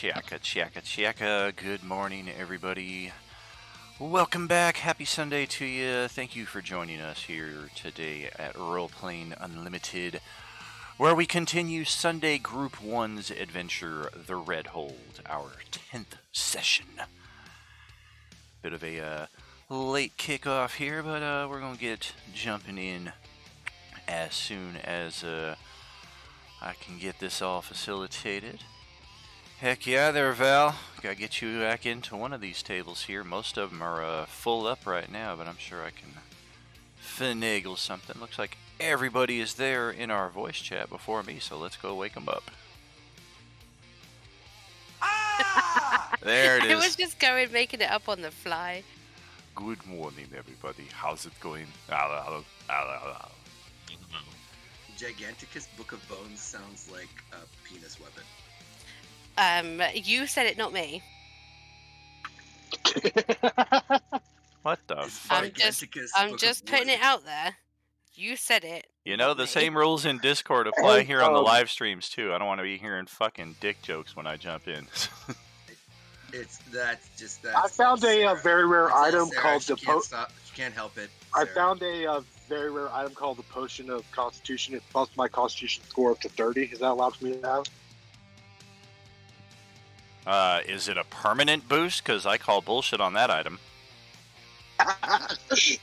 Chaka. Good morning, everybody. Welcome back. Happy Sunday to you. Thank you for joining us here today at Roleplaying Unlimited, where we continue Sunday Group 1's adventure, The Redhold, our 10th session. Bit of a late kickoff here, but we're going to get jumping in as soon as I can get this all facilitated. Heck yeah there, Val. Gotta get you back into one of these tables here. Most of them are full up right now, but I'm sure I can finagle something. Looks like everybody is there in our voice chat before me, so let's go wake them up. There it is. I was just making it up on the fly. Good morning, everybody. How's it going? Giganticus Book of Bones sounds like a penis weapon. You said it, not me. What the fuck? I'm just putting it out there. You said it. You know, the same rules in Discord apply here on the live streams, too. I don't want to be hearing fucking dick jokes when I jump in. I found a very rare item called the She can't help it. I found a very rare item called the Potion of Constitution. It buffs my Constitution score up to 30. Is that allowed for me to have? Is it a permanent boost? Because I call bullshit on that item.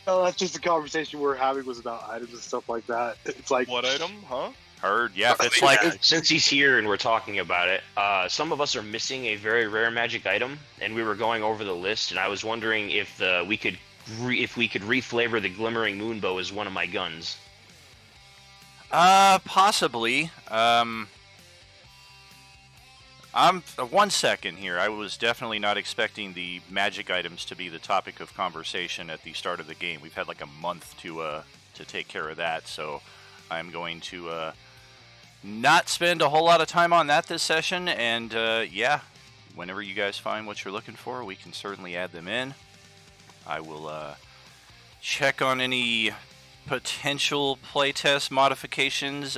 No, that's just a conversation we're having was about items and stuff like that. It's like... What item, huh? Heard, yeah, if it's like... Since he's here and we're talking about it, some of us are missing a very rare magic item, and we were going over the list, and I was wondering if we could reflavor the Glimmering Moonbow as one of my guns. Possibly. I'm 1 second here. I was definitely not expecting the magic items to be the topic of conversation at the start of the game. We've had like a month to take care of that, so I'm going to not spend a whole lot of time on that this session. And yeah, whenever you guys find what you're looking for, we can certainly add them in. I will check on any potential playtest modifications.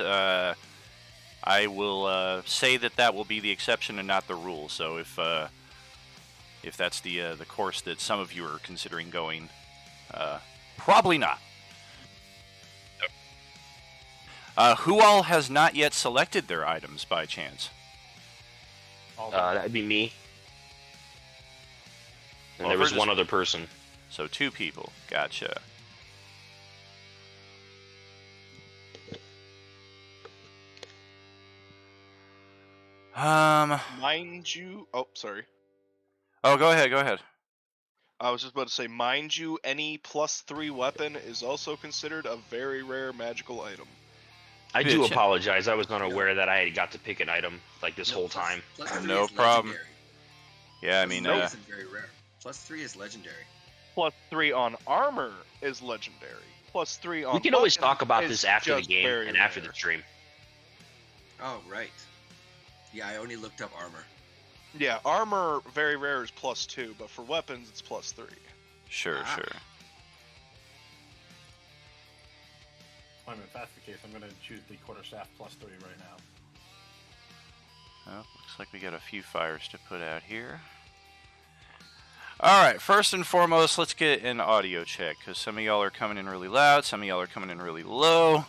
I will say that will be the exception and not the rule. So if that's the course that some of you are considering going, probably not. Who all has not yet selected their items by chance? That'd be me. And there was one other person. So 2 people. Gotcha. Mind you... Oh, sorry. Oh, go ahead. I was just about to say, mind you, any +3 weapon is also considered a very rare magical item. I do apologize. I was not aware that I had got to pick an item like this whole time. No problem. Yeah, I mean... isn't very rare. +3 is legendary. +3 on armor is legendary. +3 on... We can always talk about this after the game and after the stream. Oh, right. Yeah, I only looked up armor. Yeah, armor, very rare, is +2, but for weapons, it's +3. Sure. I mean, if that's the case, I'm going to choose the quarterstaff +3 right now. Well, looks like we got a few fires to put out here. Alright, first and foremost, let's get an audio check, because some of y'all are coming in really loud, some of y'all are coming in really low.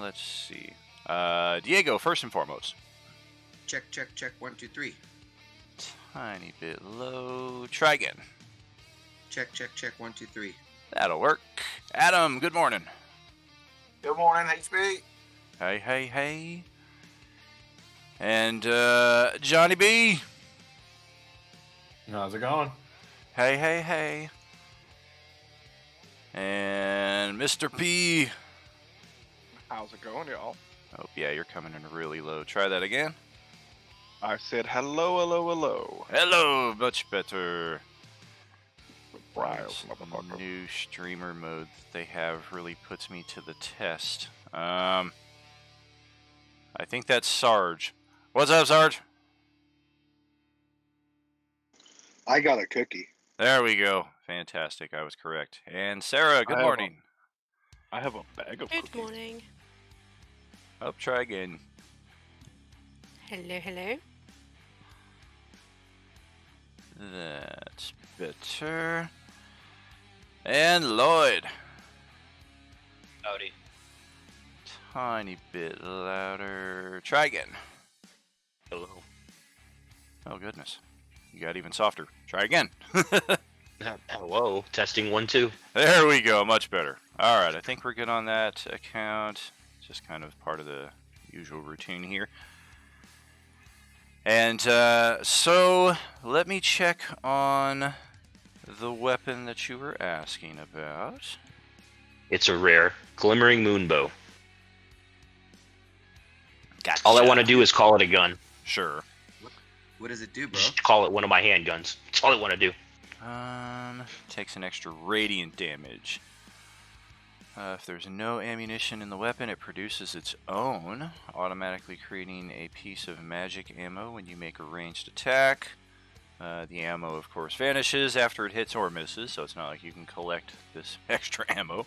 Let's see. Diego, first and foremost. Check, 1, 2, 3. Tiny bit low. Try again. Check, 1, 2, 3. That'll work. Adam, good morning. Good morning, HP. Hey. And, Johnny B. How's it going? Hey. And Mr. P. How's it going, y'all? Oh, yeah, you're coming in really low. Try that again. I said hello. Hello, much better. Surprise, This new streamer mode that they have really puts me to the test. I think that's Sarge. What's up, Sarge? I got a cookie. There we go. Fantastic. I was correct. And Sarah, good morning. I have a bag of cookies. Good morning. Oh, try again. Hello, hello. That's better. And Lloyd. Howdy. Tiny bit louder. Try again. Hello. Oh, goodness. You got even softer. Try again. Hello. Testing 1, 2. There we go. Much better. All right. I think we're good on that account. Just kind of part of the usual routine here. And so let me check on the weapon that you were asking about. It's a rare glimmering moonbow. Gotcha. All I want to do is call it a gun. Sure. What does it do, bro? Just call it one of my handguns. That's all I want to do. Takes an extra radiant damage. If there's no ammunition in the weapon, it produces its own, automatically creating a piece of magic ammo when you make a ranged attack. The ammo, of course, vanishes after it hits or misses, so it's not like you can collect this extra ammo.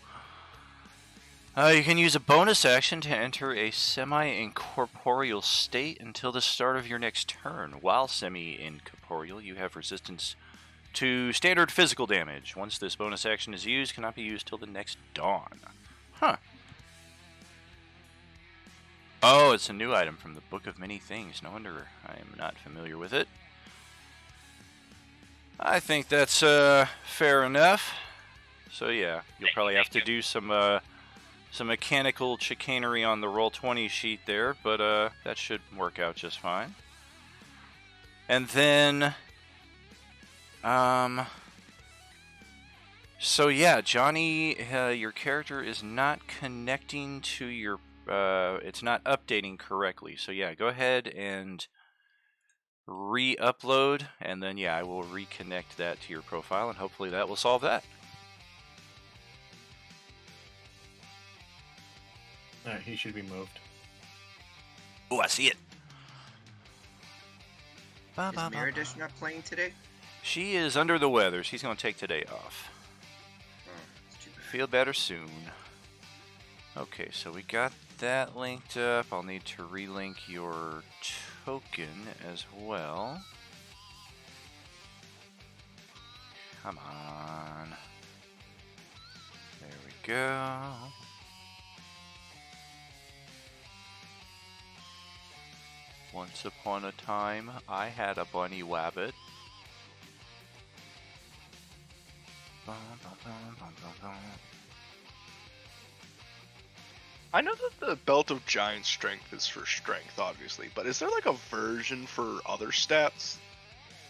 You can use a bonus action to enter a semi-incorporeal state until the start of your next turn. While semi-incorporeal, you have resistance to standard physical damage. Once this bonus action is used, cannot be used till the next dawn. Huh. Oh, it's a new item from the Book of Many Things. No wonder I am not familiar with it. I think that's fair enough. So yeah, you'll probably have to do some mechanical chicanery on the Roll20 sheet there, but that should work out just fine. And then so yeah, Johnny, your character is not connecting to your, it's not updating correctly. So yeah, go ahead and re-upload, and then yeah, I will reconnect that to your profile, and hopefully that will solve that. Alright, he should be moved. Oh, I see it. Is Miradish not playing today? She is under the weather. She's going to take today off. Oh, it's too bad. Feel better soon. Okay, so we got that linked up. I'll need to relink your token as well. Come on. There we go. Once upon a time, I had a bunny wabbit. I know that the Belt of Giant Strength is for strength, obviously, but is there like a version for other stats?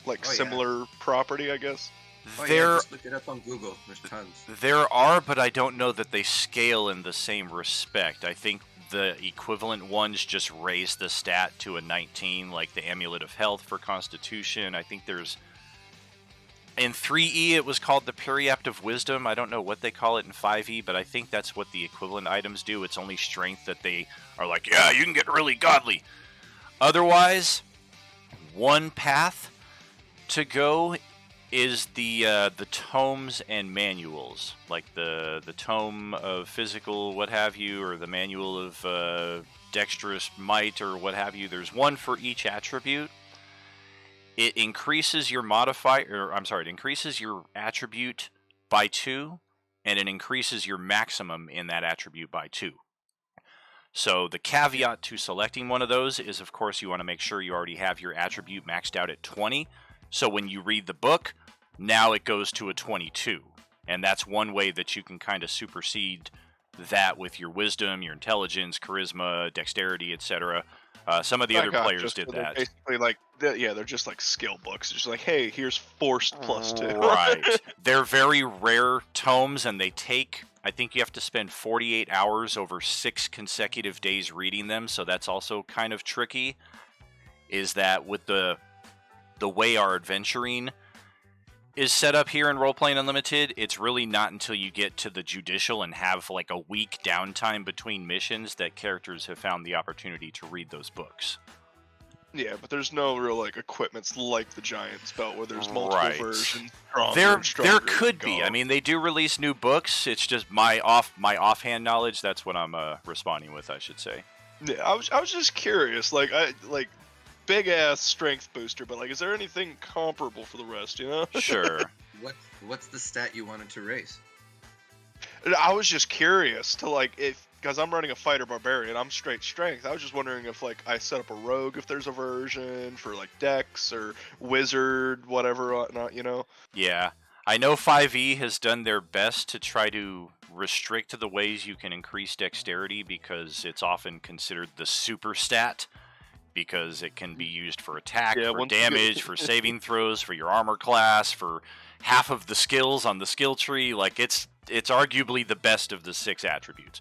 Like Oh, yeah. similar property, I guess? Oh, There, yeah, just look it up on Google. There's tons. there are, but I don't know that they scale in the same respect. I think the equivalent ones just raise the stat to a 19, like the Amulet of Health for Constitution. I think there's... In 3E, it was called the Periapt of Wisdom. I don't know what they call it in 5E, but I think that's what the equivalent items do. It's only strength that they are like, yeah, you can get really godly. Otherwise, one path to go is the tomes and manuals, like the tome of physical what have you, or the manual of dexterous might or what have you. There's one for each attribute. It increases your it increases your attribute by 2, and it increases your maximum in that attribute by 2. So the caveat to selecting one of those is, of course, you want to make sure you already have your attribute maxed out at 20. So when you read the book, now it goes to a 22. And that's one way that you can kind of supersede that with your wisdom, your intelligence, charisma, dexterity, etc. Some of the other players did that. Basically, like, they're just like skill books. It's just like, hey, here's forced +2. Right. They're very rare tomes, and they take, I think you have to spend 48 hours over 6 consecutive days reading them, so that's also kind of tricky, is that with the way our adventuring is set up here in Roleplaying Unlimited, it's really not until you get to the judicial and have like a week downtime between missions that characters have found the opportunity to read those books. Yeah, but there's no real like equipments like the Giant's Belt where there's multiple Right. versions. There could be. I mean, they do release new books. It's just my offhand knowledge. That's what I'm responding with, I should say. Yeah, I was just curious. Like big ass strength booster, but like, is there anything comparable for the rest? You know? Sure. What's the stat you wanted to raise? I was just curious to like if because I'm running a fighter barbarian, I'm straight strength. I was just wondering if like I set up a rogue, if there's a version for like dex or wizard, whatever, whatnot, you know. Yeah. I know 5e has done their best to try to restrict the ways you can increase dexterity because it's often considered the super stat because it can be used for attack, Yeah, for once you get- damage, for saving throws, for your armor class, for half of the skills on the skill tree. Like it's arguably the best of the 6 attributes.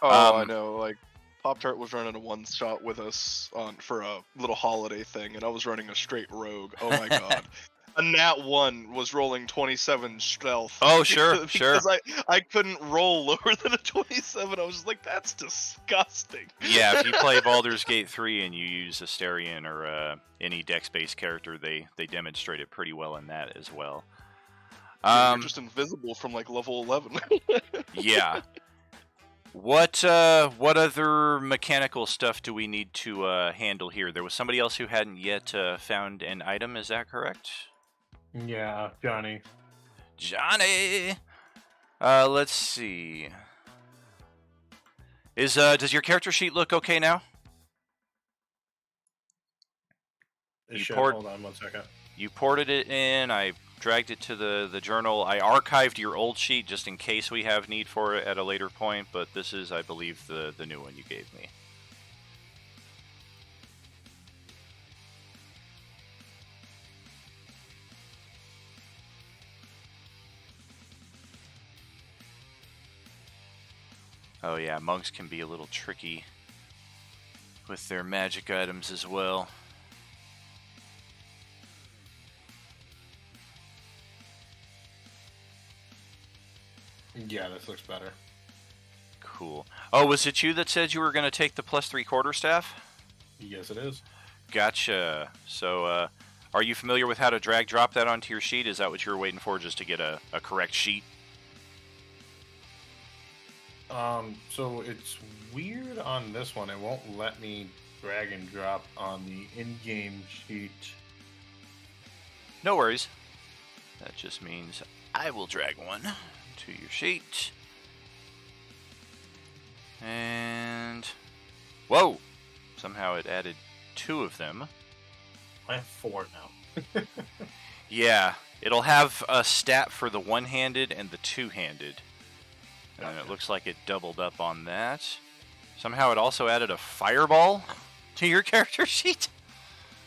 Oh, I know. Like Pop Tart was running a one shot with us for a little holiday thing, and I was running a straight rogue. Oh my god. A nat 1 was rolling 27 stealth. Oh, sure, sure. Because I couldn't roll lower than a 27. I was just like, that's disgusting. Yeah, if you play Baldur's Gate 3 and you use Asterion or any dex-based character, they demonstrate it pretty well in that as well. You're just invisible from like level 11. Yeah. What other mechanical stuff do we need to handle here? There was somebody else who hadn't yet found an item, is that correct? Yeah, Johnny. Johnny! Let's see. Does your character sheet look okay now? It You should. poured- Hold on 1 second. You ported it in, I dragged it to the journal. I archived your old sheet just in case we have need for it at a later point, but this is, I believe, the new one you gave me. Oh yeah, monks can be a little tricky with their magic items as well. Yeah, this looks better. Cool. Oh, was it you that said you were going to take the +3 quarterstaff? Yes, it is. Gotcha. So, are you familiar with how to drag drop that onto your sheet? Is that what you were waiting for, just to get a correct sheet? So it's weird on this one. It won't let me drag and drop on the in-game sheet. No worries. That just means I will drag one to your sheet. And... whoa! Somehow it added 2 of them. I have 4 now. Yeah, it'll have a stat for the one-handed and the two-handed. And it looks like it doubled up on that. Somehow it also added a fireball to your character sheet?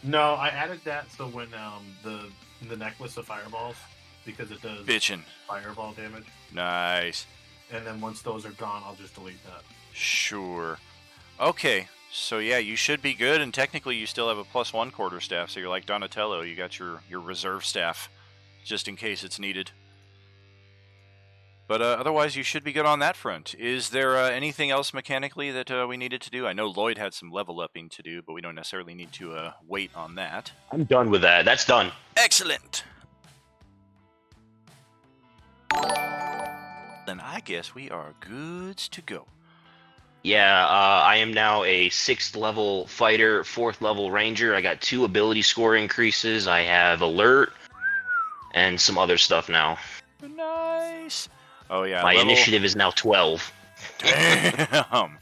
No, I added that so when the necklace of fireballs, because it does Bitchin'. fireball damage. Nice. And then once those are gone, I'll just delete that. Sure. Okay, so yeah, you should be good, and technically you still have a +1 quarterstaff, so you're like Donatello, you got your reserve staff, just in case it's needed. But otherwise, you should be good on that front. Is there anything else mechanically that we needed to do? I know Lloyd had some level upping to do, but we don't necessarily need to wait on that. I'm done with that. That's done. Excellent! Then I guess we are goods to go. Yeah, I am now a 6th level fighter, 4th level ranger. I got 2 ability score increases. I have alert and some other stuff now. Nice! Oh yeah, My initiative is now 12. Damn!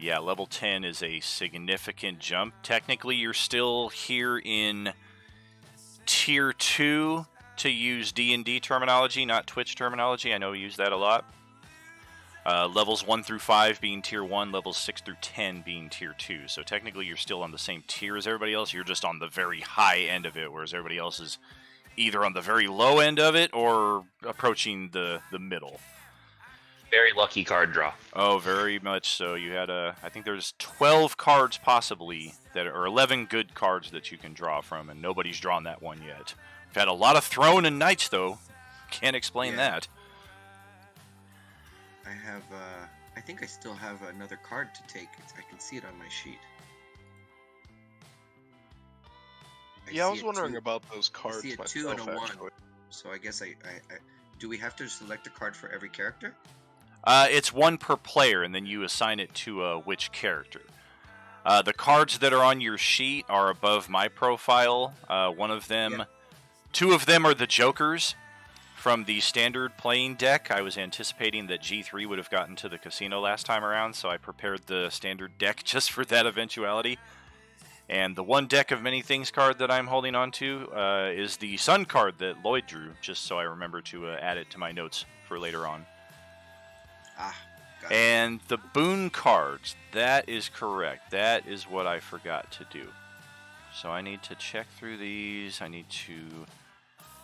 Yeah, level 10 is a significant jump. Technically, you're still here in Tier 2 to use D&D terminology, not Twitch terminology. I know we use that a lot. Levels 1 through 5 being Tier 1, levels 6 through 10 being Tier 2. So technically, you're still on the same tier as everybody else. You're just on the very high end of it, whereas everybody else is either on the very low end of it or approaching the middle. Very lucky card draw. Oh, very much so. You had I think there's 12 cards possibly that are 11 good cards that you can draw from, and nobody's drawn that one yet. We've had a lot of Throne and Knights though. Can't explain that. I have, I think I still have another card to take. I can see it on my sheet. Yeah, I see was a wondering 2. about those I cards see a myself, 2 and a 1. actually. So I guess I do we have to select a card for every character? It's one per player, and then you assign it to which character. The cards that are on your sheet are above my profile. One of them, two of them are the Jokers from the standard playing deck. I was anticipating that G3 would have gotten to the casino last time around, so I prepared the standard deck just for that eventuality. And the one deck of many things card that I'm holding on to is the Sun card that Lloyd drew, just so I remember to add it to my notes for later on. Got it. And the boon cards, that is correct. That is what I forgot to do. So I need to check through these. I need to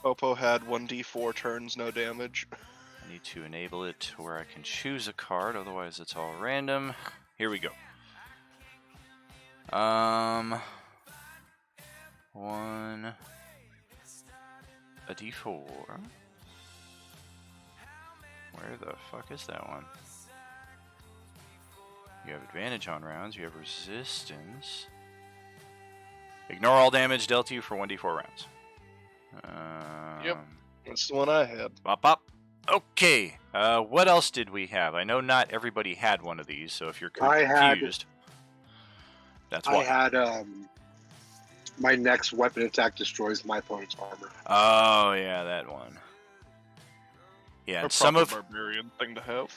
Popo had 1d4 turns, no damage. I need to enable it to where I can choose a card, otherwise it's all random. Here we go. One, a D4. Where the fuck is that one? You have advantage on rounds, you have resistance. Ignore all damage dealt to you for 1d4 rounds. Yep, that's the one I had. Bop, bop. Okay, what else did we have? I know not everybody had one of these, so if you're confused, that's why. I had my next weapon attack destroys my opponent's armor. Oh, yeah, that one. Yeah, and A some proper of barbarian thing to have.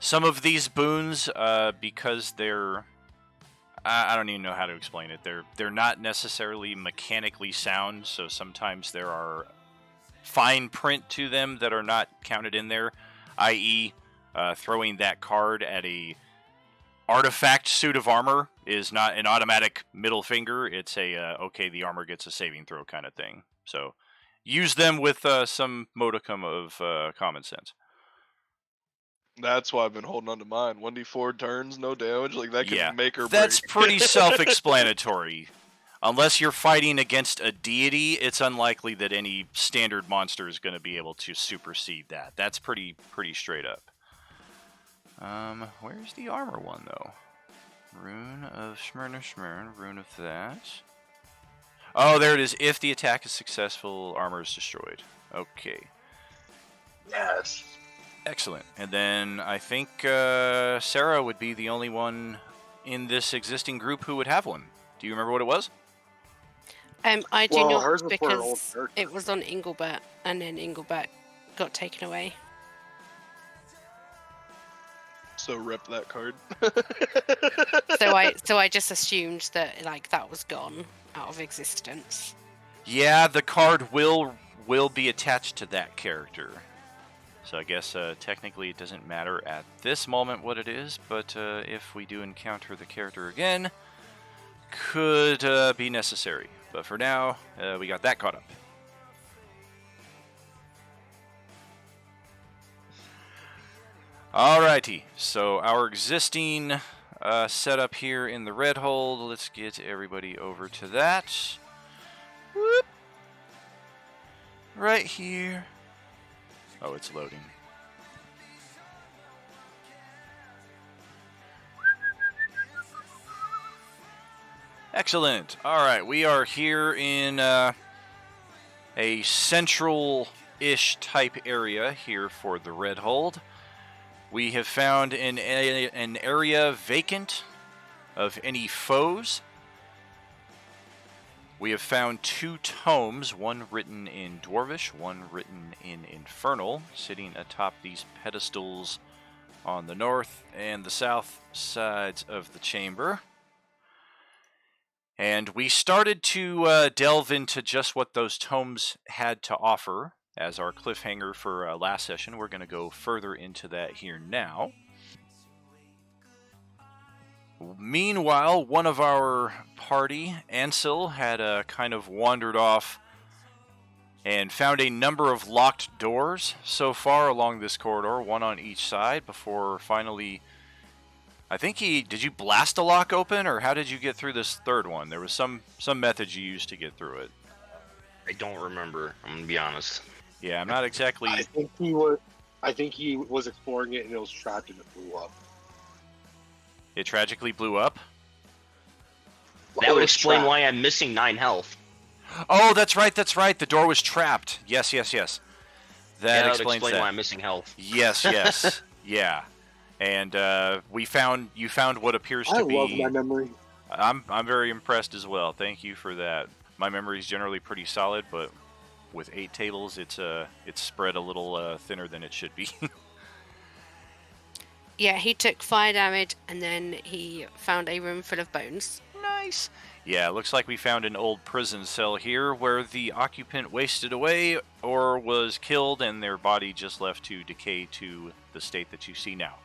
some of these boons, because they're I don't even know how to explain it. They're not necessarily mechanically sound, so sometimes there are fine print to them that are not counted in there, i.e., throwing that card at a artifact suit of armor is not an automatic middle finger. It's a okay, the armor gets a saving throw kind of thing. So use them with some modicum of common sense. That's why I've been holding on to mine. 1d4 turns, no damage. Like, that can make or break. That's pretty self-explanatory. Unless you're fighting against a deity, it's unlikely that any standard monster is going to be able to supersede that. That's pretty straight up. Where's the armor one, though? Rune of Shmurna Shmurn, rune of that. Oh, there it is. If the attack is successful, armor is destroyed. Okay. Yes. Excellent. And then I think Sarah would be the only one in this existing group who would have one. Do you remember what it was? I do Well, hers not, was for an old because character. it was on Engelbert, and then Engelbert got taken away. So rip that card. So I just assumed that like that was gone out of existence. Yeah, the card will be attached to that character. So I guess technically it doesn't matter at this moment what it is, but if we do encounter the character again, could be necessary. But for now, we got that caught up. Alrighty, so our existing setup here in the Redhold, let's get everybody over to that. Whoop. Right here. Oh, it's loading. Excellent. Alright, we are here in a central-ish type area here for the Redhold. We have found an area vacant of any foes. We have found 2 tomes, one written in Dwarvish, one written in Infernal, sitting atop these pedestals on the north and the south sides of the chamber. And we started to delve into just what those tomes had to offer as our cliffhanger for last session. We're going to go further into that here now. Meanwhile, one of our party, Ansel, had kind of wandered off and found a number of locked doors so far along this corridor, one on each side, before finally... I think did you blast a lock open, or how did you get through this third one? There was some method you used to get through it. I don't remember. I'm gonna be honest. Yeah, I'm not exactly... I think he was exploring it and it was trapped and it blew up. It tragically blew up? That would explain why I'm missing 9 health. Oh, that's right. The door was trapped. Yes. That would explains explain that. why I'm missing health. Yes. Yeah. And you found what appears to be... I love my memory. I'm very impressed as well. Thank you for that. My memory is generally pretty solid, but with 8 tables, it's spread a little thinner than it should be. Yeah, he took fire damage and then he found a room full of bones. Nice. Yeah, looks like we found an old prison cell here where the occupant wasted away or was killed and their body just left to decay to the state that you see now.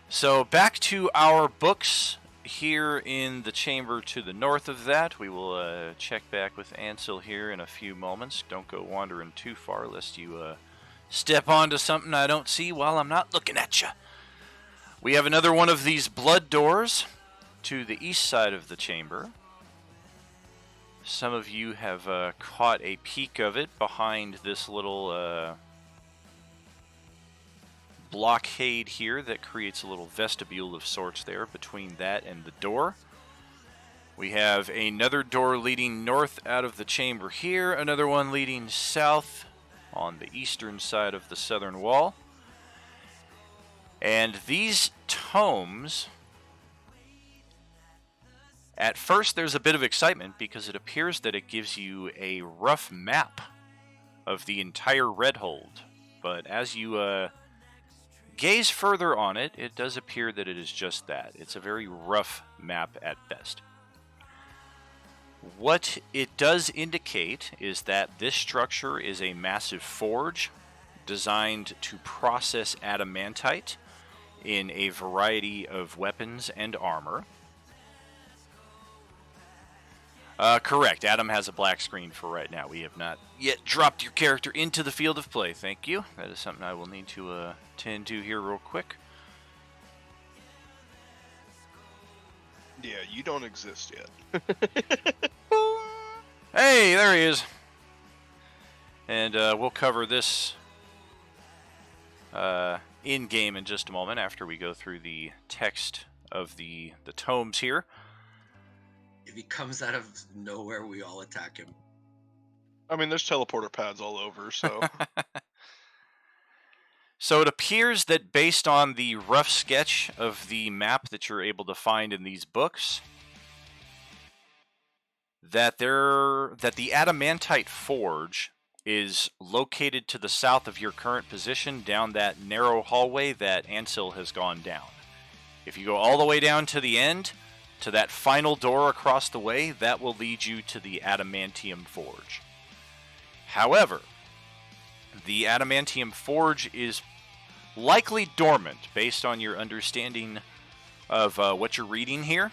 So back to our books here in the chamber to the north of that. We will check back with Ansel here in a few moments. Don't go wandering too far lest you step onto something I don't see while I'm not looking at you. We have another one of these blood doors to the east side of the chamber. Some of you have caught a peek of it behind this little blockade here that creates a little vestibule of sorts there between that and the door. We have another door leading north out of the chamber here, another one leading south on the eastern side of the southern wall. And these tomes, at first there's a bit of excitement because it appears that it gives you a rough map of the entire Redhold. But as you gaze further on it, it does appear that it is just that. It's a very rough map at best. What it does indicate is that this structure is a massive forge designed to process adamantite in a variety of weapons and armor. Correct. Adam has a black screen for right now. We have not yet dropped your character into the field of play. Thank you. That is something I will need to tend to here real quick. Yeah, you don't exist yet. Hey, there he is. And we'll cover this in-game in just a moment after we go through the text of the tomes here. If he comes out of nowhere, we all attack him. I mean, there's teleporter pads all over, so... So it appears that based on the rough sketch of the map that you're able to find in these books, that the adamantite forge is located to the south of your current position down that narrow hallway that Ansel has gone down. If you go all the way down to the end, to that final door across the way, that will lead you to the adamantium forge. However, the adamantium forge is likely dormant based on your understanding of what you're reading here.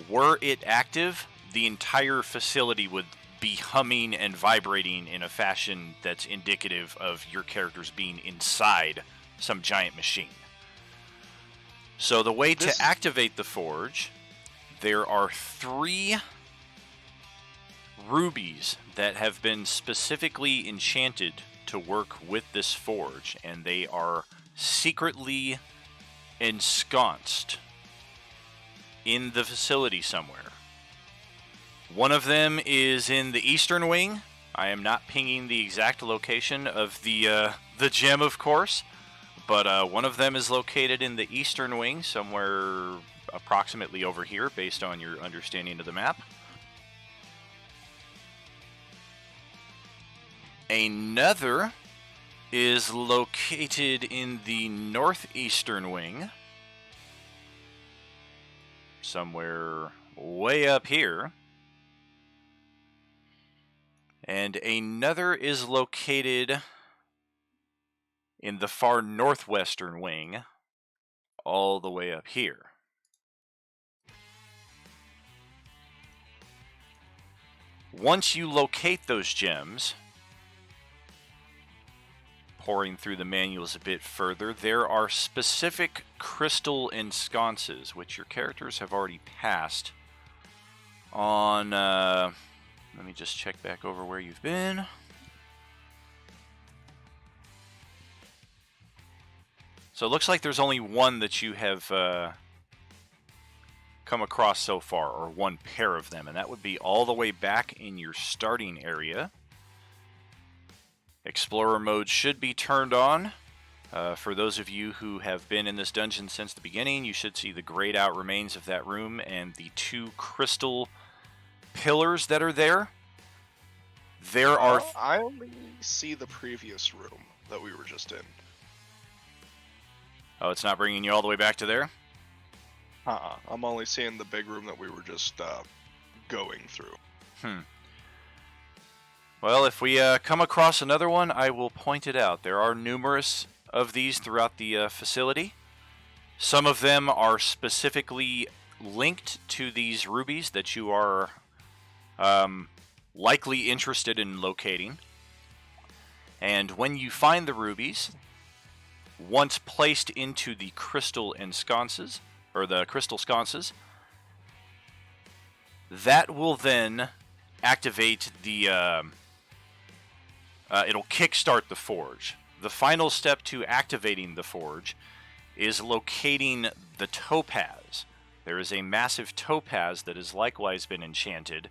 Were it active, the entire facility would be humming and vibrating in a fashion that's indicative of your characters being inside some giant machine. So the way to activate the forge, there are 3 rubies that have been specifically enchanted to work with this forge, and they are secretly ensconced in the facility somewhere. One of them is in the eastern wing. I am not pinging the exact location of the gem, of course, but one of them is located in the eastern wing, somewhere approximately over here, based on your understanding of the map. Another is located in the northeastern wing, somewhere way up here. And another is located in the far northwestern wing, all the way up here. Once you locate those gems, pouring through the manuals a bit further, there are specific crystal ensconces, which your characters have already passed on. Let me just check back over where you've been. So it looks like there's only one that you have come across so far, or one pair of them, and that would be all the way back in your starting area. Explorer mode should be turned on. For those of you who have been in this dungeon since the beginning, you should see the grayed out remains of that room and the 2 crystal pillars that are there. There are... I only see the previous room that we were just in. Oh, it's not bringing you all the way back to there? I'm only seeing the big room that we were just going through. Well, if we come across another one, I will point it out. There are numerous of these throughout the facility. Some of them are specifically linked to these rubies that you are likely interested in locating. And when you find the rubies, once placed into the crystal ensconces, or the crystal sconces, that will then activate the... it'll kickstart the forge. The final step to activating the forge is locating the topaz. There is a massive topaz that has likewise been enchanted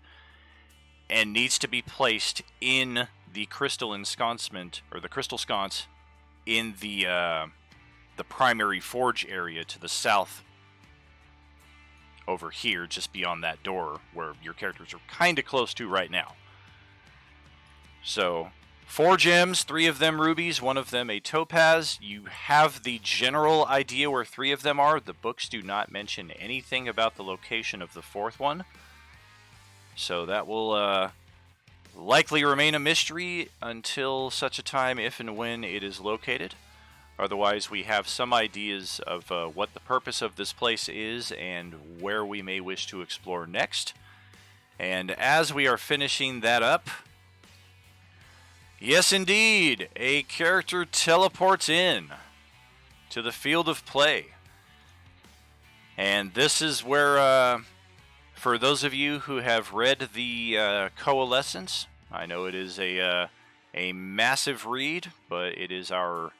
and needs to be placed in the crystal ensconcement, or the crystal sconce, in the primary forge area to the south over here, just beyond that door where your characters are kind of close to right now. So, 4 gems, 3 of them rubies, 1 of them a topaz. You have the general idea where 3 of them are. The books do not mention anything about the location of the 4th one. So that will likely remain a mystery until such a time if and when it is located. Otherwise, we have some ideas of what the purpose of this place is and where we may wish to explore next. And as we are finishing that up, yes indeed, a character teleports in to the field of play. And this is where, for those of you who have read the Coalescence, I know it is a massive read, but it is our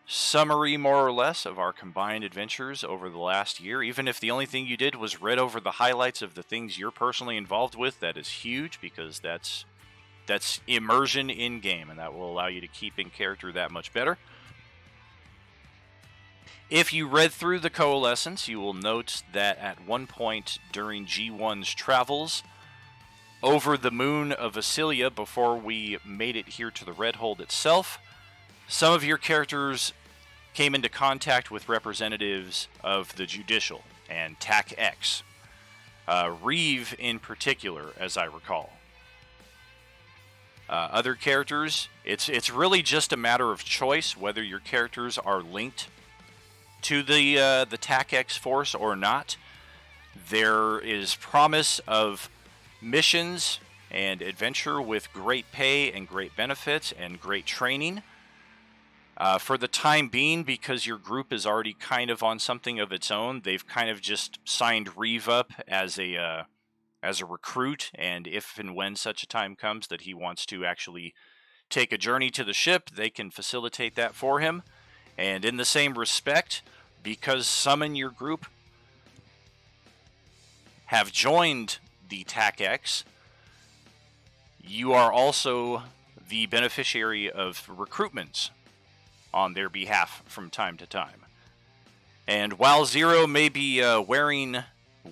summary, more or less, of our combined adventures over the last year. Even if the only thing you did was read over the highlights of the things you're personally involved with, that is huge, because that's immersion in game, and that will allow you to keep in character that much better. If you read through the Coalescence, you will note that at one point during G1's travels over the moon of Vasilia, before we made it here to the Redhold itself, some of your characters came into contact with representatives of the Judicial and TAC X. Reeve in particular, as I recall. Other characters, it's really just a matter of choice whether your characters are linked to the TAC X force or not. There is promise of missions and adventure with great pay and great benefits and great training. For the time being, because your group is already kind of on something of its own, they've kind of just signed Reeve up as a recruit, and if and when such a time comes that he wants to actually take a journey to the ship, they can facilitate that for him. And in the same respect, because some in your group have joined the TAC X, you are also the beneficiary of recruitments on their behalf from time to time. And while Zero may be wearing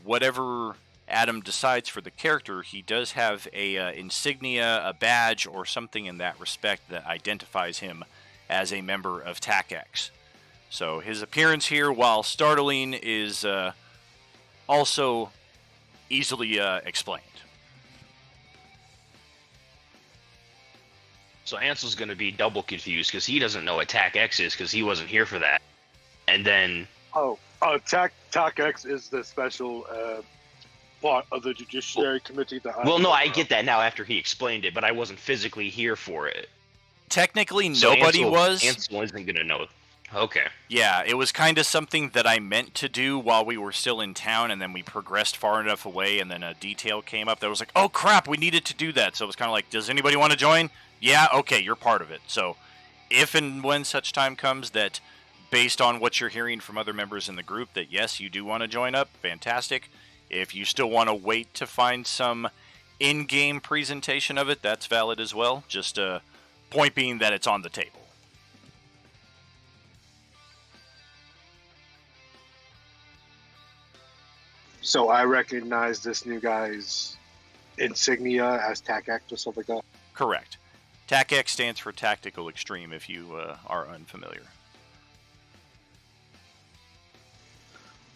whatever Adam decides for the character, he does have a insignia, a badge, or something in that respect that identifies him as a member of TAC X. So his appearance here, while startling, is also easily explained. So Ansel's going to be double confused because he doesn't know what TAC X is because he wasn't here for that. And then... TAC X is the special part of the Judiciary Committee that I get that now after he explained it, but I wasn't physically here for it. Technically, So nobody was. Ansel isn't going to know. Okay. Yeah, it was kind of something that I meant to do while we were still in town, and then we progressed far enough away, and then a detail came up that was like, oh crap, we needed to do that. So it was kind of like, does anybody want to join? Yeah, okay, you're part of it. So if and when such time comes that, based on what you're hearing from other members in the group, that yes, you do want to join up, fantastic. If you still want to wait to find some in-game presentation of it, that's valid as well. Just point being that it's on the table. So I recognize this new guy's insignia as TAC-X or something like that. Correct. TAC-X stands for Tactical Extreme if you are unfamiliar.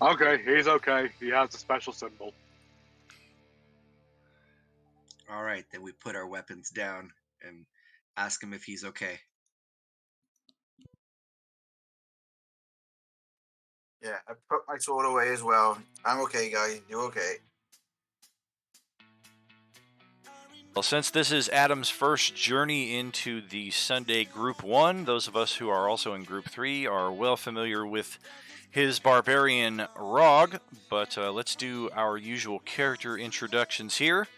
Okay, he's okay. He has a special symbol. All right, then we put our weapons down and ask him if he's okay. Yeah, I put my sword away as well. I'm okay, guys. You okay? Well, since this is Adam's first journey into the Sunday Group 1, those of us who are also in Group 3 are well familiar with his barbarian Rog, but let's do our usual character introductions here.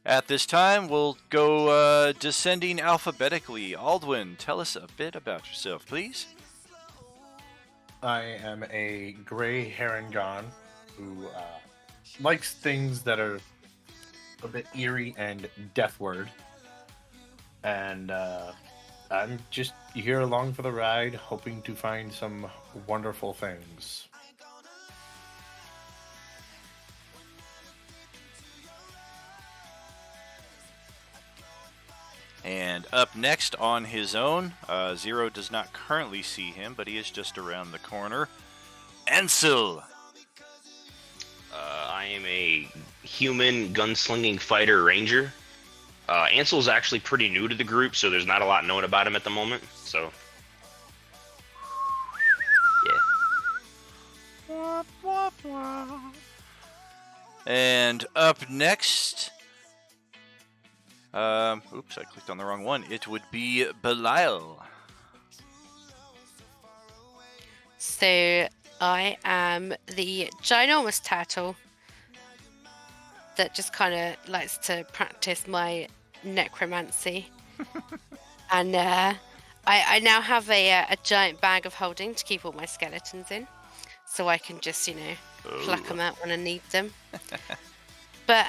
At this time, we'll go descending alphabetically. Aldwin, tell us a bit about yourself, please. I am a gray Harangon who likes things that are a bit eerie and deathward. And I'm just here along for the ride, hoping to find some wonderful things. And up next on his own, Zero does not currently see him, but he is just around the corner. Ansel! I am a human gunslinging fighter ranger. Ansel's actually pretty new to the group, so there's not a lot known about him at the moment. So, yeah. And up next, oops, I clicked on the wrong one. It would be Belial. So I am the ginormous turtle that just kind of likes to practice my necromancy. And I now have a giant bag of holding to keep all my skeletons in, so I can just, pluck them out when I need them. But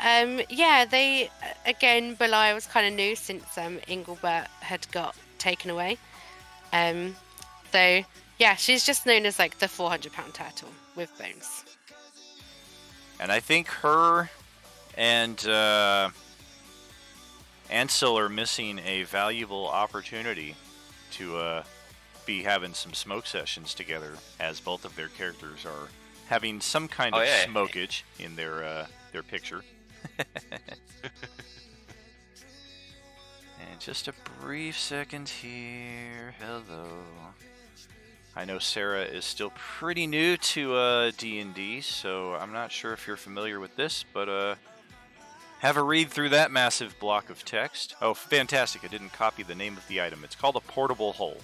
yeah, they again, Belial was kind of new since Engelbert had got taken away. So yeah, she's just known as like the 400-pound turtle with bones. And I think her and Ansel are missing a valuable opportunity to be having some smoke sessions together, as both of their characters are having some kind of smokage in their picture. And just a brief second here. Hello. I know Sarah is still pretty new to D&D, so I'm not sure if you're familiar with this, but have a read through that massive block of text. Oh, fantastic. I didn't copy the name of the item. It's called a portable hole.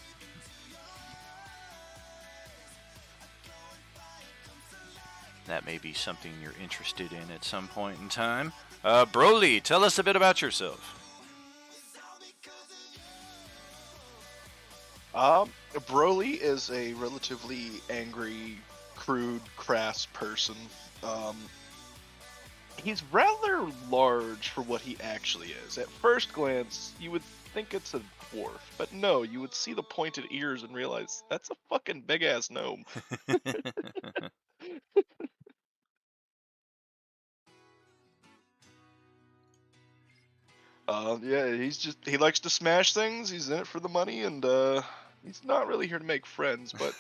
That may be something you're interested in at some point in time. Broly, tell us a bit about yourself. Broly is a relatively angry, crude, crass person. He's rather large for what he actually is. At first glance, you would think it's a dwarf, but no, you would see the pointed ears and realize that's a fucking big-ass gnome. Yeah, he likes to smash things. He's in it for the money, and he's not really here to make friends, but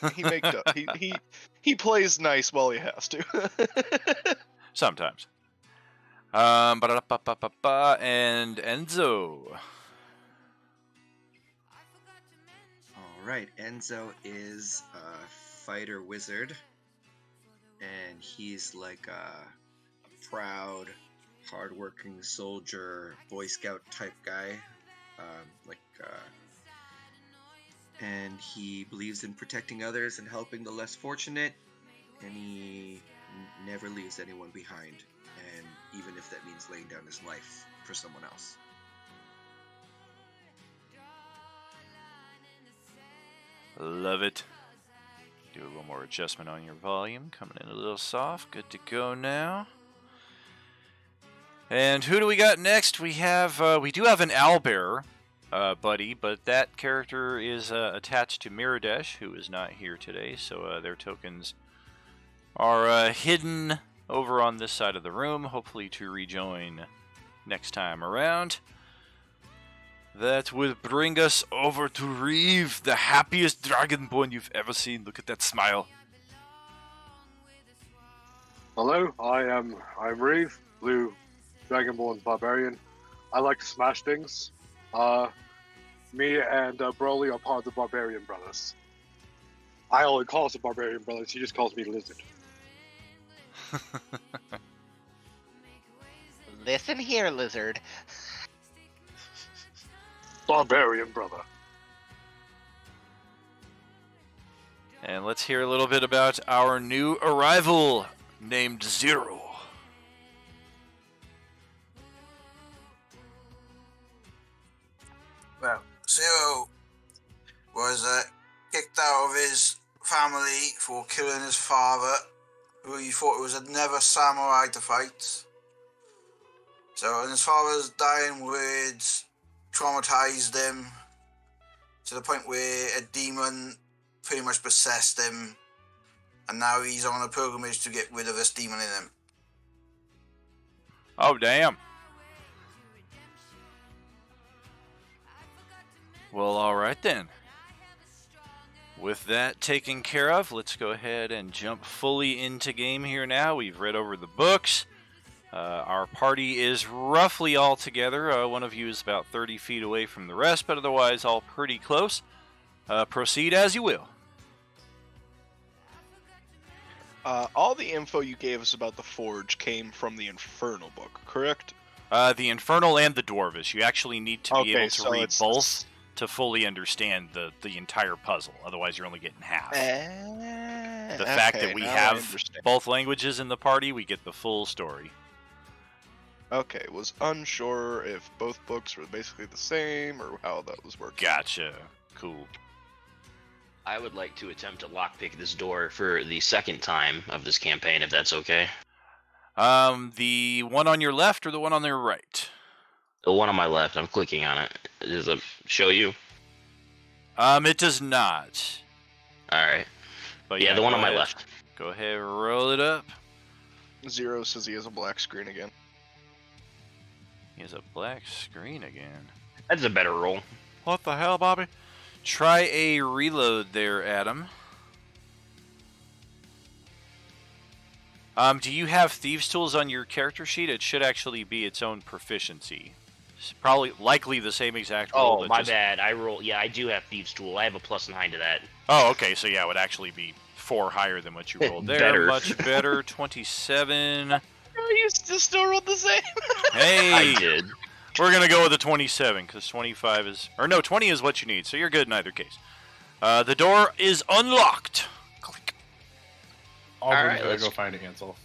he plays nice while he has to. Sometimes. And Enzo. All right, Enzo is a fighter wizard, and he's like a proud, hardworking soldier, Boy Scout type guy. And he believes in protecting others and helping the less fortunate, and he never leaves anyone behind, and even if that means laying down his life for someone else. Love it. Do a little more adjustment on your volume. Coming in a little soft. Good to go now. And who do we got next? We do have an owlbearer, buddy, but that character is attached to Miradesh, who is not here today, so their tokens are hidden over on this side of the room, hopefully to rejoin next time around. That will bring us over to Reeve, the happiest dragonborn you've ever seen. Look at that smile. Hello, I'm Reeve, Blue Dragonborn Barbarian. I like to smash things. Me and Broly are part of the Barbarian Brothers. I only call us the Barbarian Brothers. He just calls me Lizard. Listen here, Lizard. Barbarian Brother. And let's hear a little bit about our new arrival named Zero. Well, Zero was kicked out of his family for killing his father, who he thought was another samurai to fight. So, and his father's dying words traumatized him to the point where a demon pretty much possessed him, and now he's on a pilgrimage to get rid of this demon in him. Oh, damn. Well, alright then. With that taken care of, let's go ahead and jump fully into game here now. We've read over the books. Our party is roughly all together. One of you is about 30 feet away from the rest, but otherwise all pretty close. Proceed as you will. All the info you gave us about the Forge came from the Infernal book, correct? The Infernal and the Dwarvish. You actually need to be able to read it's both to fully understand the entire puzzle. Otherwise, you're only getting half. The fact that we have both languages in the party, we get the full story. Okay, was unsure if both books were basically the same or how that was working. Gotcha. Cool. I would like to attempt to lockpick this door for the second time of this campaign, if that's okay. The one on your left or the one on your right? The one on my left, I'm clicking on it. Does it show you? It does not. Alright. But yeah, the one on my ahead. left. Go ahead, roll it up. Zero says he has a black screen again. He has a black screen again. That's a better roll. What the hell, Bobby? Try a reload there, Adam. Do you have Thieves' Tools on your character sheet? It should actually be its own proficiency. It's probably likely the same exact roll. Oh, my bad. I do have Thieves' Tool. I have a +9 to that. Oh, okay. So yeah, it would actually be 4 higher than what you rolled there. Better. Much better. 27. You still rolled the same? Hey! I did. We're going to go with a 27, because 25 is... Or no, 20 is what you need, so you're good in either case. The door is unlocked. Click. Alright, let's go find Ansel.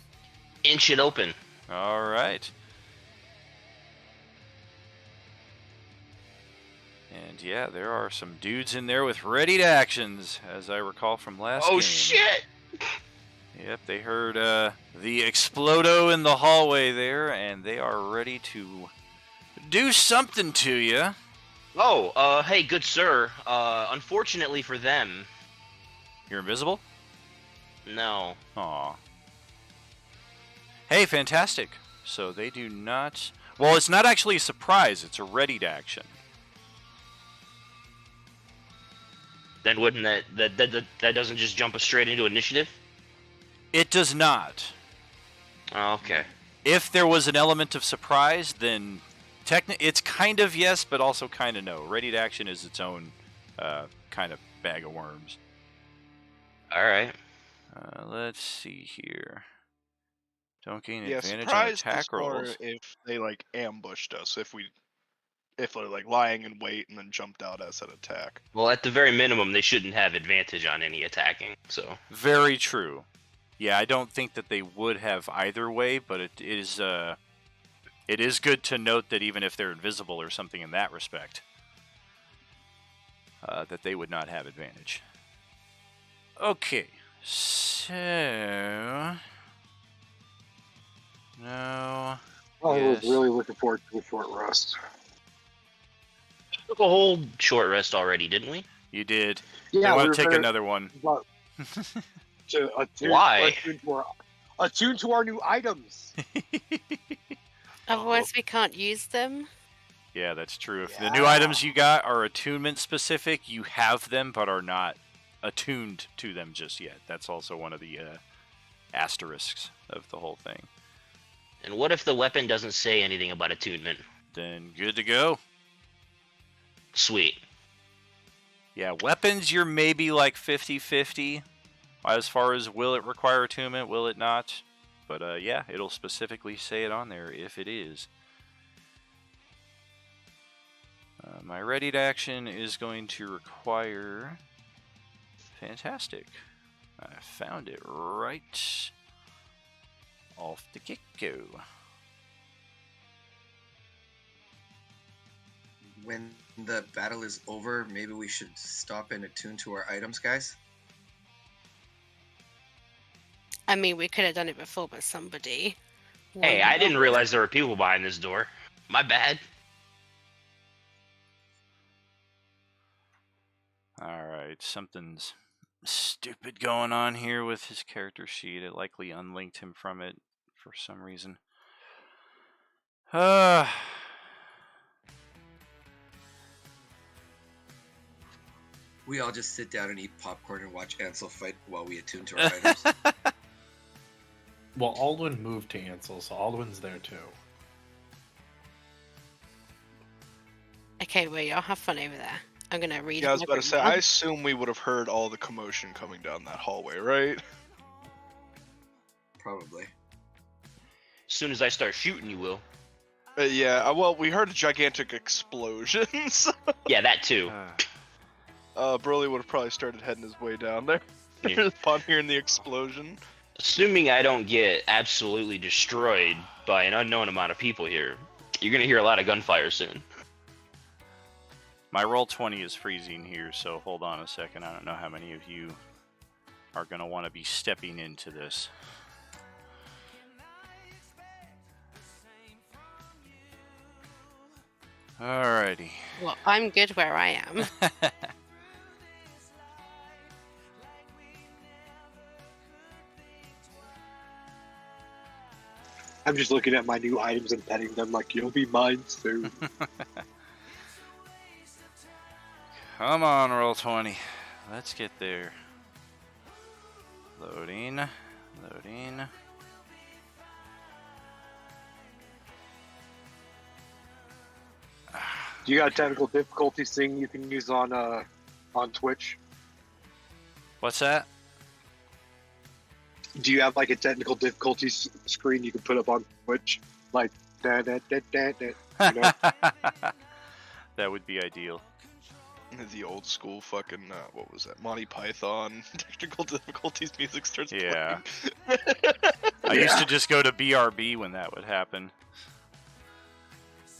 Inch it open. All right. And yeah, there are some dudes in there with ready to actions, as I recall from last game. Oh, shit! Yep, they heard the explodo in the hallway there, and they are ready to do something to you. Oh, hey, good sir. Unfortunately for them... You're invisible? No. Aw. Hey, fantastic. So they do not... Well, it's not actually a surprise. It's a ready to action. Then wouldn't that doesn't just jump us straight into initiative? It does not. Oh, okay. If there was an element of surprise, then it's kind of yes, but also kind of no. Ready to action is its own kind of bag of worms. All right. Let's see here. Don't gain Yeah, advantage on surprise attack is more rolls. if they like ambushed us, if they're like lying in wait and then jumped out as an attack. Well, at the very minimum, they shouldn't have advantage on any attacking. So. Very true. Yeah, I don't think that they would have either way, but it is good to note that even if they're invisible or something in that respect, that they would not have advantage. Okay, so no. I Yes. was really looking forward to the short rest. Took a whole short rest already, didn't we? You did. Yeah, I we want were to take very- another one. But Why? Attune to our new items. Otherwise, we can't use them. Yeah, that's true. If the new items you got are attunement specific, you have them but are not attuned to them just yet. That's also one of the asterisks of the whole thing. And what if the weapon doesn't say anything about attunement? Then good to go. Sweet. Yeah, weapons you're maybe like 50-50 as far as will it require attunement, will it not? But yeah, it'll specifically say it on there if it is. My ready to action is going to require... Fantastic. I found it right off the get-go. When the battle is over, maybe we should stop and attune to our items, guys. I mean, we could have done it before, but somebody. Hey, I didn't realize there were people behind this door. My bad. Alright, something's stupid going on here with his character sheet. It likely unlinked him from it for some reason. We all just sit down and eat popcorn and watch Ansel fight while we attune to our items. Well, Alduin moved to Ansel, so Alduin's there too. Okay, well, y'all have fun over there. I'm gonna read. Yeah, I was my about to say, book now. I assume we would have heard all the commotion coming down that hallway, right? Probably. As soon as I start shooting, you will. Yeah, well, we heard gigantic explosions. Yeah, that too. Broly would have probably started heading his way down there Yeah. upon hearing the explosion. Assuming I don't get absolutely destroyed by an unknown amount of people here, you're gonna hear a lot of gunfire soon. My Roll20 is freezing here, so hold on a second. I don't know how many of you are going to want to be stepping into this. Alrighty. Well, I'm good where I am. I'm just looking at my new items and petting them like you'll be mine soon. Come on, Roll20. Let's get there. Loading. Loading. Do you got a technical difficulties thing you can use on Twitch? What's that? Do you have like a technical difficulties screen you can put up on Twitch? Like da da da da da. You know? That would be ideal. The old school fucking, what was that? Monty Python technical difficulties music starts Yeah. playing. I used to just go to BRB when that would happen.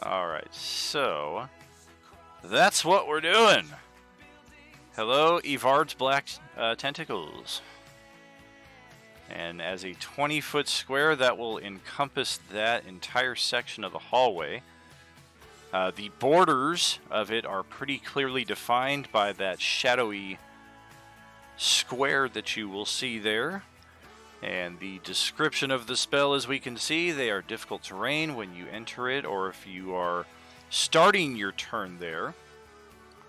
Alright, so that's what we're doing. Hello, Evard's Black Tentacles. And as a 20-foot square, that will encompass that entire section of the hallway. The borders of it are pretty clearly defined by that shadowy square that you will see there. And the description of the spell, as we can see, they are difficult terrain when you enter it, or if you are starting your turn there.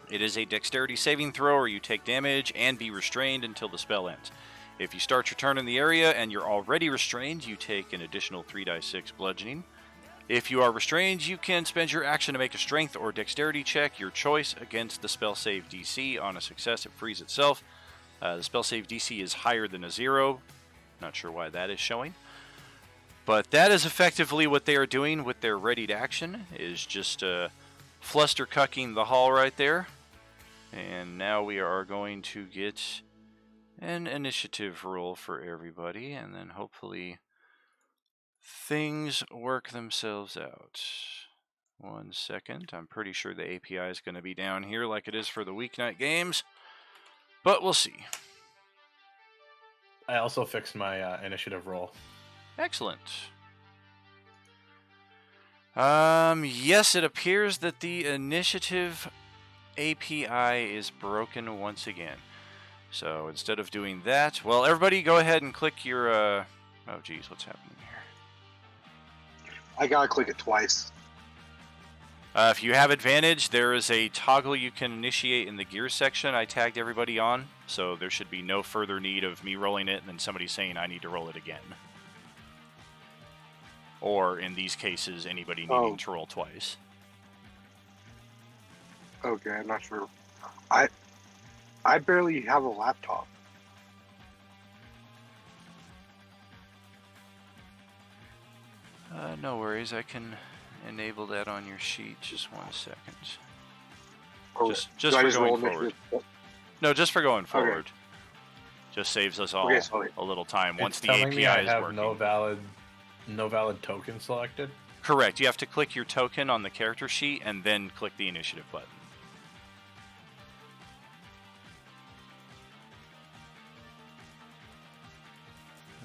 It is a dexterity saving throw, or you take damage and be restrained until the spell ends. If you start your turn in the area and you're already restrained, you take an additional 3d6 bludgeoning. If you are restrained, you can spend your action to make a strength or dexterity check, your choice, against the spell save DC. On a success, it frees itself. The spell save DC is higher than a 0. Not sure why that is showing. But that is effectively what they are doing with their ready to action, is just fluster-cucking the hall right there. And now we are going to get an initiative roll for everybody, and then hopefully things work themselves out. 1 second. I'm pretty sure the API is going to be down here like it is for the weeknight games, but we'll see. I also fixed my initiative roll. Excellent. Yes, it appears that the initiative API is broken once again. So instead of doing that, well, everybody go ahead and click your Oh, geez, what's happening here? I gotta click it twice. If you have advantage, there is a toggle you can initiate in the gear section I tagged everybody on, so there should be no further need of me rolling it and then somebody saying I need to roll it again. Or, in these cases, anybody needing to roll twice. Okay, I'm not sure. I barely have a laptop. No worries, I can enable that on your sheet. Just 1 second. Or Just do for I just going roll forward. initiative? No, just for going Okay. forward. Just saves us all Okay, sorry. a little time once It's the telling API me I is have working. no valid token selected. Correct. You have to click your token on the character sheet and then click the initiative button.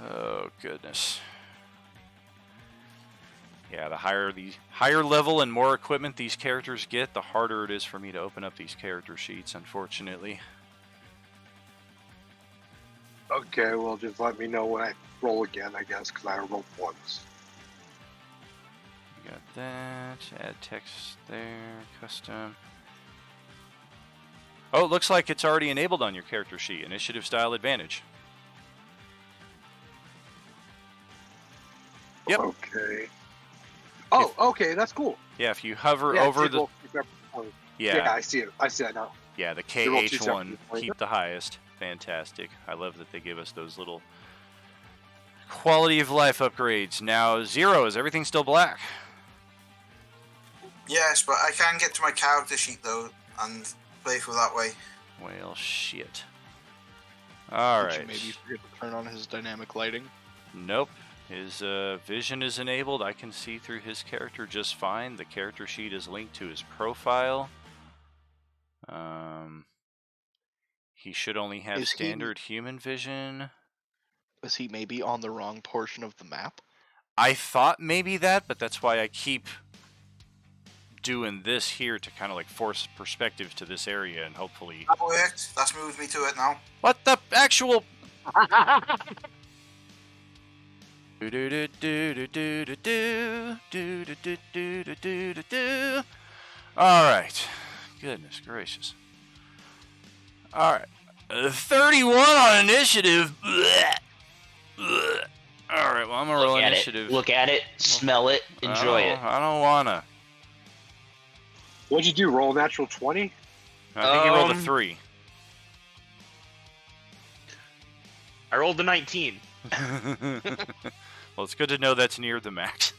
Oh goodness. Yeah, the higher level and more equipment these characters get, the harder it is for me to open up these character sheets, unfortunately. Okay, well, just let me know when I roll again, I guess, because I rolled once. You got that. Add text there. Custom. Oh, it looks like it's already enabled on your character sheet. Initiative style advantage. Yep. Okay. Oh, okay, that's cool. Yeah, if you hover Yeah, over take the... roll two separate points. Yeah, Yeah, I see it. I see it now. yeah, the You roll two KH1, separate points. keep the highest. Fantastic. I love that they give us those little quality of life upgrades. Now, 0, is everything still black? Yes, but I can get to my character sheet though and play through that way. Well, shit. Did Alright. you maybe forget to turn on his dynamic lighting? Nope. His vision is enabled. I can see through his character just fine. The character sheet is linked to his profile. He should only have Is he- standard human vision. Is he maybe on the wrong portion of the map? I thought maybe that, but that's why I keep doing this here to kind of like force perspective to this area and hopefully... That worked. That's moved me to it now. What the actual... Alright. Goodness gracious. Alright. 31 on initiative. Alright, well, I'm gonna roll Look at initiative. it. Look at it. Smell it. Enjoy it. I don't wanna. What'd you do? Roll a natural 20? I think you rolled a 3. 3. I rolled a 19. Well, it's good to know that's near the max.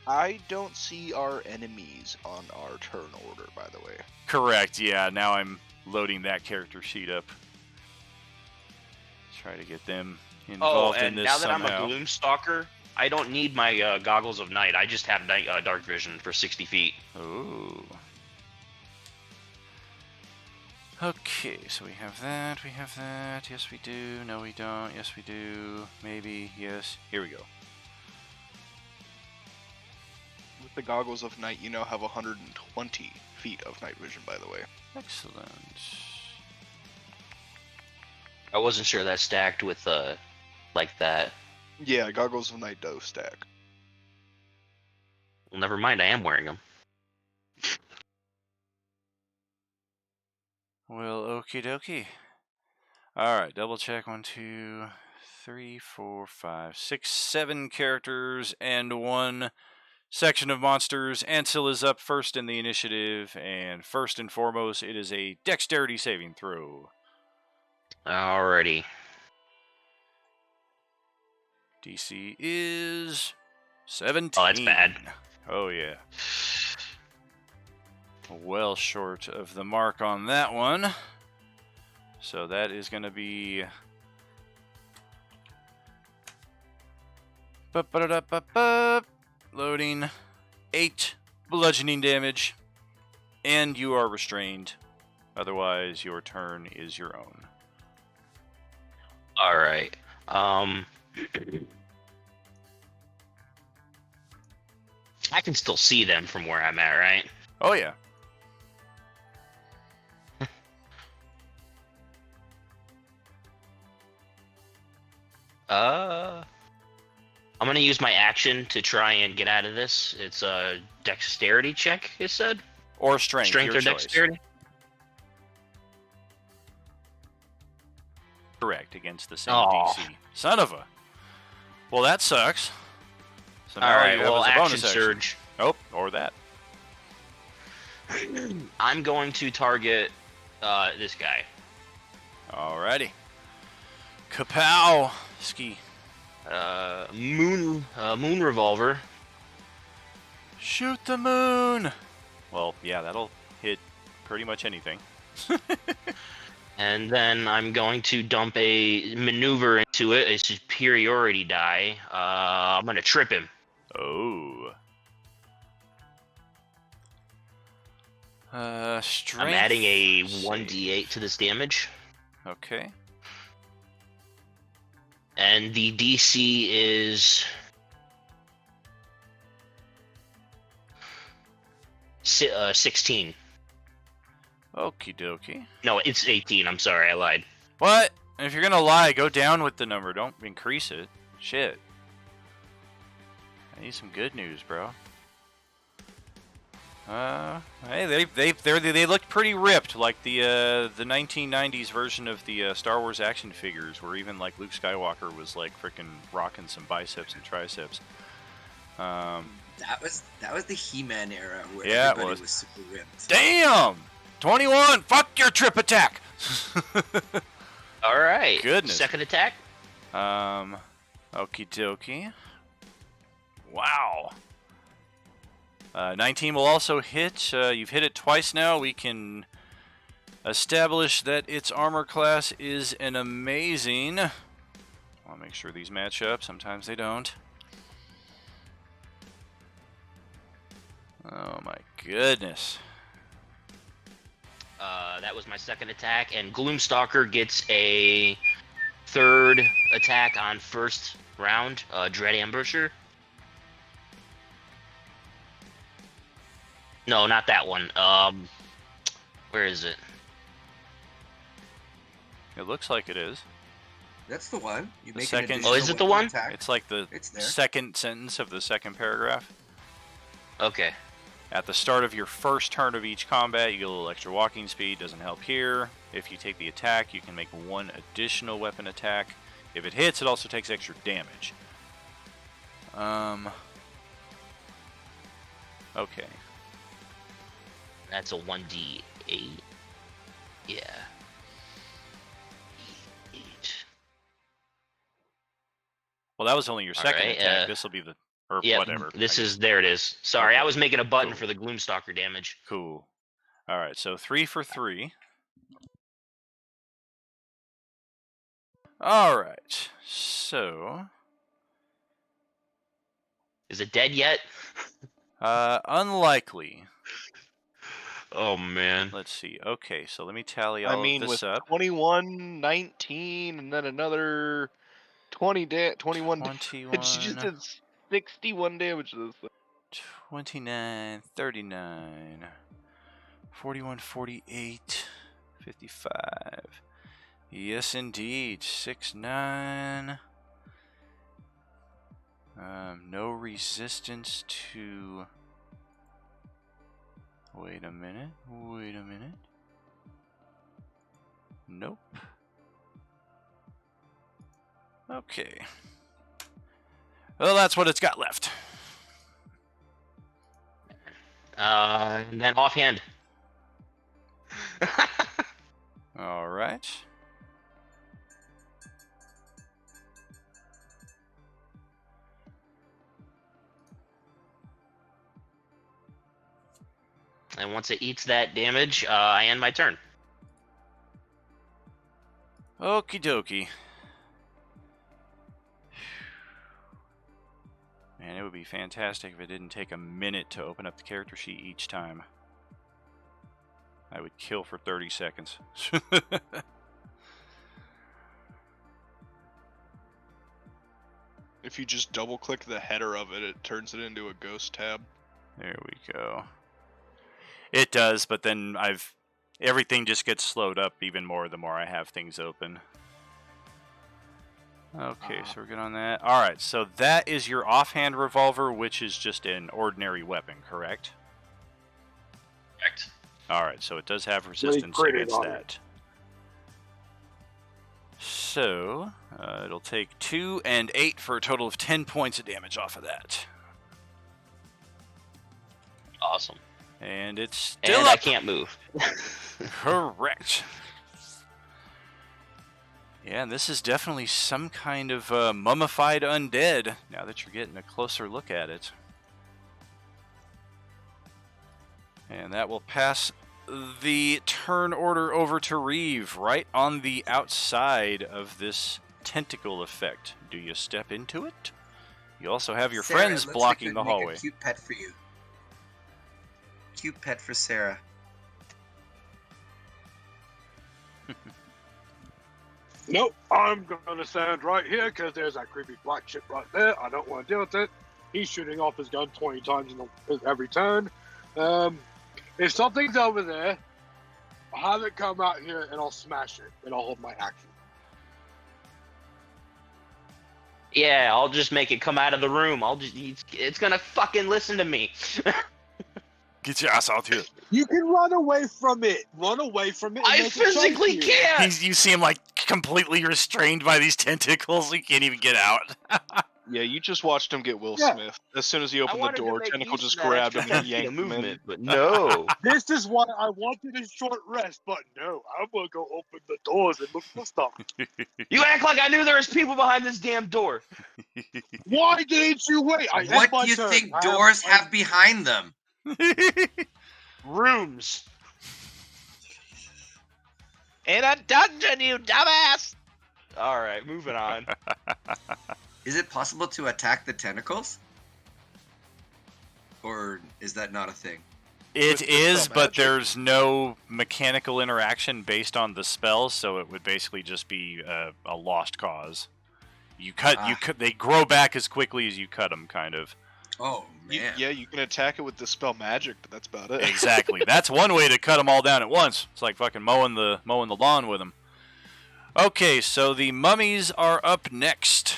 I don't see our enemies on our turn order, by the way. Correct, yeah. Now I'm loading that character sheet up. Try to get them involved in and this now that somehow. I'm a Gloomstalker, I don't need my goggles of night. I just have dark vision for 60 feet. Ooh. Okay, so we have that, yes we do, no we don't, yes we do, maybe, yes, here we go. With the goggles of night, you now have 120 feet of night vision, by the way. Excellent. I wasn't sure that stacked with like that. Yeah, goggles of night does stack. Well, never mind. I am wearing them. Well, okie dokie. Alright, double check. 1, 2, 3, 4, 5, 6, 7 characters and 1 section of monsters. Ansel is up first in the initiative, and first and foremost, it is a dexterity saving throw. Alrighty. DC is 17. Oh, that's bad. Oh, yeah. Well short of the mark on that one. So that is going to be... Loading. 8 bludgeoning damage. And you are restrained. Otherwise, your turn is your own. Alright. I can still see them from where I'm at, right? Oh, yeah. I'm gonna use my action to try and get out of this. It's a dexterity check, it said? Or strength, Strength your or choice. dexterity? Correct, against the same Oh. DC. Son of a... Well, that sucks. So now Alright, you have well, as a action bonus action. surge. Oh, or that. I'm going to target this guy. Alrighty. Kapow! Ski. Moon revolver. Shoot the moon! Well, yeah, that'll hit pretty much anything. And then I'm going to dump a maneuver into it, a superiority die. I'm going to trip him. Oh. Strength. I'm adding a save. 1d8 to this damage. Okay. And the DC is 16. Okie dokie. No, it's 18. I'm sorry, I lied. What? If you're gonna lie, go down with the number. Don't increase it. Shit. I need some good news, bro. Hey, they looked pretty ripped, like the 1990s version of the Star Wars action figures, where even like Luke Skywalker was like freaking rocking some biceps and triceps. That was the He-Man era where Yeah, it everybody was. was super ripped. Damn! 21. Fuck your trip attack. All right. Goodness. Second attack. Okie dokie. Wow. 19 will also hit. You've hit it twice now. We can establish that its armor class is an amazing. I'll make sure these match up. Sometimes they don't. Oh my goodness. That was my second attack, and Gloomstalker gets a third attack on first round. Dread Ambusher. No, not that one. Where is it? It looks like it is. That's the one. You The make second- an additional Oh, is it the weapon one? attack. It's like the It's there. second sentence of the second paragraph. Okay. At the start of your first turn of each combat, you get a little extra walking speed. Doesn't help here. If you take the attack, you can make one additional weapon attack. If it hits, it also takes extra damage. Okay. That's a 1d8. Yeah. 8. Well, that was only your second Alright, attack. This will be the... Or Yeah, whatever. there it is. Sorry, Okay, I was making a button cool. for the Gloomstalker damage. Cool. Alright, so 3 for 3. Alright, so... Is it dead yet? Unlikely. Oh, man. Let's see. Okay, so let me tally I all mean, of this with up. 21, 19, and then another 21 21, She just did 61 damage to this thing. 29, 39, 41, 48, 55. Yes, indeed. 6, 9. No resistance to... Wait a minute. Nope. Okay. Well, that's what it's got left. And then offhand. All right. And once it eats that damage, I end my turn. Okie dokie. Man, it would be fantastic if it didn't take a minute to open up the character sheet each time. I would kill for 30 seconds. If you just double click the header of it, it turns it into a ghost tab. There we go. It does, but then everything just gets slowed up even more the more I have things open. Okay, so we're good on that. All right, so that is your offhand revolver, which is just an ordinary weapon, correct? Correct. All right, so it does have Really resistance pretty against on it. that. So it'll take 2 and 8 for a total of 10 points of damage off of that. Awesome. And it's still And up. I can't move. Correct. Yeah, and this is definitely some kind of mummified undead, now that you're getting a closer look at it. And that will pass the turn order over to Reeve, right on the outside of this tentacle effect. Do you step into it? You also have your Sarah, it friends looks blocking like the we'd make hallway. A cute pet for you. Cute pet for Sarah. Nope, I'm gonna stand right here because there's that creepy black shit right there. I don't want to deal with it. He's shooting off his gun 20 times in every turn. If something's over there, I'll have it come out here and I'll smash it and I'll hold my action. Yeah, I'll just make it come out of the room. It's gonna fucking listen to me. Get your ass out here. You can run away from it. Run away from it. And I make it chase physically you. can't. You see him like completely restrained by these tentacles. He can't even get out. Yeah, you just watched him get Will Yeah. Smith. As soon as he I opened the wanted to door, make Tentacle use just of that grabbed extra him and 10 feet yanked of him in. movement, but no. This is why I wanted a short rest, but no, I'm gonna go open the doors and look for stuff. You act like I knew there was people behind this damn door. Why didn't you wait? What do you think doors have behind them? Rooms. In a dungeon, you dumbass! All right, moving on. Is it possible to attack the tentacles? Or is that not a thing? It With is, spell but magic? there's no mechanical interaction based on the spell, so it would basically just be a lost cause. You cut, they grow back as quickly as you cut them, kind of. Oh, man. Yeah, you can attack it with Dispel Magic, but that's about it. Exactly. That's one way to cut them all down at once. It's like fucking mowing the lawn with them. Okay, so the mummies are up next.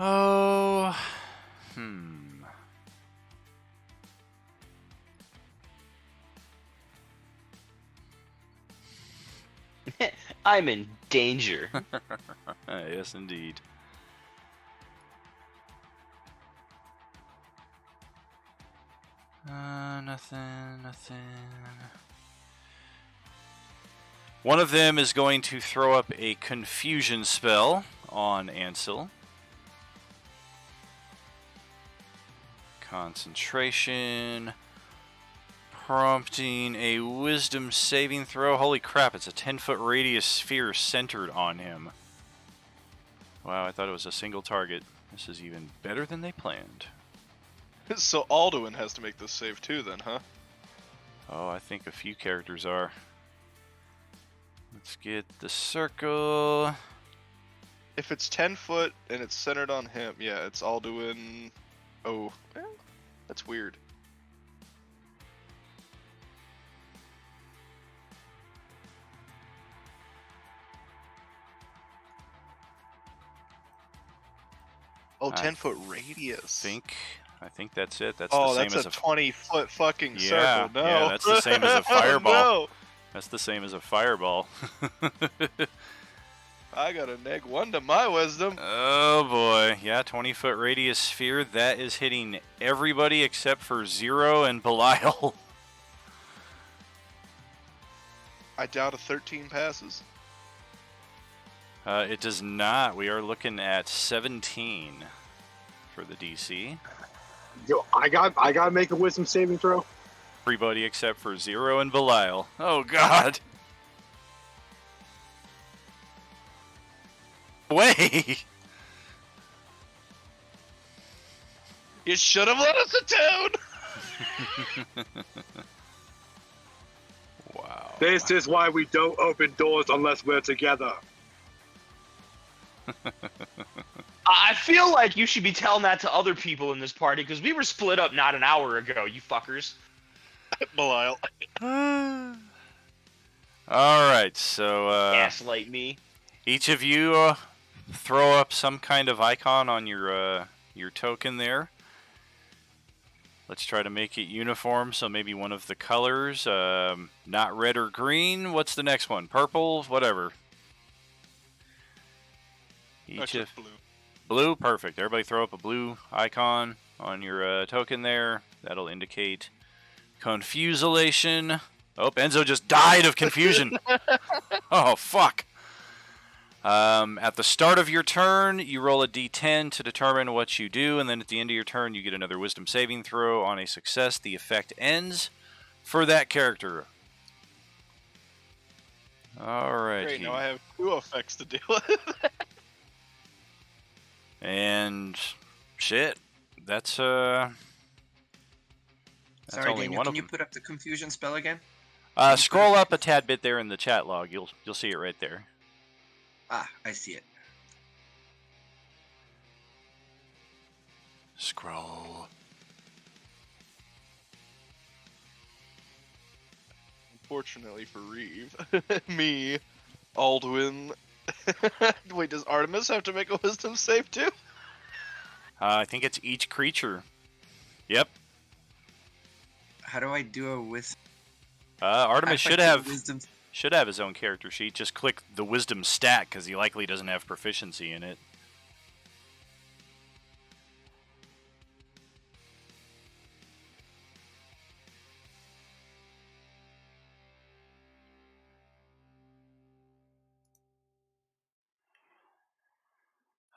Oh, I'm in danger. Yes, indeed. Nothing. One of them is going to throw up a confusion spell on Ansel. Concentration. Prompting a wisdom saving throw. Holy crap, it's a 10-foot radius sphere centered on him. Wow, I thought it was a single target. This is even better than they planned. So Alduin has to make this save too, then, huh? Oh, I think a few characters are. Let's get the circle. If it's 10 foot and it's centered on him, yeah, it's Alduin. Oh, that's weird. Oh, 10-foot radius. I think that's it. That's Oh, the same that's as a 20-foot fucking Yeah, circle. No. yeah, that's the same as a fireball. No. That's the same as a fireball. I got a -1 to my wisdom. Oh boy, yeah, 20-foot radius sphere. That is hitting everybody except for Zero and Belial. I doubt a 13 passes. It does not. We are looking at 17 for the DC. Yo, I gotta make a wisdom saving throw. Everybody except for Zero and Belial. Oh god. Wait. You should have let us attune. Wow. This is why we don't open doors unless we're together. I feel like you should be telling that to other people in this party, because we were split up not an hour ago, you fuckers. Belial. Alright, so Gaslight me. Each of you throw up some kind of icon on your token there. Let's try to make it uniform, so maybe one of the colors, not red or green. What's the next one? Purple, whatever. That's just blue. Blue, perfect. Everybody throw up a blue icon on your token there. That'll indicate confusilation. Oh, Enzo just died of confusion. Oh, fuck. At the start of your turn, you roll a d10 to determine what you do, and then at the end of your turn, you get another wisdom saving throw. On a success, the effect ends for that character. Alright. Great, now I have 2 effects to deal with. And shit, that's Sorry, only Daniel, one can of you them. put up the confusion spell again? Scroll up a tad bit there in the chat log. You'll see it right there. Ah, I see it. Scroll. Unfortunately for Reeve, me, Aldwin. Wait, does Artemis have to make a wisdom save too? I think it's each creature. Yep. How do I do a wisdom? Artemis How do I do a wisdom? should have his own character sheet. Just click the wisdom stat because he likely doesn't have proficiency in it.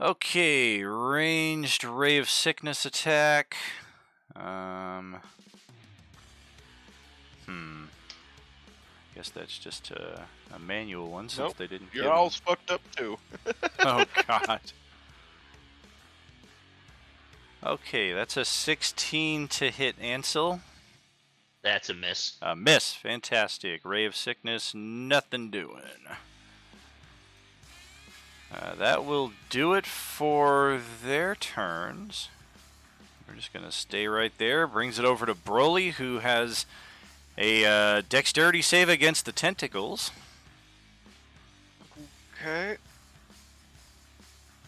Okay, ranged Ray of Sickness attack. Guess that's just a manual one since Nope, they didn't. You're give all him- fucked up too. Oh god. Okay, that's a 16 to hit Ansel. That's a miss. Miss, fantastic. Ray of Sickness, nothing doing. That will do it for their turns. We're just going to stay right there. Brings it over to Broly, who has a dexterity save against the tentacles. Okay.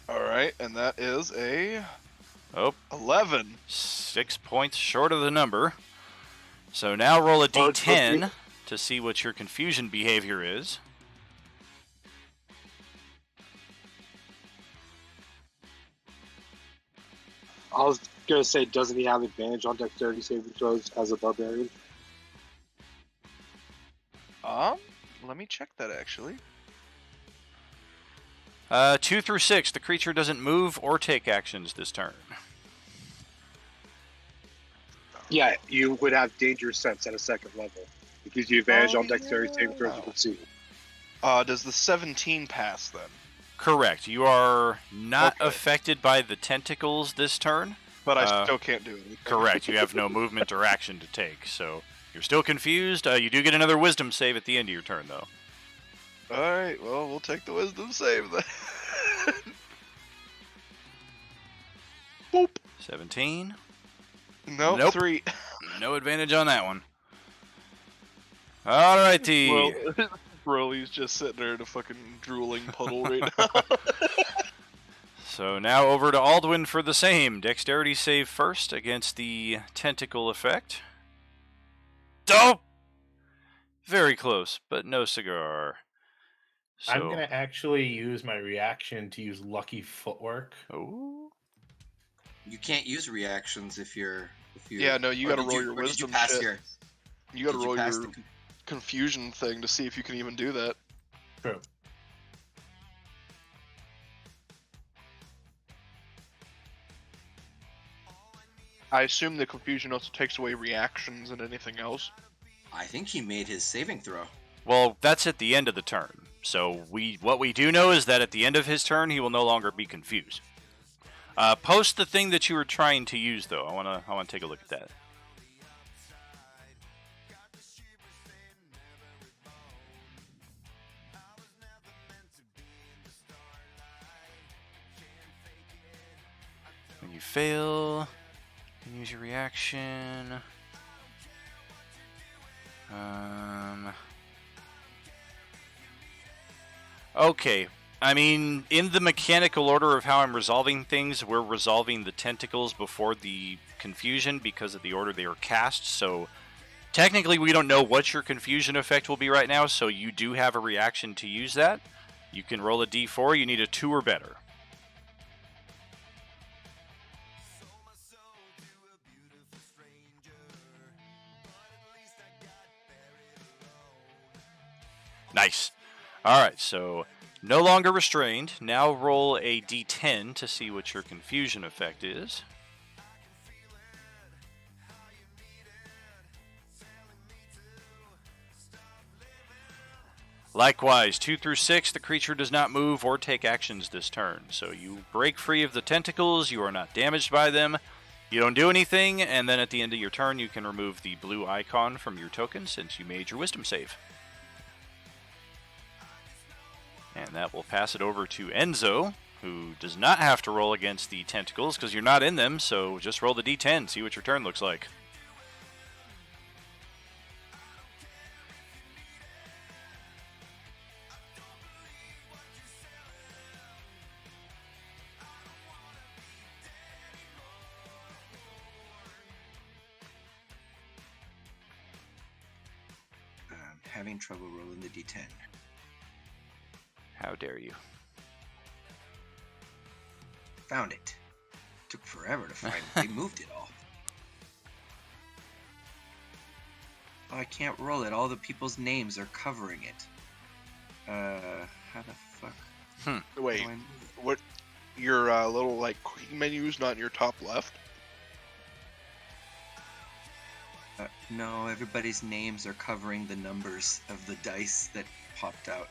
Alright, and that is a Oh, 11. 6 points short of the number. So now roll a Oh, it's supposed to be- d10 to see what your confusion behavior is. I was gonna say, doesn't he have advantage on dexterity saving throws as a barbarian? Let me check that actually. 2 through 6, the creature doesn't move or take actions this turn. Yeah, you would have dangerous sense at a second level. It gives you advantage on dexterity saving throws you can see. Does the 17 pass then? Correct. You are not Okay. affected by the tentacles this turn. But I still can't do anything. Correct. You have no movement or action to take, so you're still confused. You do get another wisdom save at the end of your turn, though. Alright, well, we'll take the wisdom save then. Boop. 17. Nope, Nope. 3. No advantage on that one. Alrighty. Well, Broly's just sitting there in a fucking drooling puddle right now. So now over to Aldwin for the same. Dexterity save first against the tentacle effect. Oh! Very close, but no cigar. So, I'm gonna actually use my reaction to use lucky footwork. Oh. You can't use reactions if you're. Yeah, no, you or gotta did roll your or did you wisdom pass shit. Your, You gotta did you roll pass your confusion thing to see if you can even do that. True. I assume the confusion also takes away reactions and anything else. I think he made his saving throw. Well, that's at the end of the turn. So what we do know is that at the end of his turn, he will no longer be confused. Post the thing that you were trying to use, though. I wanna take a look at that. When you fail, you can use your reaction. Okay. I mean, in the mechanical order of how I'm resolving things, we're resolving the tentacles before the confusion because of the order they were cast, so technically we don't know what your confusion effect will be right now, so you do have a reaction to use that. You can roll a d4, you need a 2 or better. Nice. Alright, so no longer restrained. Now roll a d10 to see what your confusion effect is. Likewise, 2 through 6, the creature does not move or take actions this turn. So you break free of the tentacles, you are not damaged by them, you don't do anything, and then at the end of your turn you can remove the blue icon from your token since you made your wisdom save. And that will pass it over to Enzo, who does not have to roll against the tentacles because you're not in them, so just roll the d10, see what your turn looks like. Having trouble rolling the d10. How dare you. Found it. Took forever to find it. They moved it all. Oh, I can't roll it. All the people's names are covering it. How the fuck? Wait, do I move it? what? Your little like quick menu's not in your top left? No, everybody's names are covering the numbers of the dice that popped out.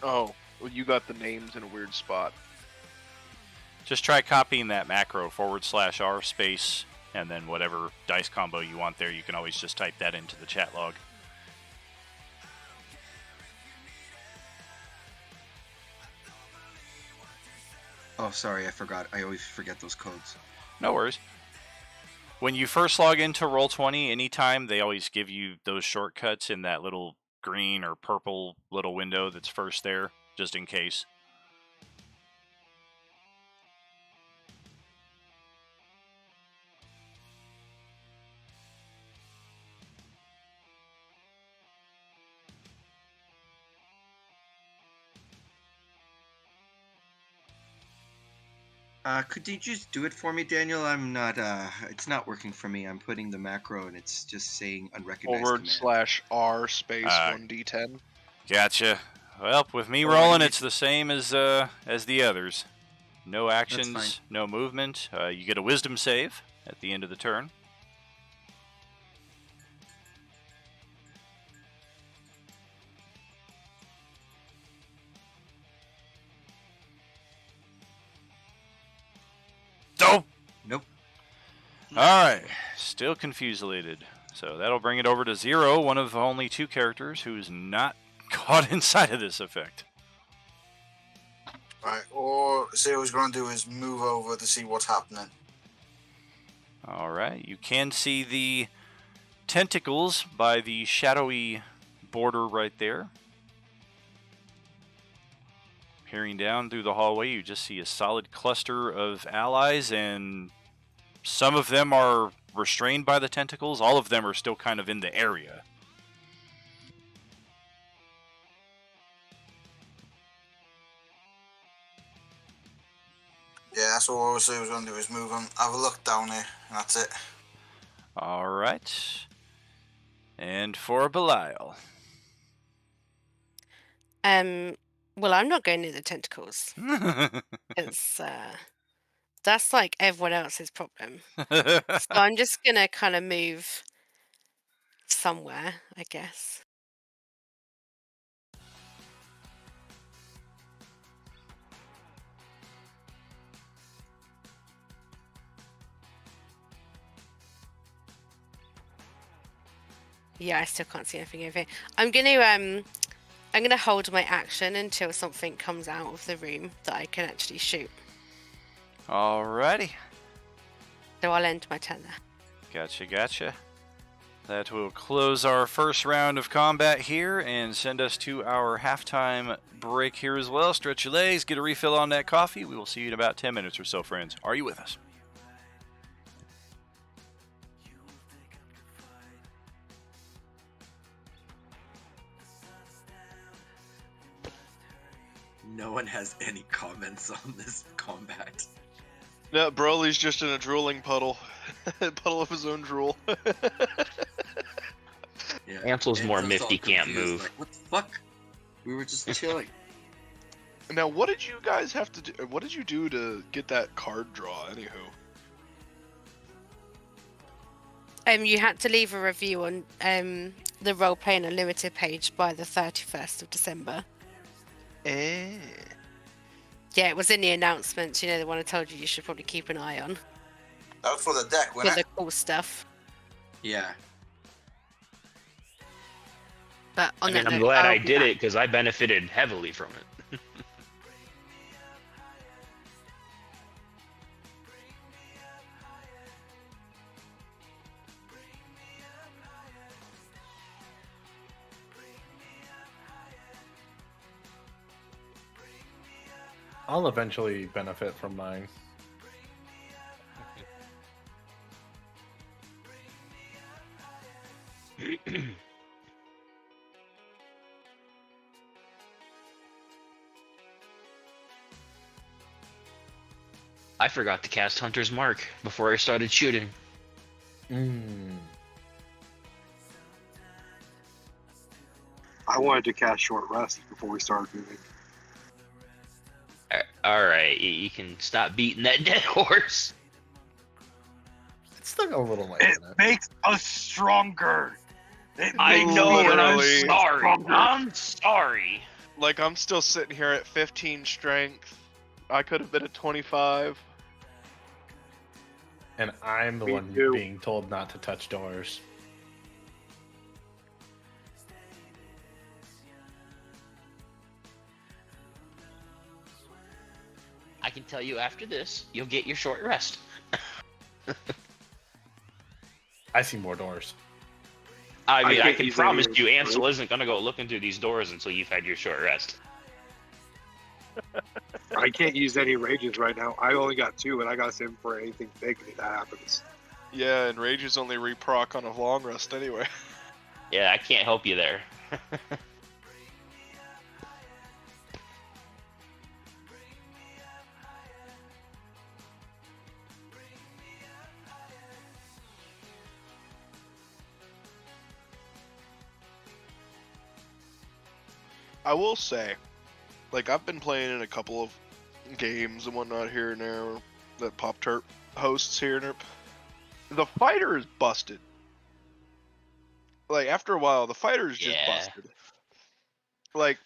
Oh, well, you got the names in a weird spot. Just try copying that macro /r space, and then whatever dice combo you want there, you can always just type that into the chat log. Oh, sorry, I forgot. I always forget those codes. No worries. When you first log into Roll20, anytime, they always give you those shortcuts in that little green or purple little window that's first there, just in case. Could you just do it for me, Daniel? I'm not, it's not working for me. I'm putting the macro and it's just saying unrecognized command. /r space Ah. 1d10. Gotcha. Well, with me Oh, rolling, I it's the same as the others. No fine. actions, no movement. You get a wisdom save at the end of the turn. Dope! Nope. Alright, still confuselated. So that'll bring it over to 0, one of only 2 characters who's not caught inside of this effect. Right, all Zero's going to do is move over to see what's happening. Alright, you can see the tentacles by the shadowy border right there. Peering down through the hallway, you just see a solid cluster of allies, and some of them are restrained by the tentacles. All of them are still kind of in the area. Yeah, that's all Zero's going to do is move and have a look down here, and that's it. Alright. And for Belial. Well, I'm not going near the tentacles. It's that's like everyone else's problem. So I'm just gonna kind of move somewhere, I guess. Yeah, I still can't see anything over here. I'm gonna hold my action until something comes out of the room that I can actually shoot. Alrighty. So I'll end my turn there. Gotcha, gotcha. that will close our first round of combat here and send us to our halftime break here as well. Stretch your legs, get a refill on that coffee. We will see you in about 10 minutes or so, friends. Are you with us? No one has any comments on this combat. No, Broly's just in a drooling puddle. Puddle of his own drool. Yeah. Ansel's more all miffed he can't confused, move. Like, what the fuck? We were just chilling. Now, what did you guys have to do? What did you do to get that card draw, anywho? You had to leave a review on the Roleplaying Unlimited page by the 31st of December. Eh. Yeah, it was in the announcements. You know, the one I told you should probably keep an eye on That was for the deck, for wasn't the it? cool stuff. Yeah. But on I mean, that I'm note, glad I'll I be did back. it because I benefited heavily from it. I'll eventually benefit from mine. I forgot to cast Hunter's Mark before I started shooting. I wanted to cast Short Rest before we started moving. All right, you can stop beating that dead horse. It's still a little late. It makes us stronger. I know, but I'm Literally. sorry. Stronger. I'm sorry. Like, I'm still sitting here at 15 strength. I could have been at 25. And I'm the Me one too. being told not to touch doors. I can tell you after this, you'll get your short rest. I see more doors. I mean, I can't can use promise any you, of Ansel those. isn't gonna go looking through these doors until you've had your short rest. I can't use any rages right now. I only got 2, and I gotta save them for anything big if that happens. Yeah, and Rages only reproc on a long rest anyway. Yeah, I can't help you there. I will say, like, I've been playing in a couple of games and whatnot here and there that Pop Turp hosts here and there. The fighter is busted. Like, after a while, the fighter is just Yeah. busted. Like,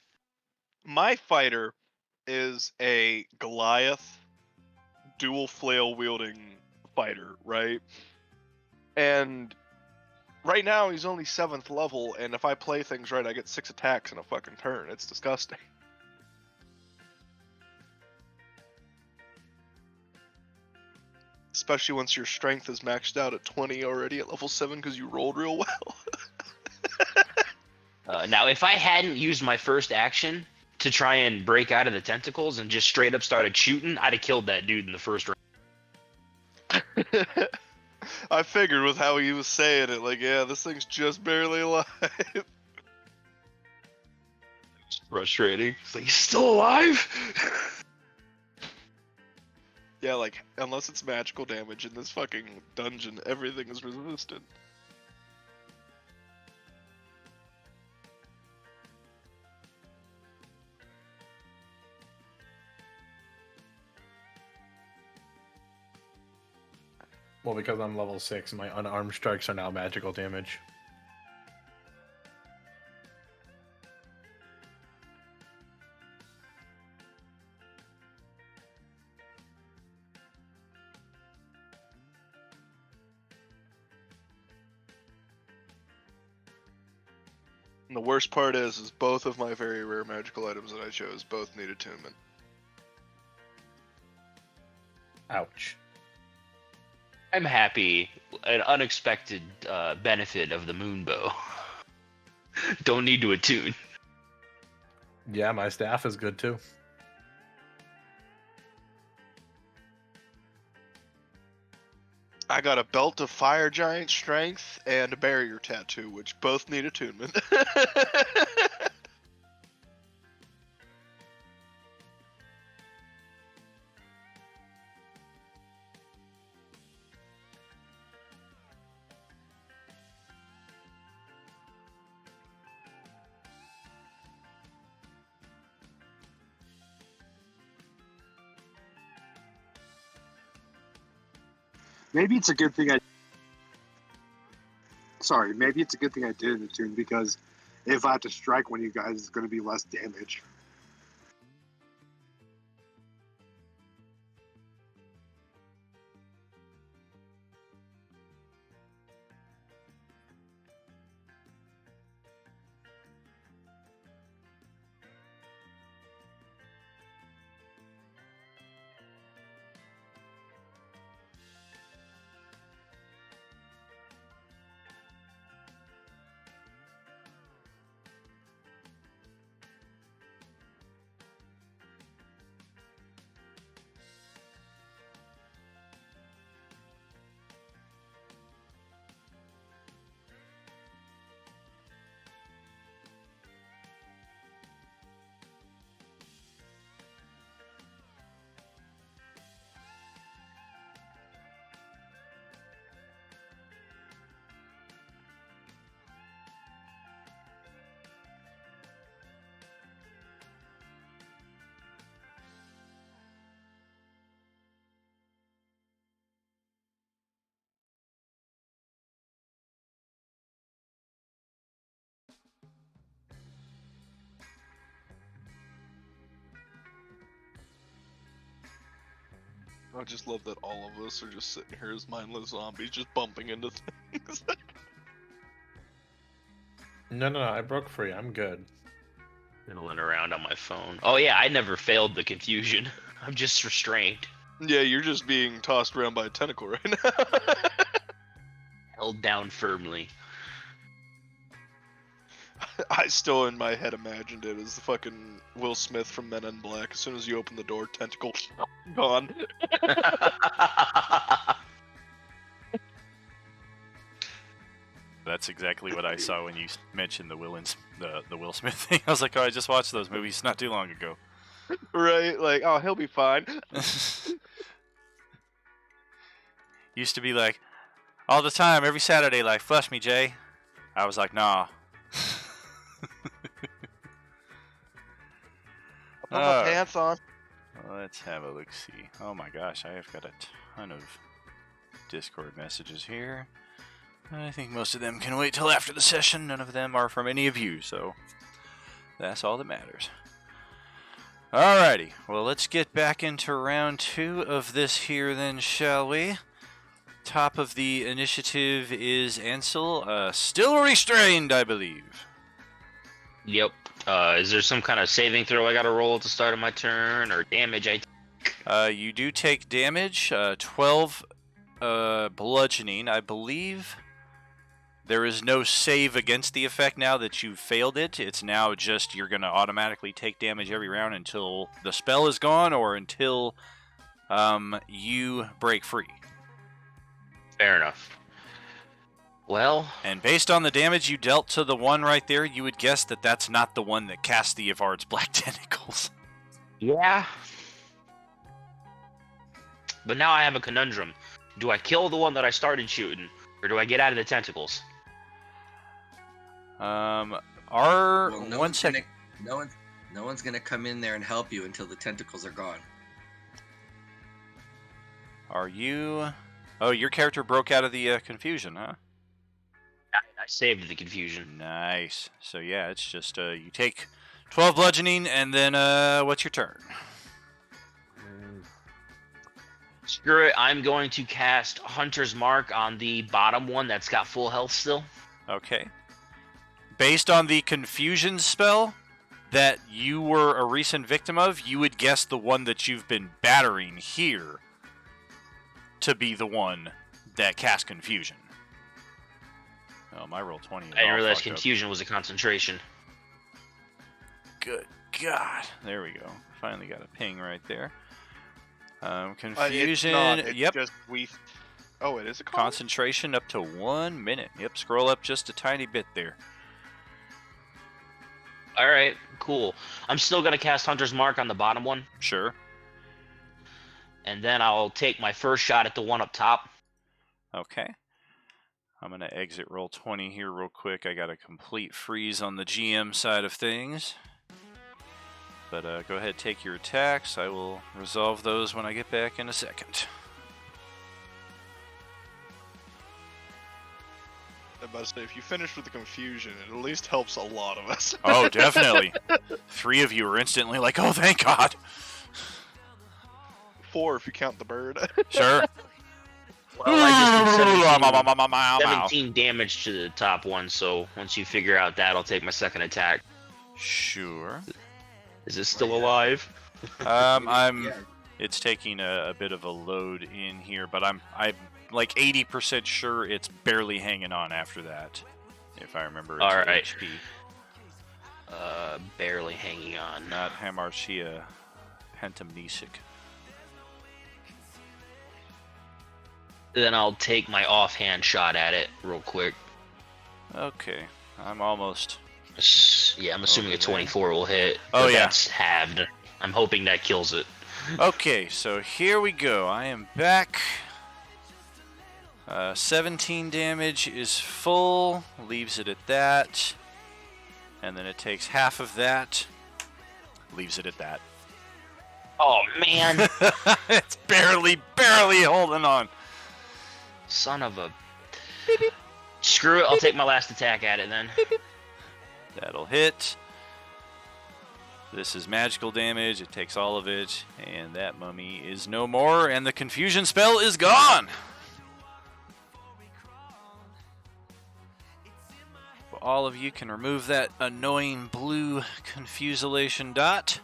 my fighter is a Goliath dual flail wielding fighter, right? And right now he's only 7th level, and if I play things right, I get 6 attacks in a fucking turn. It's disgusting. Especially once your strength is maxed out at 20 already at level 7 because you rolled real well. Now, if I hadn't used my first action to try and break out of the tentacles and just straight up started shooting, I'd have killed that dude in the first round. I figured with how he was saying it, like, yeah, this thing's just barely alive. It's frustrating. It's like, he's still alive? Yeah, like, unless it's magical damage in this fucking dungeon, everything is resistant. Well, because I'm level 6, my unarmed strikes are now magical damage. And the worst part is both of my very rare magical items that I chose both need attunement. Ouch. I'm happy. An unexpected benefit of the moonbow. Don't need to attune. Yeah, my staff is good too. I got a belt of fire giant strength and a barrier tattoo, which both need attunement. Maybe it's a good thing maybe it's a good thing I didn't attune, because if I have to strike one of you guys, it's going to be less damage. I just love that all of us are just sitting here as mindless zombies, just bumping into things. No, I broke free. I'm good. Fiddling around on my phone. Oh yeah, I never failed the confusion. I'm just restrained. Yeah, you're just being tossed around by a tentacle right now. Held down firmly. I still in my head imagined it as the fucking Will Smith from Men in Black. As soon as you open the door, tentacle gone. That's exactly what I saw when you mentioned the Will Smith thing. I was like, oh, I just watched those movies not too long ago. Right? Like, oh, he'll be fine. Used to be like, all the time, every Saturday, like, flush me, Jay. I was like, nah. Put my pants on. Let's have a look-see. Oh my gosh, I have got a ton of Discord messages here. I think most of them can wait till after the session. None of them are from any of you, so that's all that matters. Alrighty, well, let's get back into round 2 of this here then, shall we? Top of the initiative is Ansel, still restrained, I believe. Yep. Is there some kind of saving throw I gotta roll at the start of my turn, or damage I take? You do take damage, 12 bludgeoning, I believe. There is no save against the effect now that you've failed it. It's now just you're going to automatically take damage every round until the spell is gone or until you break free. Fair enough. Well... And based on the damage you dealt to the one right there, you would guess that that's not the one that cast the Ivard's Black Tentacles. Yeah. But now I have a conundrum. Do I kill the one that I started shooting, or do I get out of the tentacles? No one's gonna come in there and help you until the tentacles are gone. Are you... Oh, your character broke out of the confusion, huh? I saved the confusion. Nice. So yeah, it's just you take 12 bludgeoning, and then what's your turn? Screw it, I'm going to cast Hunter's Mark on the bottom one that's got full health still. Okay. Based on the confusion spell that you were a recent victim of, you would guess the one that you've been battering here to be the one that cast confusion. Oh, my roll 20 is I didn't all realize fucked up. confusion was a concentration. Good God. There we go. Finally got a ping right there. It's Confusion. not, it's Yep. just Oh, it is a Concentration up to 1 minute. Yep. Scroll up just a tiny bit there. All right, cool. I'm still gonna cast Hunter's Mark on the bottom one, Sure. and then I'll take my first shot at the one up top. Okay. I'm going to exit roll 20 here real quick. I got a complete freeze on the GM side of things. But go ahead, take your attacks. I will resolve those when I get back in a second. I'm about to say, if you finish with the confusion, it at least helps a lot of us. Oh, definitely. 3 of you are instantly like, oh, thank God. 4 if you count the bird. Sure. Well, I just did 17 damage to the top one, so once you figure out that, I'll take my second attack. Sure. Is it still alive? I'm. Yeah. It's taking a bit of a load in here, but I'm like 80% sure it's barely hanging on after that, if I remember. All right. HP. Barely hanging on. Not Hamartia Pentamnesic. Then I'll take my offhand shot at it real quick. Okay, I'm almost. Yeah, I'm assuming Over a 24 will hit. Oh, but yeah. That's halved. I'm hoping that kills it. Okay, so here we go. I am back. 17 damage is full, leaves it at that. And then it takes half of that, leaves it at that. Oh, man. It's barely holding on. Son of a... Screw it, I'll take my last attack at it then. That'll hit. This is magical damage. It takes all of it. And that mummy is no more. And the confusion spell is gone. Well, all of you can remove that annoying blue confusilation dot.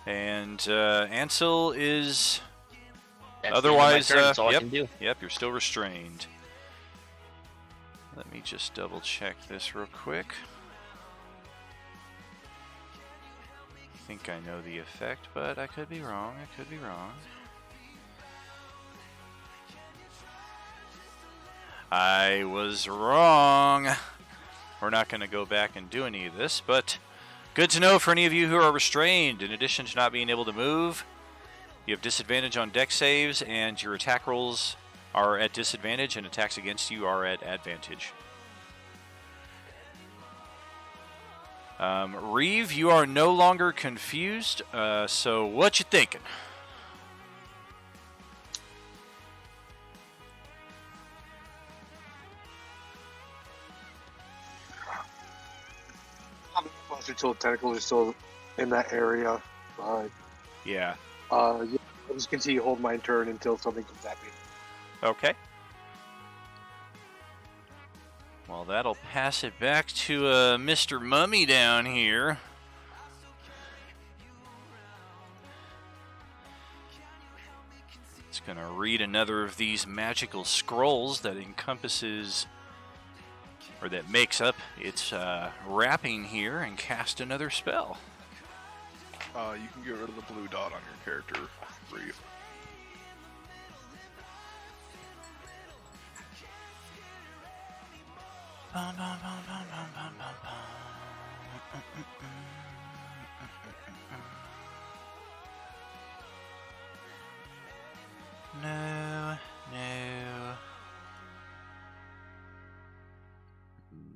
And Ansel is... That's otherwise, the end of my turn. That's all I yep, can do. Yep, you're still restrained. Let me just double check this real quick. I think I know the effect, but I could be wrong. I was wrong. We're not going to go back and do any of this, but good to know for any of you who are restrained. In addition to not being able to move, you have disadvantage on dex saves, and your attack rolls are at disadvantage, and attacks against you are at advantage. Reeve, you are no longer confused, so what you thinking? Monster Tool tentacles are still in that area. Yeah. Yeah, I'll just continue to hold my turn until something comes at me. Okay. Well, that'll pass it back to Mr. Mummy down here. It's going to read another of these magical scrolls that encompasses, or that makes up its wrapping here, and cast another spell. You can get rid of the blue dot on your character, Reeve. No.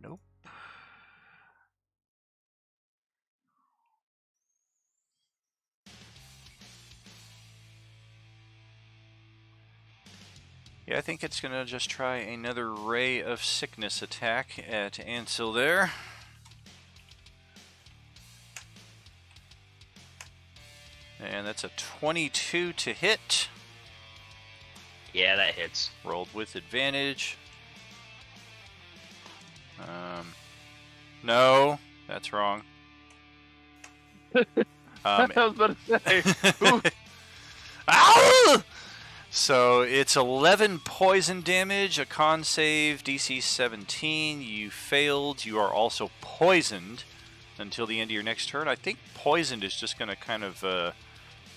Nope. Yeah, I think it's going to just try another Ray of Sickness attack at Ansel there. And that's a 22 to hit. Yeah, that hits. Rolled with advantage. No, that's wrong. I was about to say. Ow! So it's 11 poison damage, a con save, DC 17. You failed. You are also poisoned until the end of your next turn. I think poisoned is just going to kind of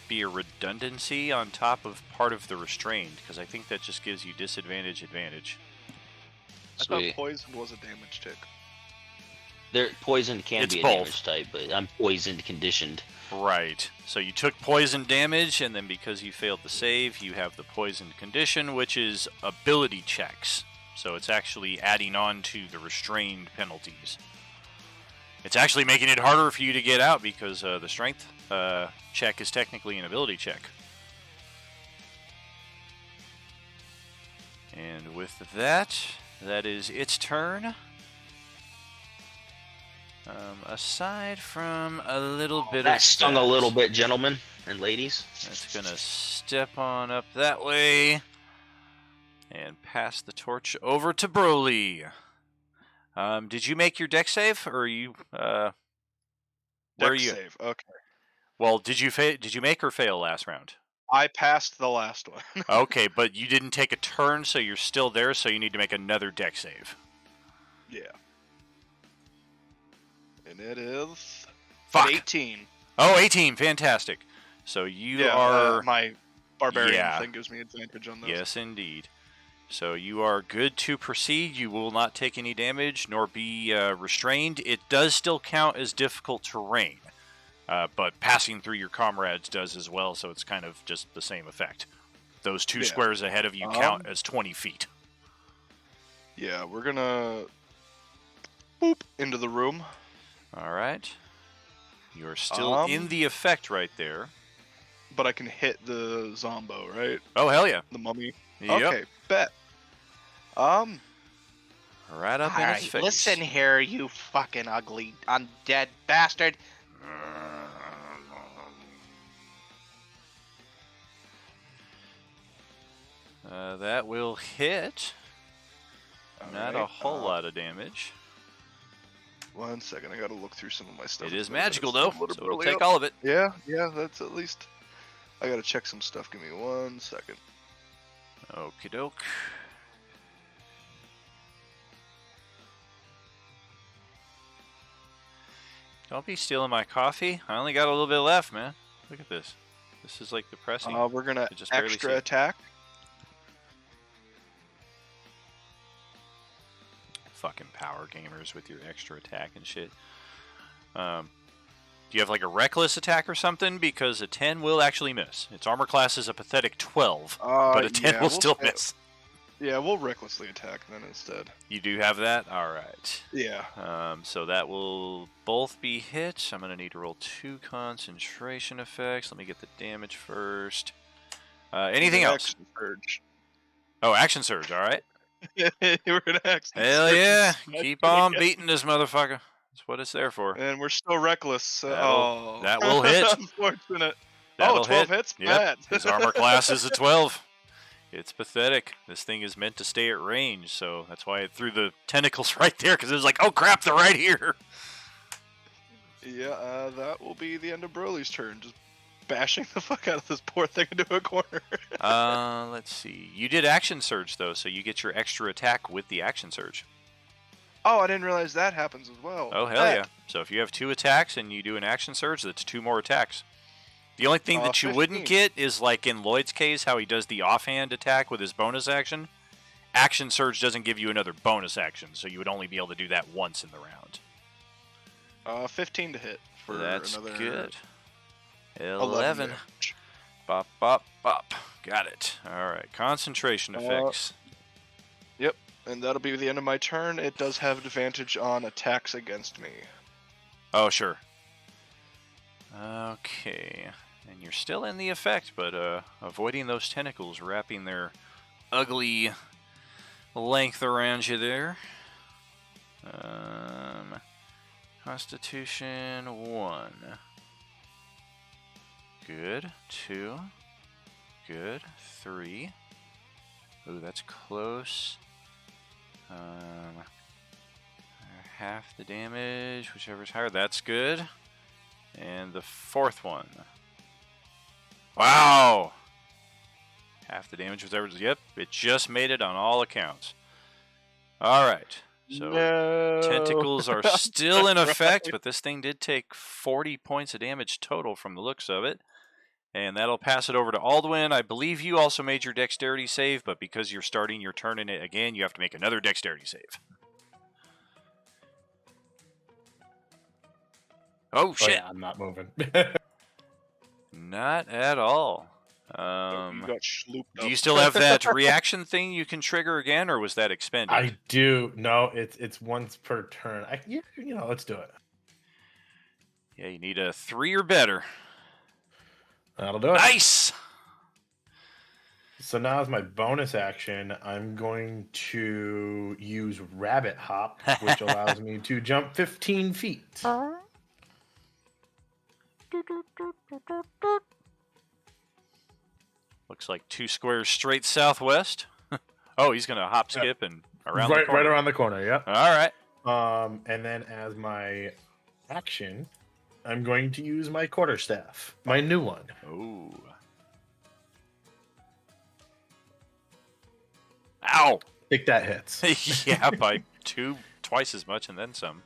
be a redundancy on top of part of the restrained, because I think that just gives you disadvantage, advantage. I thought Sweet. poisoned was a damage tick. Poisoned can It's be a both. damage type, but I'm poisoned conditioned. Right. So you took poison damage, and then because you failed the save, you have the poisoned condition, which is ability checks. So it's actually adding on to the restrained penalties. It's actually making it harder for you to get out because the strength check is technically an ability check. And with that, that is its turn. Aside from a little bit That of stung that, a little bit, gentlemen and ladies. That's gonna step on up that way and pass the torch over to Broly. Did you make your deck save, or are you? Where are Dex you? save. Okay. Well, did you make or fail last round? I passed the last one. Okay, but you didn't take a turn, so you're still there. So you need to make another deck save. Yeah. And it is Fuck. an 18. Oh, 18, fantastic. So you are my barbarian Yeah. thing gives me advantage on those. Yes, indeed. So you are good to proceed. You will not take any damage nor be restrained. It does still count as difficult terrain, but passing through your comrades does as well, so it's kind of just the same effect. Those two squares ahead of you count as 20 feet. Yeah, we're gonna boop into the room. All right. You're still in the effect right there. But I can hit the Zombo, right? Oh, hell yeah. The mummy. Yep. Okay, bet. Right up in his face. Listen here, you fucking ugly undead bastard. That will hit. Not a whole lot of damage. 1 second, I gotta look through some of my stuff. It is magical, though, so it'll take all of it. Yeah, that's at least... I gotta check some stuff. Give me 1 second. Okie doke. Don't be stealing my coffee. I only got a little bit left, man. Look at this. This is like depressing. We're gonna I just barely extra see it. attack. Fucking power gamers with your extra attack and shit. Do you have like a reckless attack or something? Because a 10 will actually miss. Its armor class is a pathetic 12, but a 10 will still miss. Yeah, we'll recklessly attack then instead. You do have that? Alright. Yeah. So that will both be hits. I'm going to need to roll 2 concentration effects. Let me get the damage first. Anything else? Action surge. Oh, action surge, alright. We're gonna action Hell surge. yeah. Keep on beating this motherfucker. That's what it's there for. And we're still reckless. That will hit. Unfortunate. That'll 12 hit. hits? Yep. Bad. His armor class is a 12. It's pathetic. This thing is meant to stay at range, so that's why it threw the tentacles right there, because it was like, oh crap, they're right here. Yeah, that will be the end of Broly's turn. Just bashing the fuck out of this poor thing into a corner. Let's see. You did action surge, though, so you get your extra attack with the action surge. Oh, I didn't realize that happens as well. Oh, hell yeah. So if you have 2 attacks and you do an action surge, that's 2 more attacks. The only thing that you 15. wouldn't get is, like in Lloyd's case, how he does the offhand attack with his bonus action. Action surge doesn't give you another bonus action, so you would only be able to do that once in the round. 15 to hit for That's another good. 11. 11. Bop, bop, bop. Got it. All right. Concentration effects. Yep, and that'll be the end of my turn. It does have advantage on attacks against me. Oh, sure. Okay. And you're still in the effect, but avoiding those tentacles wrapping their ugly length around you there. Constitution 1. Good. 2. Good. 3. Ooh, that's close. Half the damage, whichever's higher. That's good. And the 4th one. Wow! Half the damage was ever. Yep, it just made it on all accounts. All right. So No. tentacles are still in effect, Right. but this thing did take 40 points of damage total from the looks of it. And that'll pass it over to Aldwin. I believe you also made your dexterity save, but because you're starting your turn in it again, you have to make another dexterity save. Oh, shit. Oh, yeah, I'm not moving. Not at all. You got schlooped Do you up. still have that reaction thing you can trigger again, or was that expended? I do. No, it's once per turn. Yeah, let's do it. Yeah, you need a 3 or better. That'll do it. Nice! So now as my bonus action, I'm going to use Rabbit Hop, which allows me to jump 15 feet. Looks like 2 squares straight southwest. Oh, he's going to hop, skip, and around the corner. Right around the corner, yep. All right. And then as my action, I'm going to use my quarterstaff, my new one. Ooh. Ow! I think that hits. Yeah, by twice as much and then some.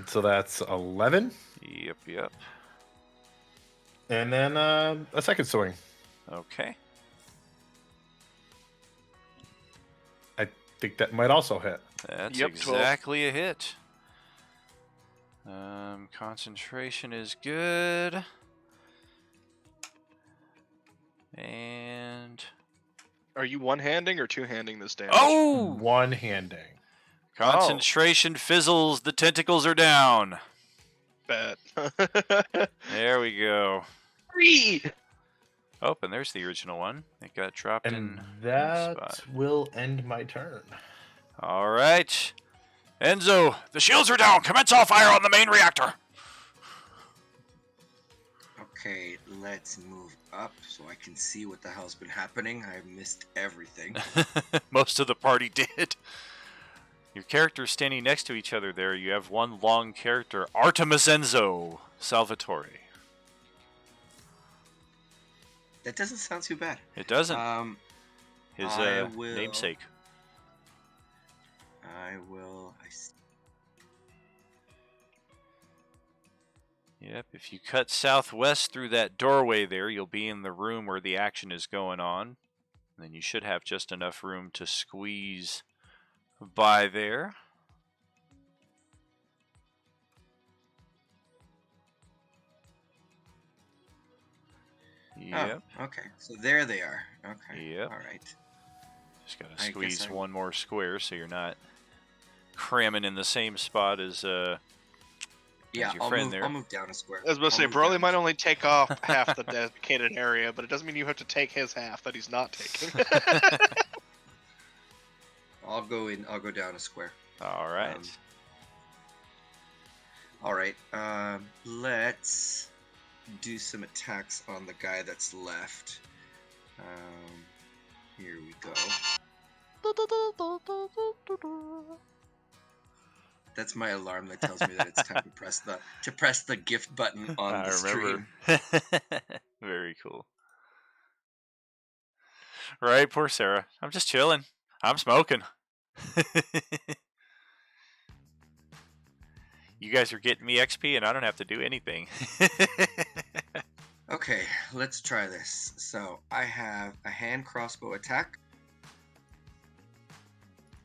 So that's 11. Yep. And then a second swing. Okay. I think that might also hit. That's Yep, 12. exactly a hit. Concentration is good. And... Are you one-handing or two-handing this damage? Oh! One-handing. Concentration fizzles. The tentacles are down. Bet. There we go. 3! Oh, and there's the original one. It got dropped in And that that spot. will end my turn. All right. Enzo, the shields are down. Commence all fire on the main reactor. Okay, let's move up so I can see what the hell's been happening. I missed everything. Most of the party did. Your characters standing next to each other there. You have one long character, Artemis Enzo Salvatore. That doesn't sound too bad. It doesn't. His I will- namesake. Yep, if you cut southwest through that doorway there, you'll be in the room where the action is going on. And then you should have just enough room to squeeze by there. Yep. Oh, okay. So there they are. Okay. Yep. All right. Just gotta I guess squeeze I- one more square so you're not cramming in the same spot as Yeah, your friend there. I'll move down a square. I was about to say, I'll move Broly down might a only take off half the dedicated area, but it doesn't mean you have to take his half that he's not taking. I'll go down a square. All right. All right. Let's do some attacks on the guy that's left. Here we go. That's my alarm that tells me that it's time to press the gift button on the stream. Very cool. Right, poor Sarah. I'm just chilling. I'm smoking. You guys are getting me XP and I don't have to do anything. Okay, let's try this. So I have a hand crossbow attack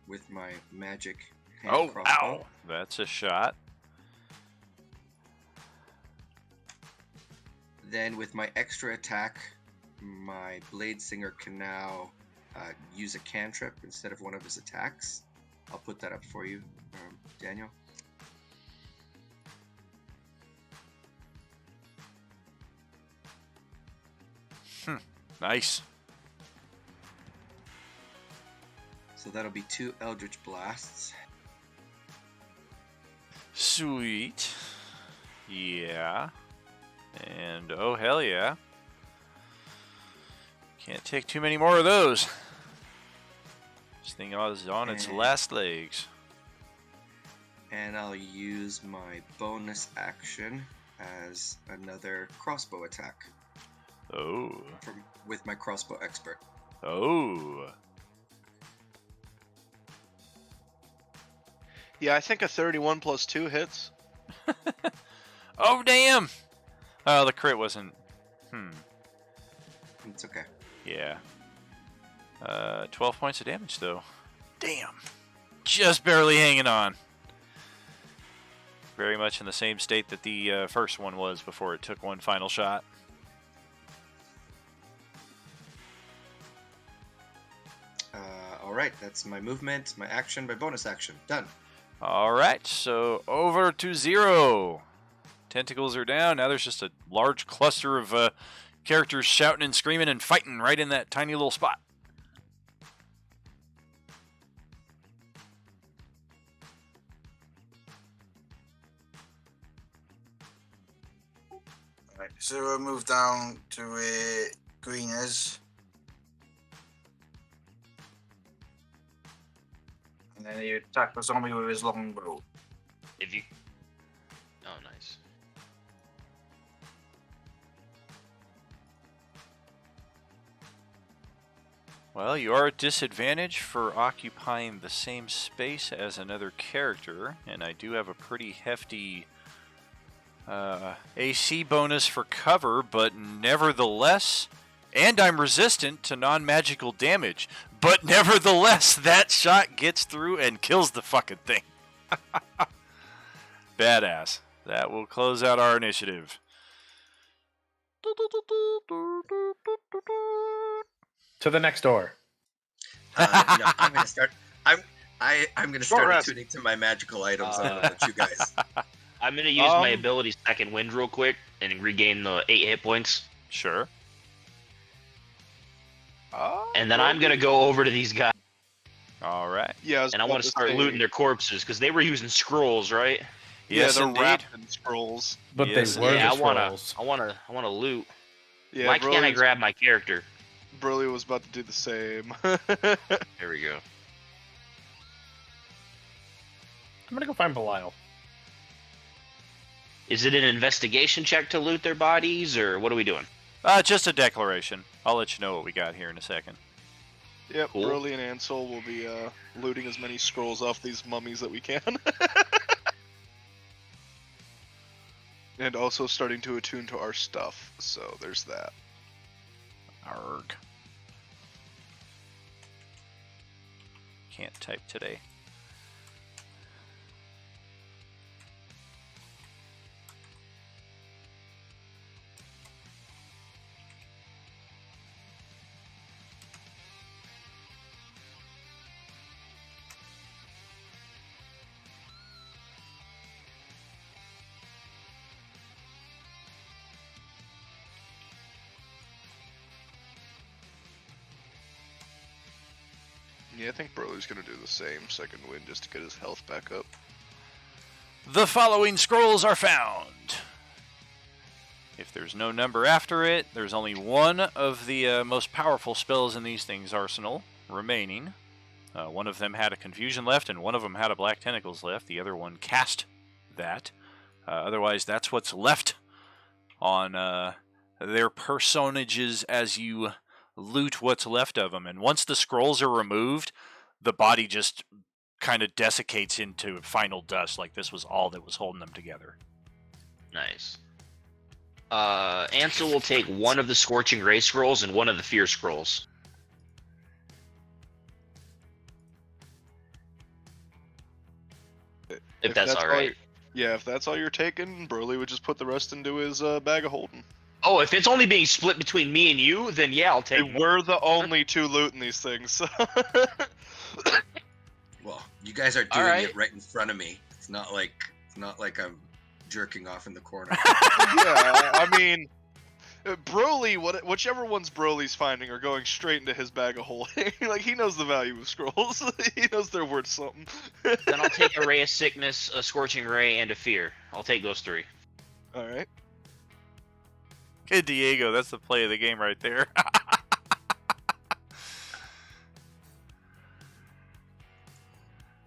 with my magic hand crossbow. Ow! That's a shot. Then with my extra attack, my blade singer can now use a cantrip instead of one of his attacks. I'll put that up for you, Daniel. Nice. So that'll be 2 Eldritch Blasts. Sweet. Yeah. And oh hell yeah. Can't take too many more of those. This thing is on its last legs. And I'll use my bonus action as another crossbow attack Oh. with my crossbow expert. Oh. Yeah, I think a 31 plus 2 hits. Oh, damn! Oh, the crit wasn't... It's okay. Yeah. 12 points of damage, though. Damn. Just barely hanging on. Very much in the same state that the first one was before it took one final shot. Alright, that's my movement, my action, my bonus action. Done. Alright, so over to 0. Tentacles are down. Now there's just a large cluster of characters shouting and screaming and fighting right in that tiny little spot. Right, so we'll move down to where green is. And then you attack the zombie with his longbow. If you. Oh, nice. Well, you are at disadvantage for occupying the same space as another character, and I do have a pretty hefty AC bonus for cover, but nevertheless, and I'm resistant to non-magical damage, but nevertheless, that shot gets through and kills the fucking thing. Badass. That will close out our initiative. To the next door. I'm gonna start. I'm gonna Short start rest. attuning to my magical items. I don't know about you guys. I'm gonna use my ability Second Wind real quick and regain the 8 hit points. Sure. And then I'm gonna go over to these guys All right. Yeah, and I want to start looting their corpses because they were using scrolls, right? Yes, they're indeed. wrapped in scrolls. But Yes, they were Yeah, the scrolls. I wanna loot. Yeah, Why can't I grab my character? Broly was about to do the same. There we go. I'm gonna go find Belial. Is it an investigation check to loot their bodies, or what are we doing? Just a declaration. I'll let you know what we got here in a second. Yep, Cool. Broly and Ansel will be looting as many scrolls off these mummies that we can. And also starting to attune to our stuff, so there's that. Arg. Can't type today. Yeah, I think Broly's gonna do the same Second Wind just to get his health back up. The following scrolls are found. If there's no number after it, there's only one of the most powerful spells in these things' arsenal remaining. One of them had a confusion left, and one of them had a black tentacles left. The other one cast that. Otherwise, that's what's left on their personages as you loot what's left of them. And once the scrolls are removed, the body just kind of desiccates into final dust, like this was all that was holding them together. Nice. Ansel will take one of the Scorching Ray scrolls and one of the Fear scrolls. If that's all right. Yeah, if that's all you're taking, Broly would just put the rest into his bag of holding. Oh, if it's only being split between me and you, then yeah, I'll take one. We're the only two looting these things. So. Well, you guys are doing Alright. it right in front of me. It's not like I'm jerking off in the corner. Yeah, I mean, Broly, whichever ones Broly's finding are going straight into his bag of holding. Like, he knows the value of scrolls. He knows they're worth something. Then I'll take a Ray of Sickness, a Scorching Ray, and a Fear. I'll take those 3. All right. Good Diego, that's the play of the game right there.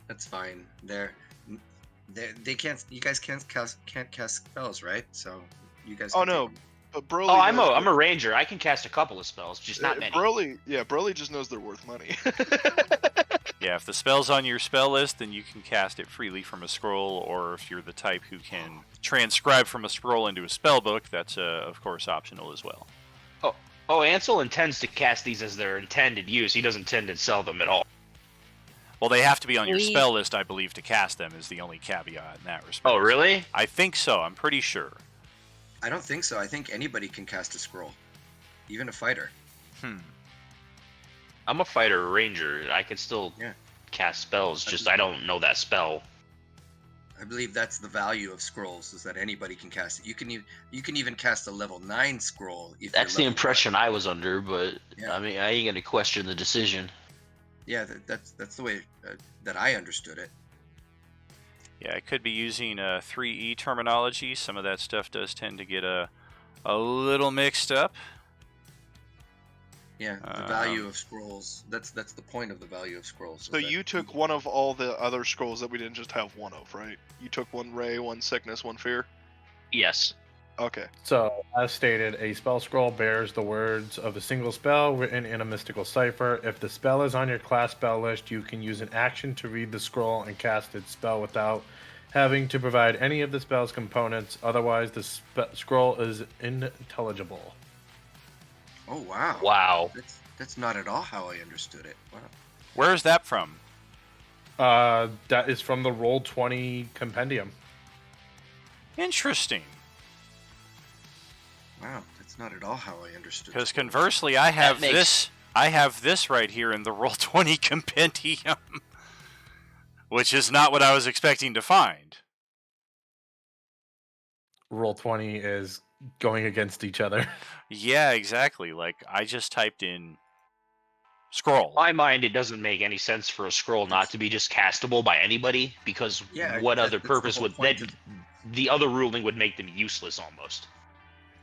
That's fine. They're They can't. You guys can't cast spells, right? So you guys. Oh can take no, them. but Broly. Oh, I'm knows a ranger. I can cast a couple of spells, just not many. Broly just knows they're worth money. Yeah, if the spell's on your spell list, then you can cast it freely from a scroll, or if you're the type who can transcribe from a scroll into a spell book, that's of course optional as well. Oh, Ansel intends to cast these as their intended use. He doesn't intend to sell them at all. Well, they have to be on your We- spell list, I believe, to cast them, is the only caveat in that respect. Oh, really? I think so, I'm pretty sure. I don't think so. I think anybody can cast a scroll, even a fighter. I'm a fighter ranger. I can still Yeah. cast spells, just I don't know that spell. I believe that's the value of scrolls, is that anybody can cast it. You can even cast a level 9 scroll. If That's you're the level impression I was under, but Yeah. I mean, I ain't gonna question the decision. 5. Yeah, that's the way that I understood it. Yeah, I could be using 3E terminology. Some of that stuff does tend to get a little mixed up. Yeah, the value of scrolls. That's the point of the value of scrolls. So you took one of all the other scrolls that we didn't just have one of, right? You took one ray, one sickness, one fear. Yes. Okay. So, as stated, a spell scroll bears the words of a single spell written in a mystical cipher. If the spell is on your class spell list, you can use an action to read the scroll and cast its spell without having to provide any of the spell's components. Otherwise, the scroll is unintelligible. Oh wow! Wow. That's not at all how I understood it. Wow. Where is that from? That is from the Roll20 compendium. Interesting. Wow, that's not at all how I understood. Because scrolls. conversely, I have makes- this. I have this right here in the Roll20 compendium, which is not what I was expecting to find. Roll20 is going against each other. Yeah, exactly. Like I just typed in scroll. In my mind, it doesn't make any sense for a scroll not to be just castable by anybody, because Yeah, what that- other that's the purpose whole would point that? of- The other ruling would make them useless almost.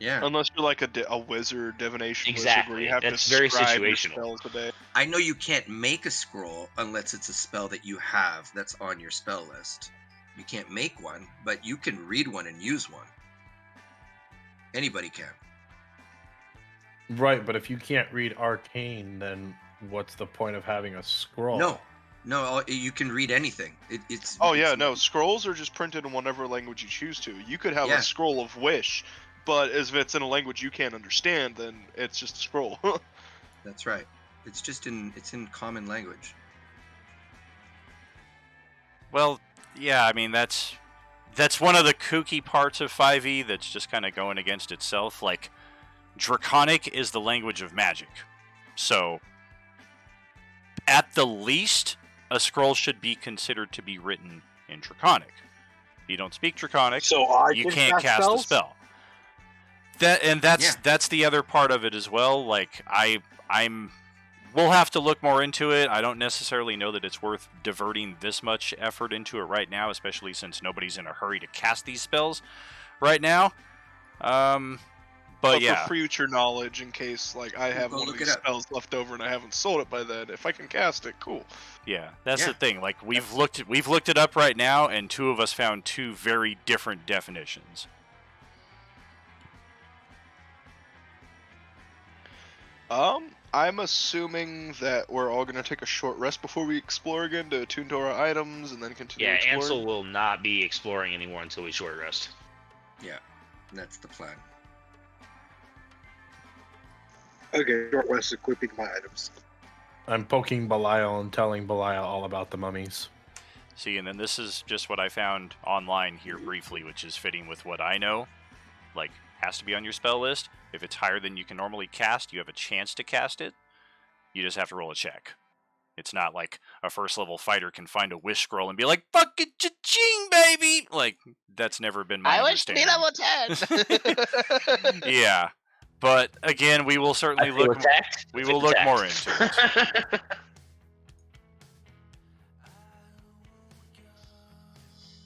Yeah, Unless you're like a wizard, divination wizard, where Exactly. you have That's to very scribe your situational. spells a day. I know you can't make a scroll unless it's a spell that you have that's on your spell list. You can't make one, but you can read one and use one. Anybody can. Right, but if you can't read arcane, then what's the point of having a scroll? No, you can read anything. It's. Oh yeah, it's- no, scrolls are just printed in whatever language you choose to. You could have Yeah. a scroll of wish, but if it's in a language you can't understand, then it's just a scroll. That's right. It's in common language. Well, yeah, I mean that's one of the kooky parts of 5e that's just kind of going against itself. Like, Draconic is the language of magic, so at the least, a scroll should be considered to be written in Draconic. If you don't speak Draconic, So I you can can't cast spells? a spell. That's Yeah. the other part of it as well. Like we'll have to look more into it. I don't necessarily know that it's worth diverting this much effort into it right now, especially since nobody's in a hurry to cast these spells right now. But yeah, for future knowledge, in case like I have Go one of look these it up. spells left over and I haven't sold it by then, if I can cast it, cool. yeah, that's Yeah. the thing. Like we've looked it up right now, and two of us found two very different definitions. I'm assuming that we're all gonna take a short rest before we explore again to attune to our items and then continue Yeah, exploring. Ansel will not be exploring anymore until we short rest. Yeah, that's the plan. Okay, short rest equipping my items. I'm poking Belial and telling Belial all about the mummies. See, and then this is just what I found online here briefly, which is fitting with what I know. Like, has to be on your spell list. If it's higher than you can normally cast, you have a chance to cast it. You just have to roll a check. It's not like a first level fighter can find a wish scroll and be like, fucking cha-ching, baby! Like, that's never been my understanding. 10. Yeah. But again, we will certainly I feel look attacked. we I feel will look attacked. more into it.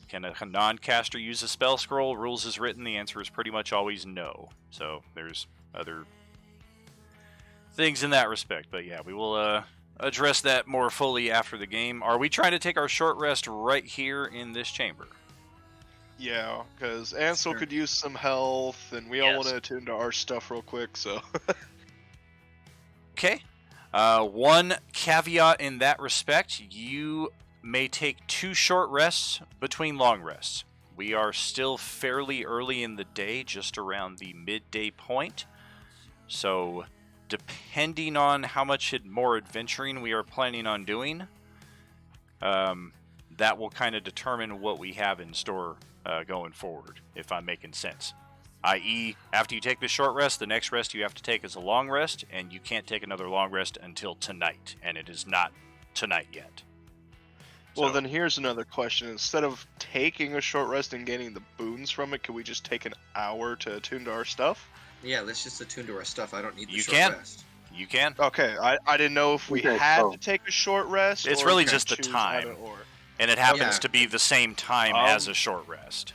Can a non-caster use a spell scroll? Rules as written, the answer is pretty much always no. So there's other things in that respect. But yeah, we will address that more fully after the game. Are we trying to take our short rest right here in this chamber? Yeah, because Ansel Sure. could use some health, and we all want Yes. to attune to our stuff real quick, so. Okay. One caveat in that respect, you may take 2 short rests between long rests. We are still fairly early in the day, just around the midday point. So, depending on how much more adventuring we are planning on doing, that will kind of determine what we have in store going forward, if I'm making sense. I.e., after you take the short rest, the next rest you have to take is a long rest, and you can't take another long rest until tonight, and it is not tonight yet. Well, So- then here's another question. Instead of taking a short rest and gaining the boons from it, could we just take an hour to attune to our stuff? Yeah, let's just attune to our stuff. I don't need the You short can. rest. You can. Okay, I didn't know if we Okay, had so- to take a short rest. It's or really we could just the choose time. either or. And it happens Yeah. to be the same time as a short rest.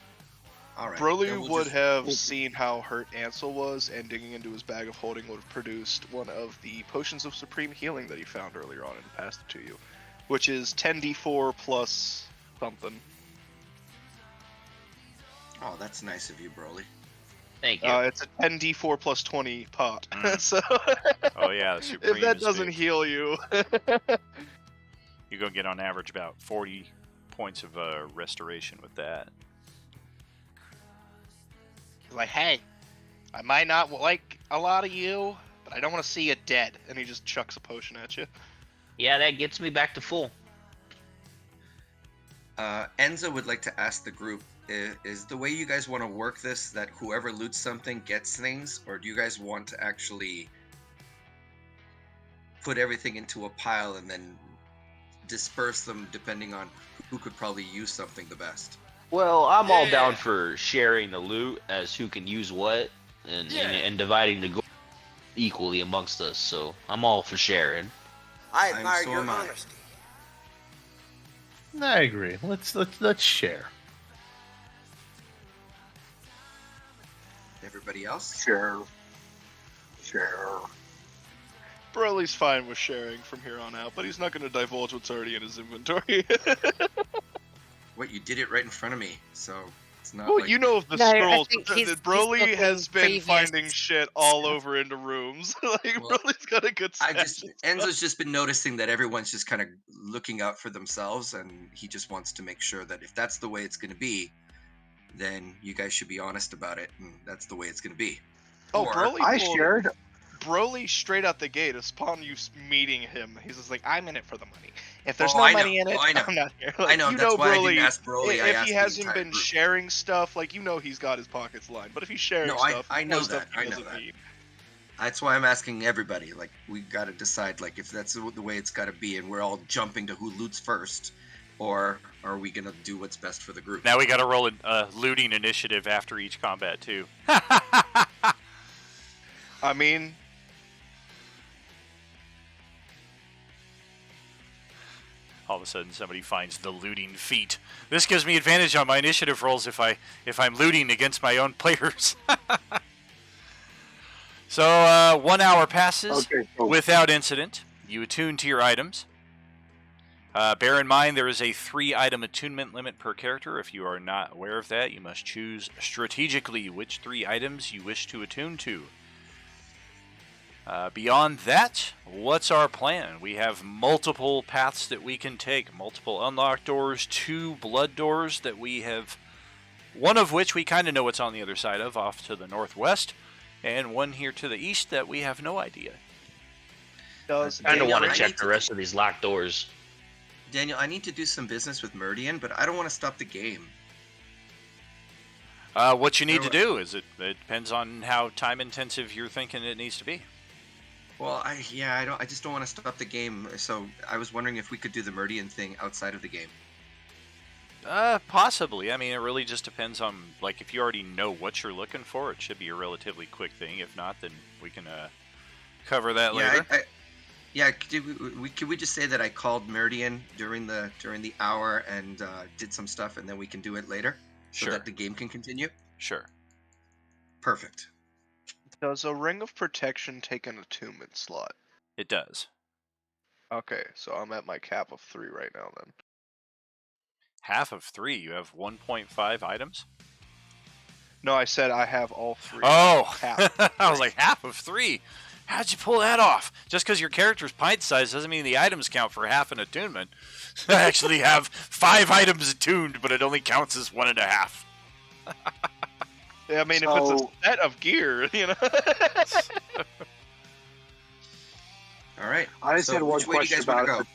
All right. Broly then we'll would just- have seen how hurt Ansel was, and digging into his bag of holding would have produced one of the potions of supreme healing that he found earlier on and passed it to you, which is 10d4 plus something. Oh, that's nice of you, Broly. Thank you. It's a 10d4 plus 20 pot. Mm. So Oh yeah, the Supreme if that is doesn't big. heal you, You're going to get on average about 40 points of restoration with that. Like, hey, I might not like a lot of you, but I don't want to see you dead. and he just chucks a potion at you. Yeah, that gets me back to full. Enzo would like to ask the group, is the way you guys want to work this that whoever loots something gets things, or do you guys want to actually put everything into a pile and then disperse them depending on who could probably use something the best? Well, I'm all Yeah. down for sharing the loot as who can use what, and dividing the gold equally amongst us. So I'm all for sharing. I I'm admire so your am I. honesty. I agree. Let's share. Everybody else? Share. Broly's fine with sharing from here on out, but he's not going to divulge what's already in his inventory. What, you did it right in front of me, so it's not Well, like... you know of the No, I scrolls. think but he's Broly looking has been previous finding shit all stuff. over into rooms. Like, Well, Broly's got a good I stash just of stuff. Enzo's just been noticing that everyone's just kind of looking out for themselves, and he just wants to make sure that if that's the way it's going to be, then you guys should be honest about it, and that's the way it's going to be. Oh, Or- Broly I pulled- shared. Broly straight out the gate, upon you meeting him, he's just like, I'm in it for the money. If there's Oh, no I know, money in it, I know. I'm not here. I know, you that's know why I Broly, didn't ask Broly, I if asked he the hasn't entire been group. sharing stuff, like, you know he's got his pockets lined. But if he's sharing No, stuff, I know stuff that, he I know doesn't that. need. That's why I'm asking everybody. Like, we got to decide, like, if that's the way it's got to be, and we're all jumping to who loots first, or are we going to do what's best for the group? Now we got to roll a looting initiative after each combat too. I mean, All of a sudden, somebody finds the looting feat. This gives me advantage on my initiative rolls if I'm looting against my own players. So 1 hour passes Okay, so without incident. You attune to your items. Bear in mind there is a 3-item attunement limit per character. If you are not aware of that, you must choose strategically which 3 items you wish to attune to. Beyond that, what's our plan? We have multiple paths that we can take, multiple unlocked doors, 2 blood doors that we have, one of which we kind of know what's on the other side of, off to the northwest, and one here to the east that we have no idea. does I don't Daniel, want to I check need the to- rest of these locked doors. Daniel, I need to do some business with Meridian, but I don't want to stop the game. What you need to do is it depends on how time intensive you're thinking it needs to be. Well, I just don't want to stop the game. So I was wondering if we could do the Meridian thing outside of the game. Possibly. I mean, it really just depends on, like, if you already know what you're looking for, it should be a relatively quick thing. If not, then we can cover that later. Could we just say that I called Meridian during the hour and did some stuff, and then we can do it later, so Sure. that the game can continue? Sure. Perfect. Does a Ring of Protection take an attunement slot? It does. Okay, so I'm at my cap of 3 right now then. Half of 3. You have 1.5 items? No, I said I have all 3. Oh! Half. I was like, half of 3? How'd you pull that off? Just because your character's pint size doesn't mean the items count for half an attunement. I actually have 5 items attuned, but it only counts as 1.5. Yeah, I mean, if it's a set of gear, you know. All right. I just had one which way do you question guys want about to it. go?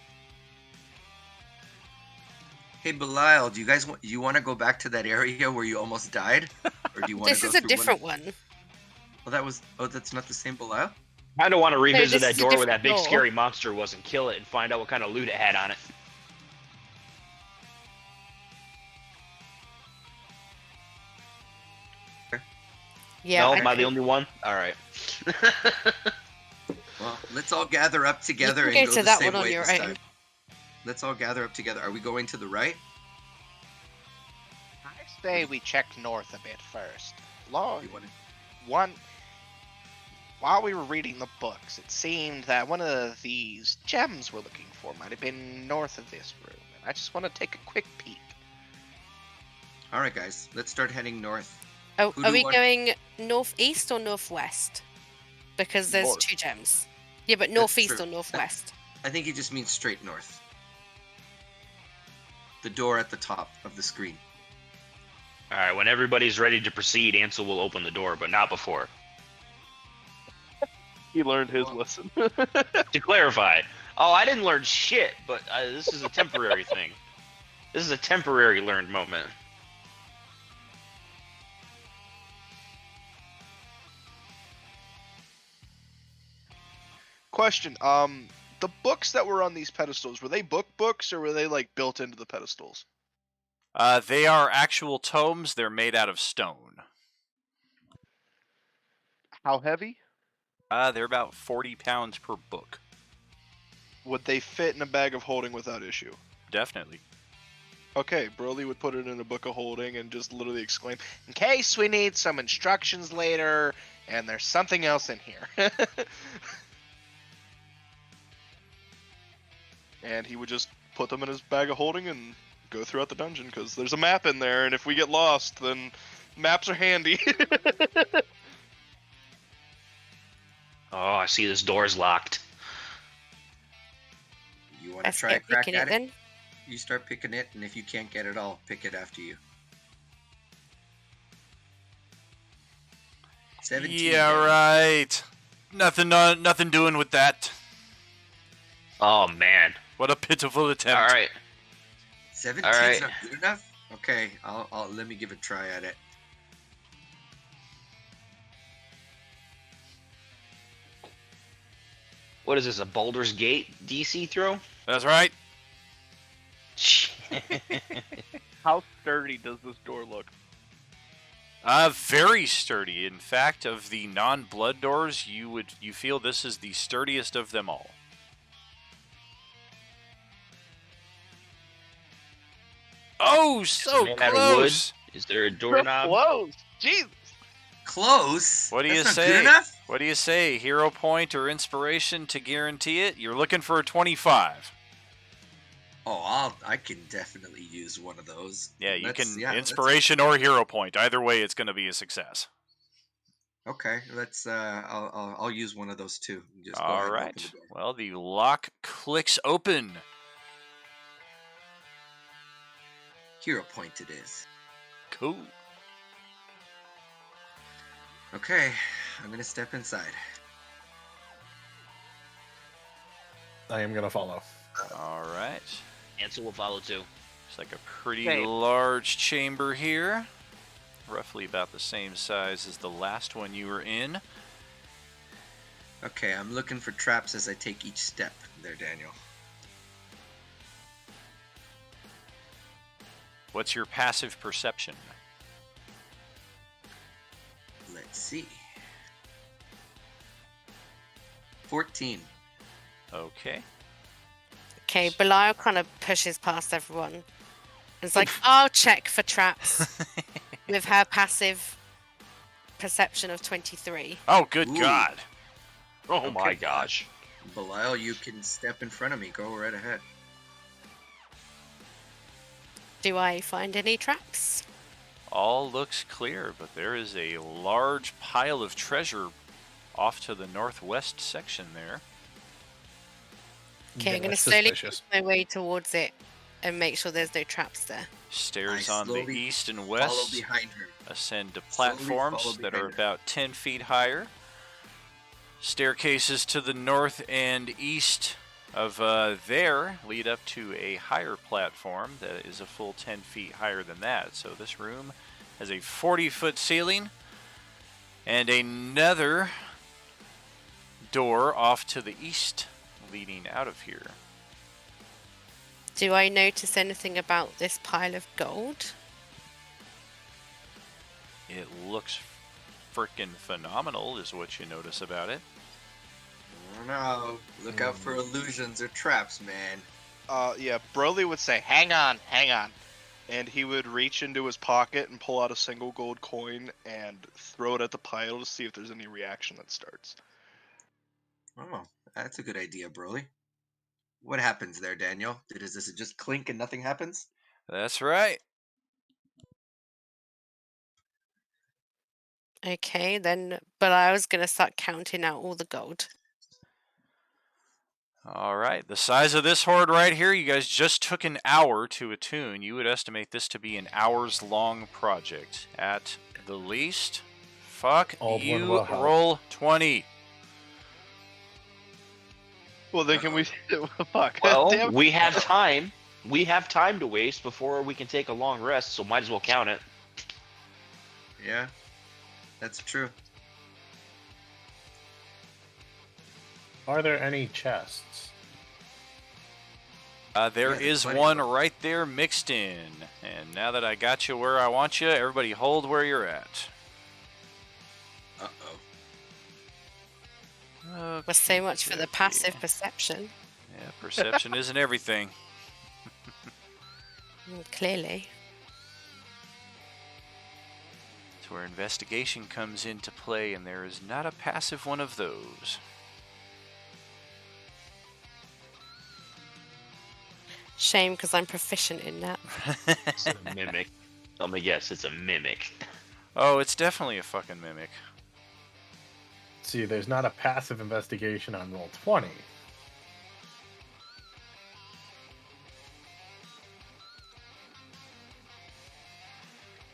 Hey, Belial, do you guys want to go back to that area where you almost died, or do you want This to go is a through different one. Well, that's not the same Belial. I don't want to revisit this that is a door where different that big door. scary monster was and kill it and find out what kind of loot it had on it. Yeah. No, I am I the could- only one? All right. Well, let's all gather up together You and can go go to the that same one on way your this own. time. Let's all gather up together. Are we going to the right? I say we check north a bit first. Lord, You want to... while we were reading the books, it seemed that one of these gems we're looking for might have been north of this room, and I just want to take a quick peek. All right, guys. Let's start heading north. Oh, Who are do we want- going northeast or northwest? Because there's North. 2 gems. Yeah, but northeast true. or northwest? I think he just means straight north. The door at the top of the screen. All right, when everybody's ready to proceed, Ansel will open the door, but not before. He learned his lesson. To clarify, oh, I didn't learn shit, but this is a temporary thing. This is a temporary learned moment. Question, the books that were on these pedestals, were they books or were they like built into the pedestals? They are actual tomes. They're made out of stone. How heavy? They're about 40 pounds per book. Would they fit in a bag of holding without issue? Definitely. Okay, Broly would put it in a book of holding and just literally exclaim, In case we need some instructions later, and there's something else in here. and he would just put them in his bag of holding and go throughout the dungeon, because there's a map in there, and if we get lost, then maps are handy. Oh, I see this door's locked. You want to Let's try a get crack picking at it it? then. You start picking it, and if you can't get it, I'll pick it after you. 17. Yeah, damage. right. Nothing doing with that. Oh, man. What a pitiful attempt. All right. 17's All right. not good enough? Okay, I'll let me give a try at it. What is this, a Baldur's Gate DC throw? That's right. How sturdy does this door look? Very sturdy. In fact, of the non-blood doors, you feel this is the sturdiest of them all. Oh, so Made out of wood? close. Is there a doorknob? Close! Jesus! Close? What do That's you not say? Good enough? What do you say? Hero point or inspiration to guarantee it? You're looking for a 25. Oh, I can definitely use one of those. Yeah, you Let's- can yeah, let's- inspiration or hero point. Either way, it's going to be a success. Okay, let's. I'll use one of those too. Just go All ahead and open right. the door. Well, the lock clicks open. Hero point it is. Cool. Okay, I'm gonna step inside. I am gonna follow. All right. Ansel will follow too. It's like a pretty Okay. large chamber here. Roughly about the same size as the last one you were in. Okay, I'm looking for traps as I take each step. There, Daniel. What's your passive perception? Let's see. 14. Okay. Okay, Belial kind of pushes past everyone. It's like, I'll check for traps with her passive perception of 23. Oh, good Ooh. God. Oh my Okay. gosh. Belial, you can step in front of me. Go right ahead. Do I find any traps? All looks clear, but there is a large pile of treasure off to the northwest section there. Okay, I'm going to that's slowly suspicious. make my way towards it and make sure there's no traps there. Stairs I on the slowly east and Follow west behind her. ascend to Slowly platforms follow that are behind her. about 10 feet higher. Staircases to the north and east of there lead up to a higher platform that is a full 10 feet higher than that. So this room has a 40-foot ceiling and another door off to the east leading out of here. Do I notice anything about this pile of gold? It looks freaking phenomenal is what you notice about it. I don't know. Look out for illusions or traps, man. Yeah, Broly would say, hang on. And he would reach into his pocket and pull out a single gold coin and throw it at the pile to see if there's any reaction that starts. Oh, that's a good idea, Broly. What happens there, Daniel? Does it just clink and nothing happens? That's right. Okay, then, but I was going to start counting out all the gold. All right. The size of this horde right here, you guys just took an hour to attune. You would estimate this to be an hours-long project. At the least, fuck, Aldwin you will help. roll 20. Well, then can we... Fuck. Well, Damn. we have time. We have time to waste before we can take a long rest, so might as well count it. Yeah, that's true. Are there any chests? There Yeah, there's is plenty one of them. right there mixed in. And now that I got you where I want you, everybody hold where you're at. Uh-oh. Was so much for the Okay. passive perception. Yeah, perception isn't everything. Clearly. It's where investigation comes into play, and there is not a passive one of those. Shame, because I'm proficient in that. It's a mimic. I'm gonna guess it's a mimic. Oh, it's definitely a fucking mimic. See, there's not a passive investigation on roll 20.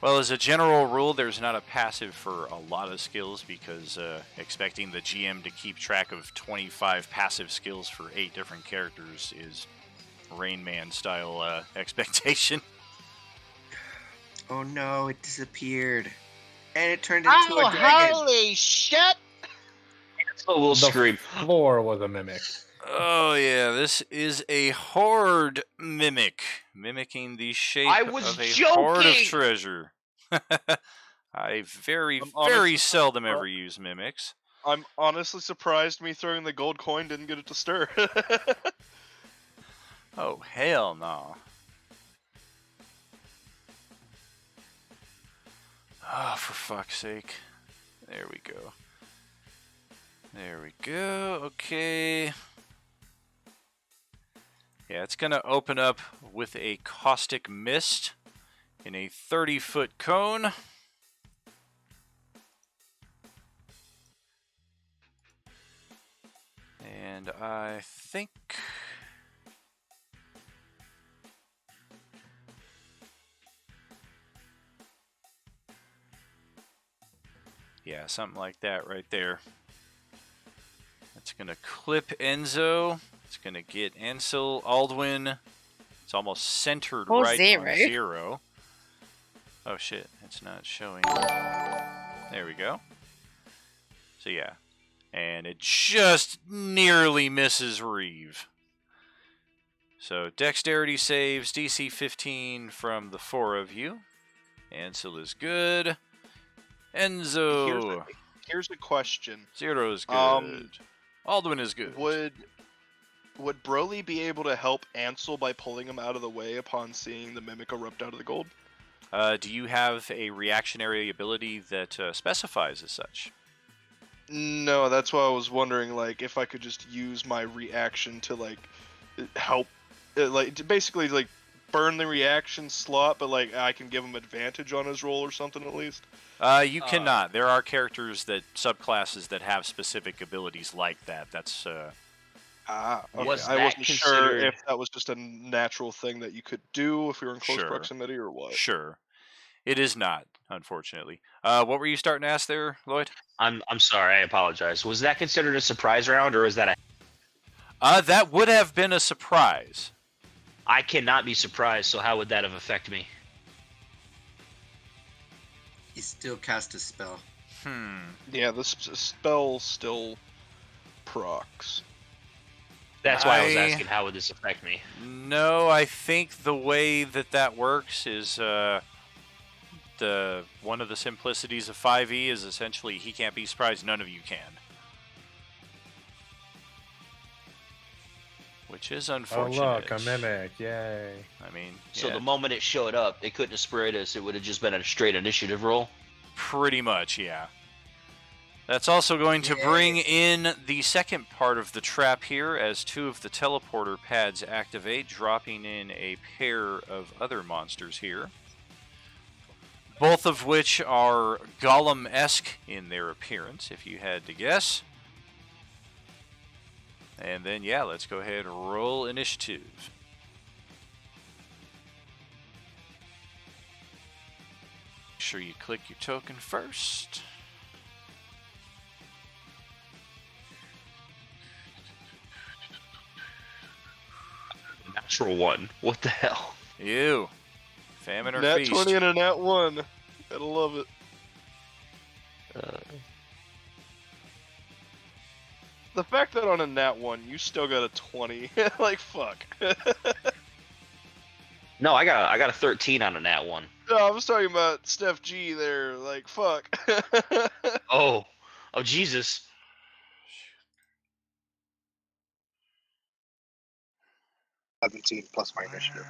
Well, as a general rule, there's not a passive for a lot of skills because expecting the GM to keep track of 25 passive skills for 8 different characters is Rain Man style expectation. Oh no, it disappeared. And it turned into a dragon. holy shit! So we'll The scream. floor was a mimic. Oh yeah, this is a horde mimic, mimicking the shape I was of a horde of joking! treasure. I very I'm honestly- seldom ever use mimics. I'm honestly surprised me throwing the gold coin didn't get it to stir. Oh hell no. Oh, for fuck's sake. There we go. There we go. Okay. Yeah, it's going to open up with a caustic mist in a 30-foot cone. And I think... yeah, something like that right there. It's going to clip Enzo. It's going to get Ansel, Aldwin. It's almost centered Or right zero. on 0. Oh shit, it's not showing. There we go. So yeah. And it just nearly misses Reeve. So dexterity saves, DC 15 from the 4 of you. Ansel is good. Enzo. Here's a question. 0 is good. Aldwin is good. Would Broly be able to help Ansel by pulling him out of the way upon seeing the mimic erupt out of the gold? Do you have a reactionary ability that specifies as such? No, that's why I was wondering, like, if I could just use my reaction to, like, help, like, to basically, like, burn the reaction slot, but like I can give him advantage on his roll or something at least? You cannot. There are characters subclasses that have specific abilities like that. That's Okay. Was I that wasn't sure considered- if that was just a natural thing that you could do if you were in close Sure. proximity or what. sure. It is not, unfortunately. What were you starting to ask there, Lloyd? I'm sorry, I apologize. Was that considered a surprise round, or is that That would have been a surprise. I cannot be surprised, so how would that have affected me? He still cast a spell. Yeah, the spell still procs. That's why I was I- asking, how would this affect me? No, I think the way that works is one of the simplicities of 5e is essentially he can't be surprised, none of you can. Which is Oh, unfortunate. look, a mimic. Yay. I mean, So yeah, the moment it showed up, they couldn't have sprayed us. It would have just been a straight initiative roll. pretty much, yeah. That's also going to bring in the second part of the trap here as 2 of the teleporter pads activate, dropping in a pair of other monsters here. Both of which are Golem-esque in their appearance, if you had to guess. And then, yeah, let's go ahead and roll initiative. Make sure you click your token first. Natural one. What the hell? Ew. Famine or Nat feast. 20 and a nat 1. Gotta love it. The fact that on a nat 1 you still got a 20, like fuck. No, I got a 13 on a nat one. No, I was talking about Steph G there, like fuck. Oh Jesus. 17 plus my initiative.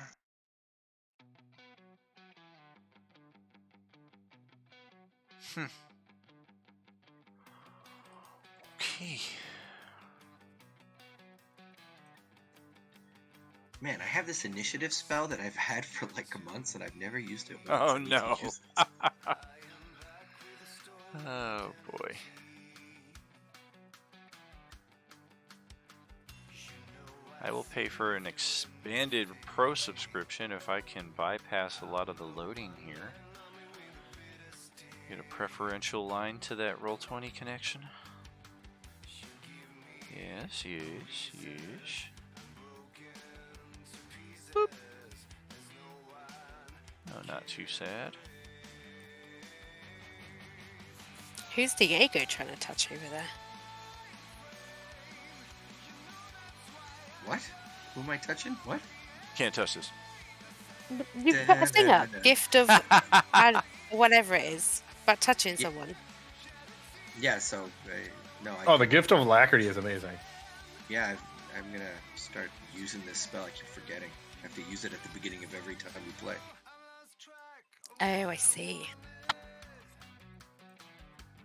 Okay. Man, I have this initiative spell that I've had for like a month and I've never used it. Oh, once. I need to no. use this. Oh boy. I will pay for an expanded pro subscription if I can bypass a lot of the loading here. Get a preferential line to that Roll20 connection. Yes, yes, yes. Boop. No, not too sad. Who's Diego trying to touch over there? What? Who am I touching? What? Can't touch this. You put a thing up. Gift of whatever it is. About touching someone. Yeah, so, no. Oh, the gift of alacrity is amazing. Yeah, I'm gonna start using this spell. I keep forgetting. I have to use it at the beginning of every time we play. Oh, I see.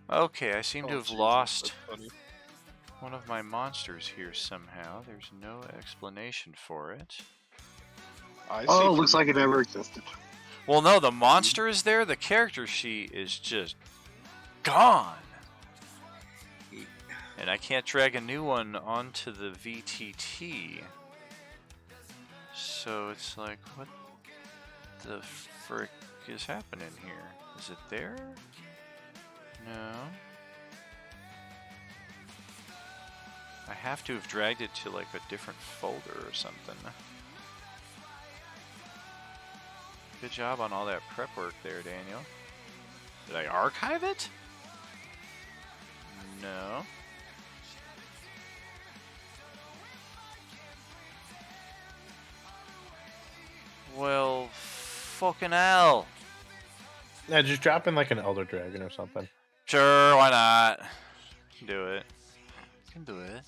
Okay, I seem to have Jesus, lost that's funny. one of my monsters here somehow. There's no explanation for it. I see Oh, from looks like it never existed. Well, no, the monster is there. The character sheet is just gone. And I can't drag a new one onto the VTT. So it's like, what the frick is happening here? Is it there? No. I have to have dragged it to like a different folder or something. Good job on all that prep work there, Daniel. Did I archive it? No. Well, fucking hell. Yeah, just drop in like an Elder Dragon or something. Sure, why not? Do it. Can do it.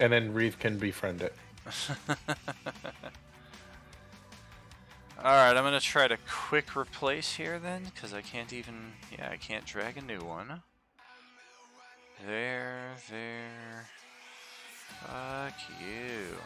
And then Reeve can befriend it. Alright, I'm gonna try to quick replace here then, because I can't even, I can't drag a new one. There, Fuck you.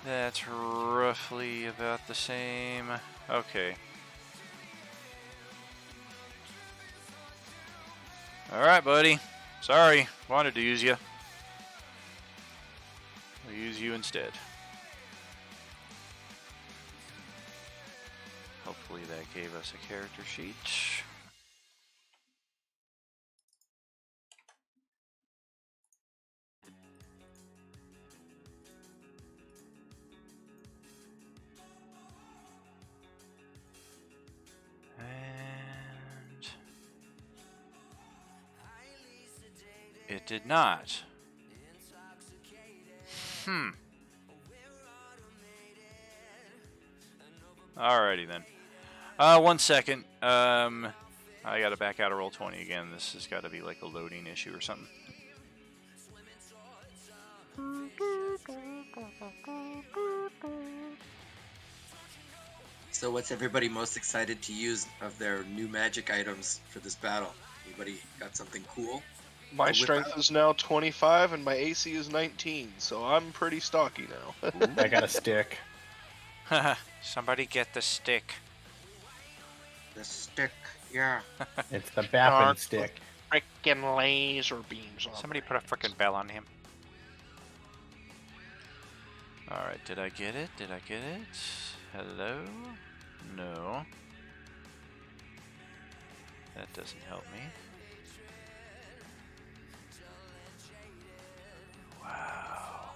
That's roughly about the same. Okay. Alright, buddy. Sorry. Wanted to use you. I'll use you instead. Hopefully that gave us a character sheet. And it did not. Alrighty then. 1 second. I gotta back out of roll 20 again. This has got to be like a loading issue or something. So what's everybody most excited to use of their new magic items for this battle? Anybody got something cool? My whip strength out. is now 25 and my AC is 19, so I'm pretty stocky now. I got a stick. Somebody get the stick. The stick, yeah. It's the Dark. bapping stick. Frickin' laser beams on Somebody put a frickin' bell on him. Alright, did I get it? Did I get it? Hello? No. That doesn't help me. Wow.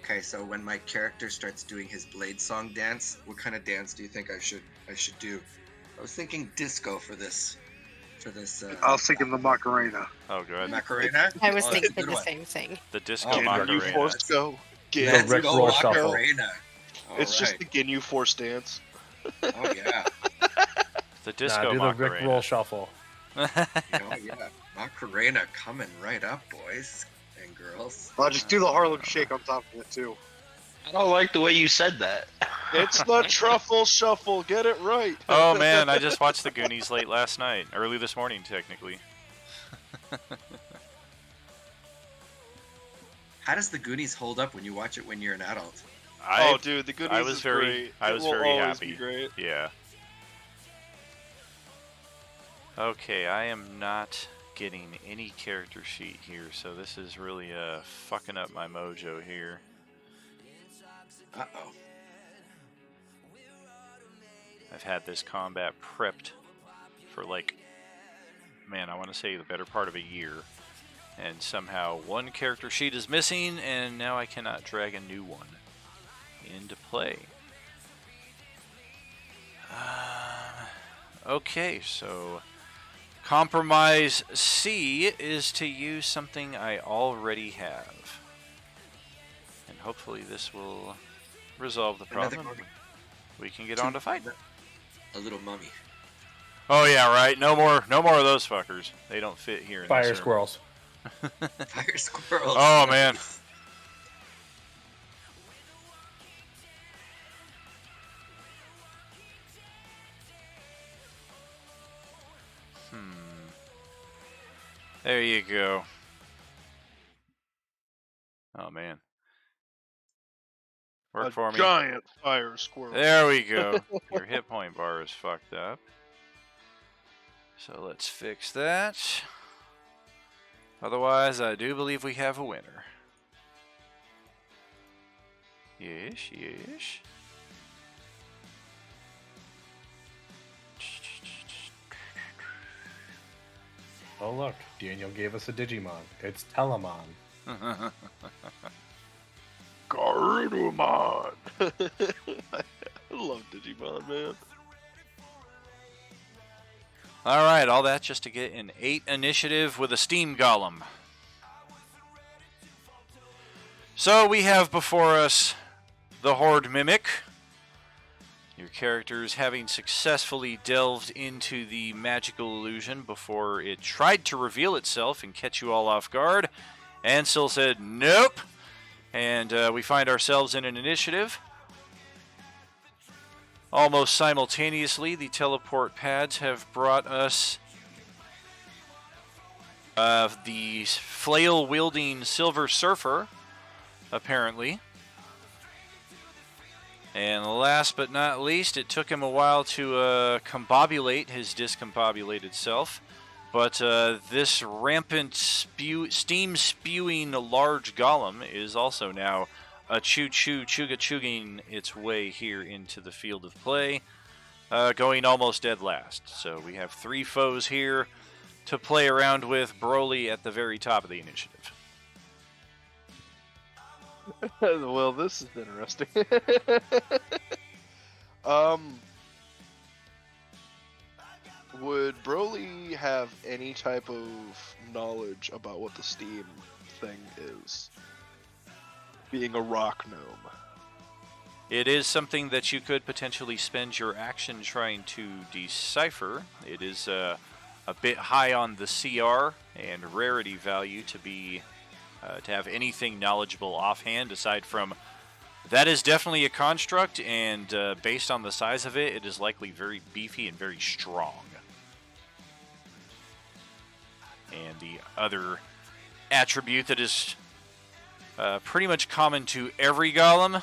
Okay, so when my character starts doing his blade song dance, what kind of dance do you think I should do? I was thinking disco for this. I was thinking the Macarena. Oh, good. Macarena. I was Oh, that's a thinking good the one. same thing. The disco Oh, Ginyu Macarena. Force go. Let's Rick go roll shuffle. Macarena. It's just Alright. the Ginyu Force dance. Oh yeah. The disco do the Macarena. Rick roll shuffle. Oh yeah. Macarena coming right up, boys and girls. I'll just do the Harlem Shake on top of it too. I don't like the way you said that. It's the Truffle Shuffle. Get it right. Oh man, I just watched the Goonies late last night. Early this morning, technically. How does the Goonies hold up when you watch it when you're an adult? Oh, dude, the Goonies I was is very, great. I It was will very always happy. be great. Yeah. Okay, I am not getting any character sheet here, so this is really fucking up my mojo here. Uh-oh. I've had this combat prepped for like, man, I want to say the better part of a year. And somehow one character sheet is missing, and now I cannot drag a new one into play. Okay, so compromise C is to use something I already have. And hopefully this will resolve the Another problem. mummy. We can get on to fight. A little mummy. Oh yeah, right. No more of those fuckers. They don't fit here in Fire this room. squirrels. Fire squirrels. Oh man. There you go. Oh man. Work for me. Giant fire squirrel. There we go. Your hit point bar is fucked up. So let's fix that. Otherwise, I do believe we have a winner. Yes, yes. Oh look, Daniel gave us a Digimon. It's Telemon. Garurumon. I love Digimon, man. Alright, all that just to get an 8 initiative with a Steam Golem. So we have before us the Horde Mimic, Your characters having successfully delved into the magical illusion before it tried to reveal itself and catch you all off guard. Ansel said, nope. And we find ourselves in an initiative. Almost simultaneously, the teleport pads have brought us the flail-wielding Silver Surfer, apparently. And last but not least, it took him a while to combobulate his discombobulated self. But this rampant steam-spewing large golem is also now a choo-choo-chuga-chugging its way here into the field of play, going almost dead last. So we have 3 foes here to play around with. Broly at the very top of the initiative. Well, this is interesting. Would Broly have any type of knowledge about what the Steam thing is? Being a rock gnome. It is something that you could potentially spend your action trying to decipher. It is a bit high on the CR and rarity value to be to have anything knowledgeable offhand, aside from that is definitely a construct, and based on the size of it, it is likely very beefy and very strong. And the other attribute that is pretty much common to every golem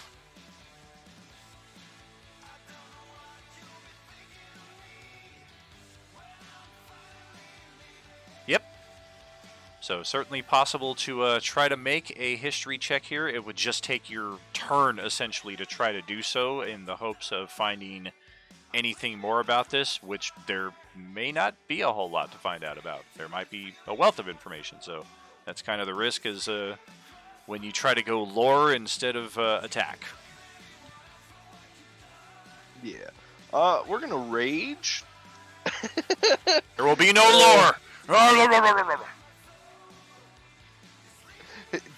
So certainly possible to try to make a history check here. It would just take your turn, essentially, to try to do so in the hopes of finding anything more about this, which there may not be a whole lot to find out about. There might be a wealth of information, so that's kind of the risk is when you try to go lore instead of attack. Yeah. We're going to rage. There will be no lore!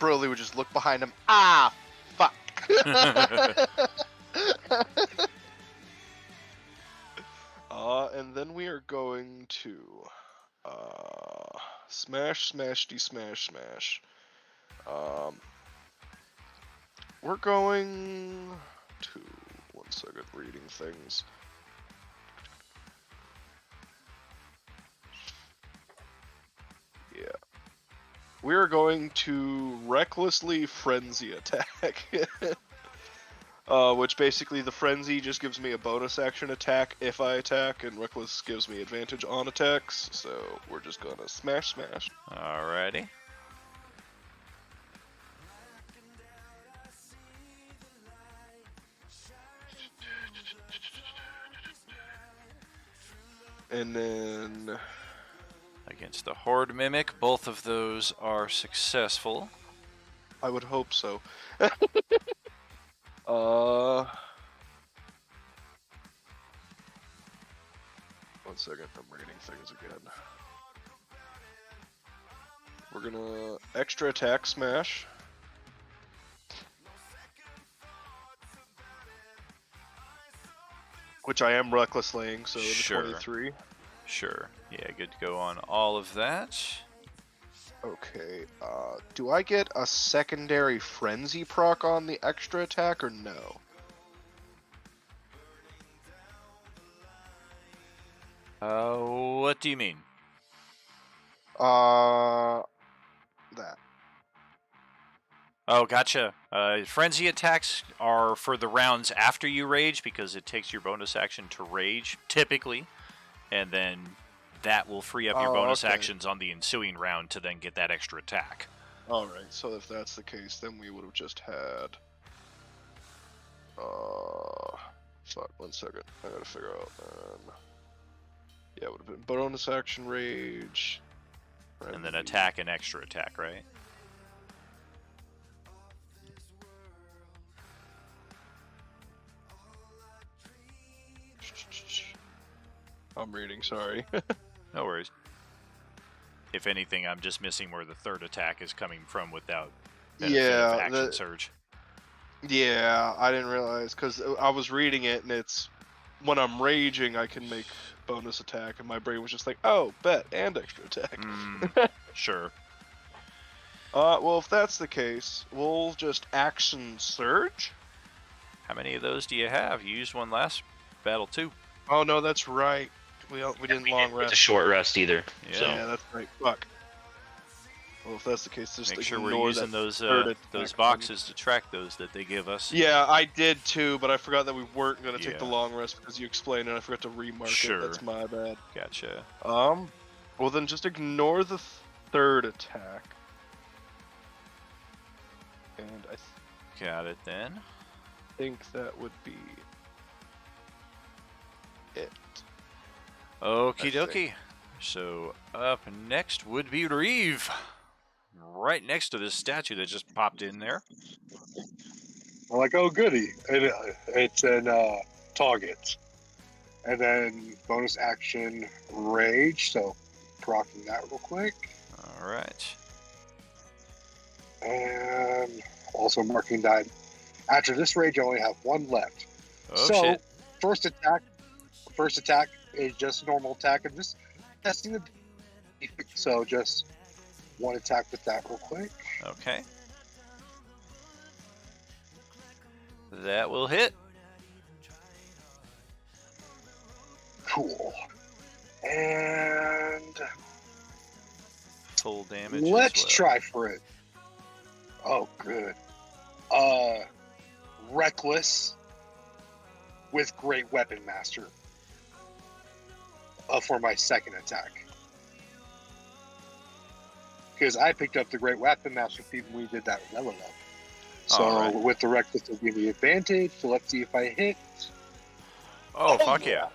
Broly would just look behind him. Ah, fuck. And then we are going to smash, smash. We're going to 1 second reading things. Yeah. We're going to recklessly frenzy attack. Which basically the frenzy just gives me a bonus action attack if I attack, and reckless gives me advantage on attacks. So we're just gonna smash. Alrighty. And then Against the Horde Mimic, both of those are successful. I would hope so. 1 second, I'm reading things again. We're gonna extra attack smash. Which I am reckless laying, so Sure. 23. Sure. Yeah, good to go on all of that. Okay, do I get a secondary frenzy proc on the extra attack or no? What do you mean? That. Oh, gotcha. Frenzy attacks are for the rounds after you rage because it takes your bonus action to rage, typically. And then that will free up your bonus actions on the ensuing round to then get that extra attack. Alright, so if that's the case, then we would have just had... Fuck, 1 second. I gotta figure out, yeah, it would have been bonus action rage. And then attack and extra attack, right? I'm reading, sorry. No worries. If anything, I'm just missing where the third attack is coming from without benefit of action surge. Yeah, I didn't realize, because I was reading it, and it's when I'm raging, I can make bonus attack, and my brain was just like, oh, bet, and extra attack. Sure. Well, if that's the case, we'll just action surge. How many of those do you have? You used one last battle too. Oh no, that's right. We didn't long It's a rest. short rest either. Yeah. So Yeah, that's right. Fuck. Well, if that's the case, just Make sure we're ignore using that those third attack boxes to track those that they give us. Yeah, I did too, but I forgot that we weren't going to take the Yeah. long rest because you explained it and I forgot to remark Sure. it. That's my bad. Gotcha. Well then just ignore the third attack. And I Got it then. think that would be it. Okie That's dokie. So up next would be Reeve. Right next to this statue that just popped in there. I'm like, oh goody, and it's in target, and then bonus action rage. So procking that real quick, All right. and also marking that. After this rage, I only have one left. Oh so shit. first attack is just a normal attack. I'm just testing the. So just one attack with that real quick. Okay. That will hit. Cool. And Full damage. let's as well. try for it. Oh, good. Reckless with Great Weapon Master for my second attack. Because I picked up the Great Weapon Master feat when we did that level up. So Alright. with the Reckless, it'll give me advantage. So let's see if I hit. Oh, fuck yeah.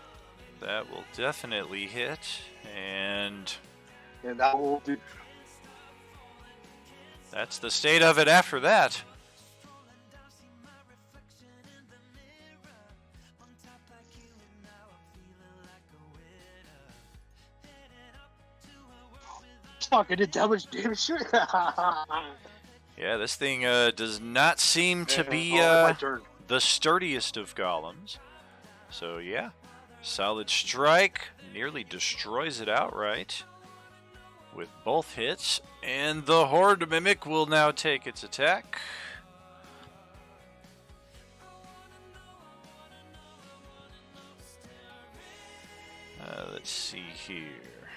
That will definitely hit. And And that will do. that's the state of it after that. Fuck, I did that much damage. Yeah, this thing does not seem to be my turn. the sturdiest of golems. So yeah, solid strike, nearly destroys it outright with both hits. And the Horde Mimic will now take its attack. Let's see here.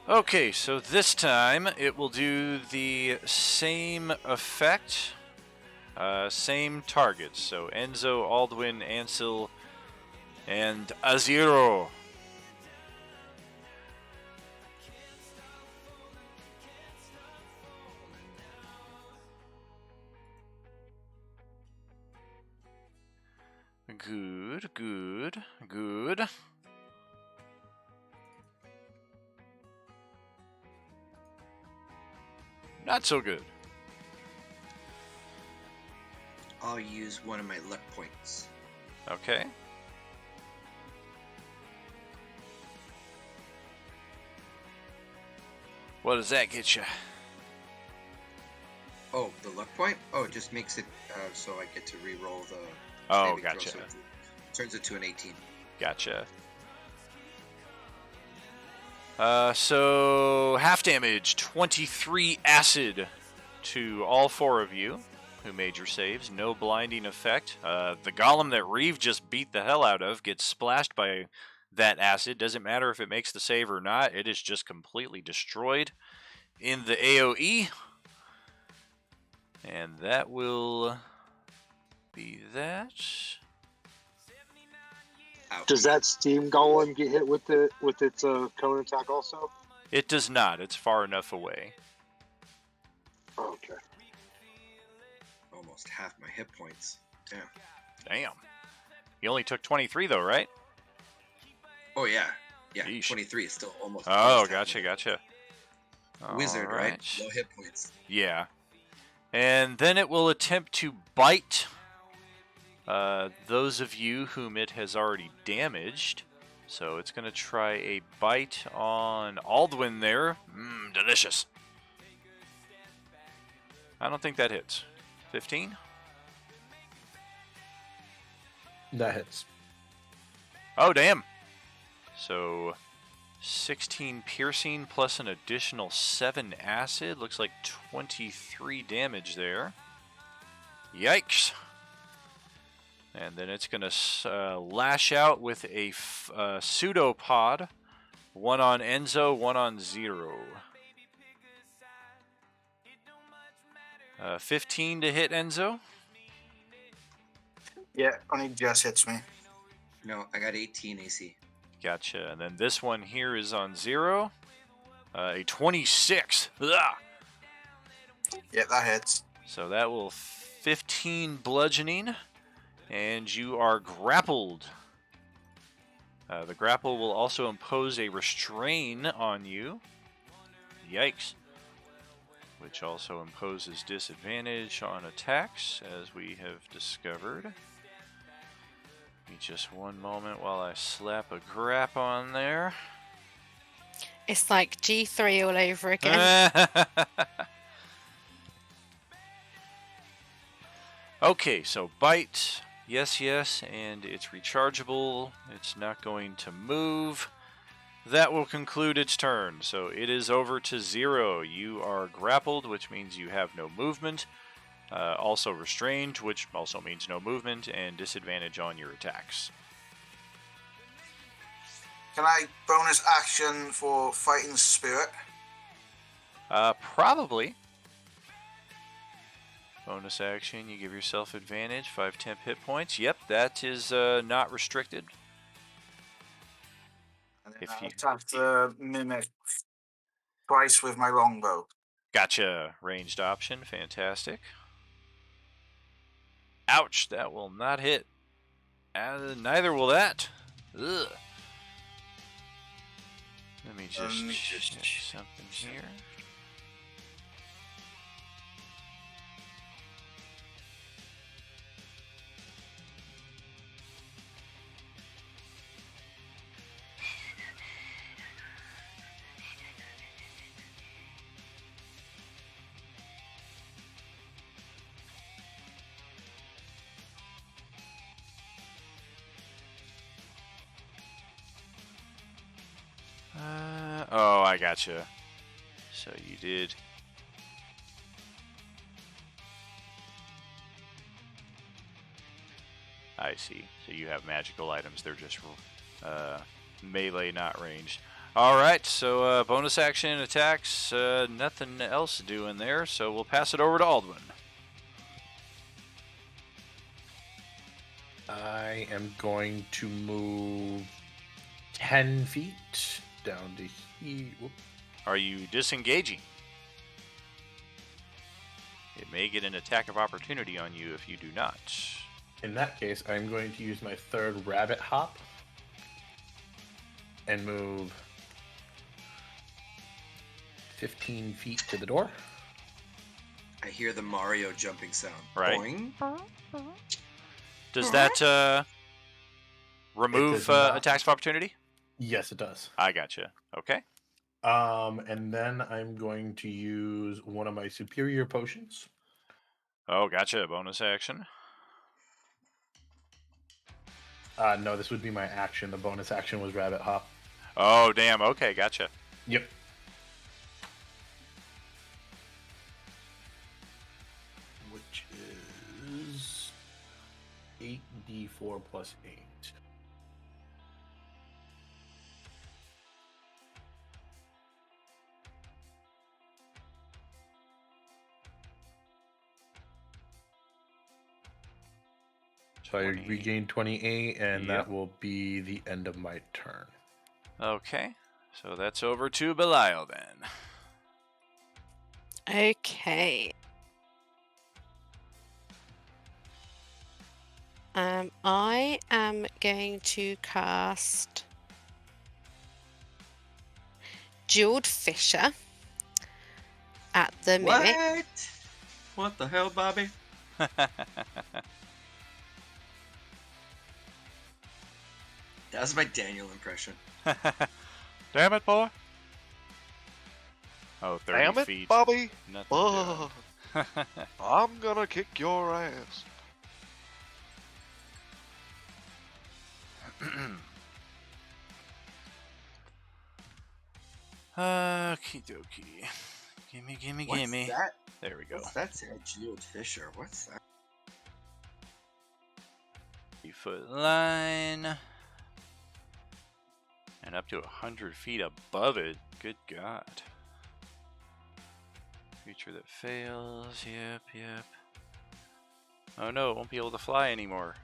Okay, so this time it will do the same effect, same targets. So Enzo, Aldwin, Ansel, and Aziro. Good, good, good. Not so good. I'll use one of my luck points. Okay. What does that get you? Oh, the luck point? Oh, it just makes it so I get to re-roll the. Oh, saving throw, gotcha. so it turns it to an 18. Gotcha. So half damage, 23 acid to all four of you who made your saves. No blinding effect. The golem that Reeve just beat the hell out of gets splashed by that acid. Doesn't matter if it makes the save or not. It is just completely destroyed in the AoE. And that will be that. Ouch. Does that steam golem get hit with its cone attack also? It does not. It's far enough away. Okay. Almost half my hit points. Damn. Damn. You only took 23 though, right? Oh yeah, yeah. Yeesh. 23 is still almost. Oh, almost half gotcha, my- gotcha. Wizard, right? Alright. Low hit points. Yeah. And then it will attempt to bite those of you whom it has already damaged. So it's going to try a bite on Aldwin there. Delicious. I don't think that hits. 15? That hits. Oh, damn. So 16 piercing plus an additional 7 acid. Looks like 23 damage there. Yikes. And then it's going to lash out with a pseudopod. One on Enzo, one on Zero. 15 to hit Enzo. Yeah, only just hits me. No, I got 18 AC. Gotcha. And then this one here is on Zero. A 26. Ugh. Yeah, that hits. So that will 15 bludgeoning. And you are grappled. The grapple will also impose a restrain on you. Yikes. Which also imposes disadvantage on attacks, as we have discovered. Give me just one moment while I slap a grap on there. It's like G3 all over again. Okay, so bite. Yes, yes, and it's rechargeable. It's not going to move. That will conclude its turn. So it is over to Zero. You are grappled, which means you have no movement. Also restrained, which also means no movement, and disadvantage on your attacks. Can I bonus action for fighting spirit? Probably. Bonus action, you give yourself advantage, 5 temp hit points. Yep, that is not restricted. And then If I'll you- attack the mimic twice with my longbow. Gotcha. Ranged option, fantastic. Ouch, that will not hit. Neither will that. Ugh. Let me just check something here. Oh, I gotcha. So you did. I see. So you have magical items. They're just melee, not ranged. Alright, so bonus action attacks. Nothing else doing there, so we'll pass it over to Aldwin. I am going to move 10 feet down to here. Whoop. Are you disengaging? It may get an attack of opportunity on you if you do not. In that case, I'm going to use my third rabbit hop and move 15 feet to the door. I hear the Mario jumping sound. Right. Boing. Does that remove not. attacks of opportunity? Yes, it does. I gotcha. Okay. And then I'm going to use one of my superior potions. Oh, gotcha. Bonus action. No, this would be my action. The bonus action was rabbit hop. Oh, damn. Okay, gotcha. Yep. Which is 8d4 plus 8. So I 20. regain 28, and Yep. that will be the end of my turn. Okay. So that's over to Belial then. Okay. I am going to cast Jeweled Fisher at the mimic. What? What the hell, Bobby? That was my Daniel impression. Damn it, boy. Oh, 30 Damn it, feet. Bobby. Nothing Oh, doing. I'm gonna kick your ass. Okie dokie. Gimme. What's that? There we go. What's that? Sarah Jeweled Fisher. What's that? 3-foot line. And up to 100 feet above it. Good God. Creature that fails. Yep. Oh no, it won't be able to fly anymore.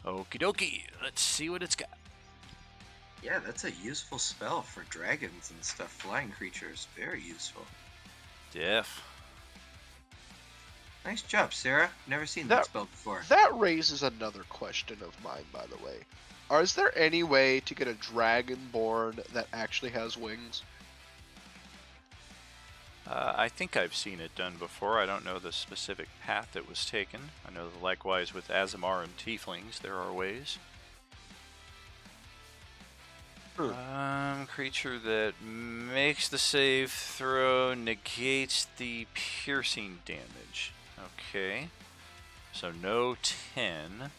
Okie dokie. Let's see what it's got. Yeah, that's a useful spell for dragons and stuff. Flying creatures. Very useful. Def. Nice job, Sarah. Never seen that That- spell before. That raises another question of mine, by the way. Is there any way to get a dragonborn that actually has wings? I think I've seen it done before. I don't know the specific path that was taken. I know that likewise with Azamar and Tieflings, there are ways. Creature that makes the save throw negates the piercing damage. Okay. So no 10.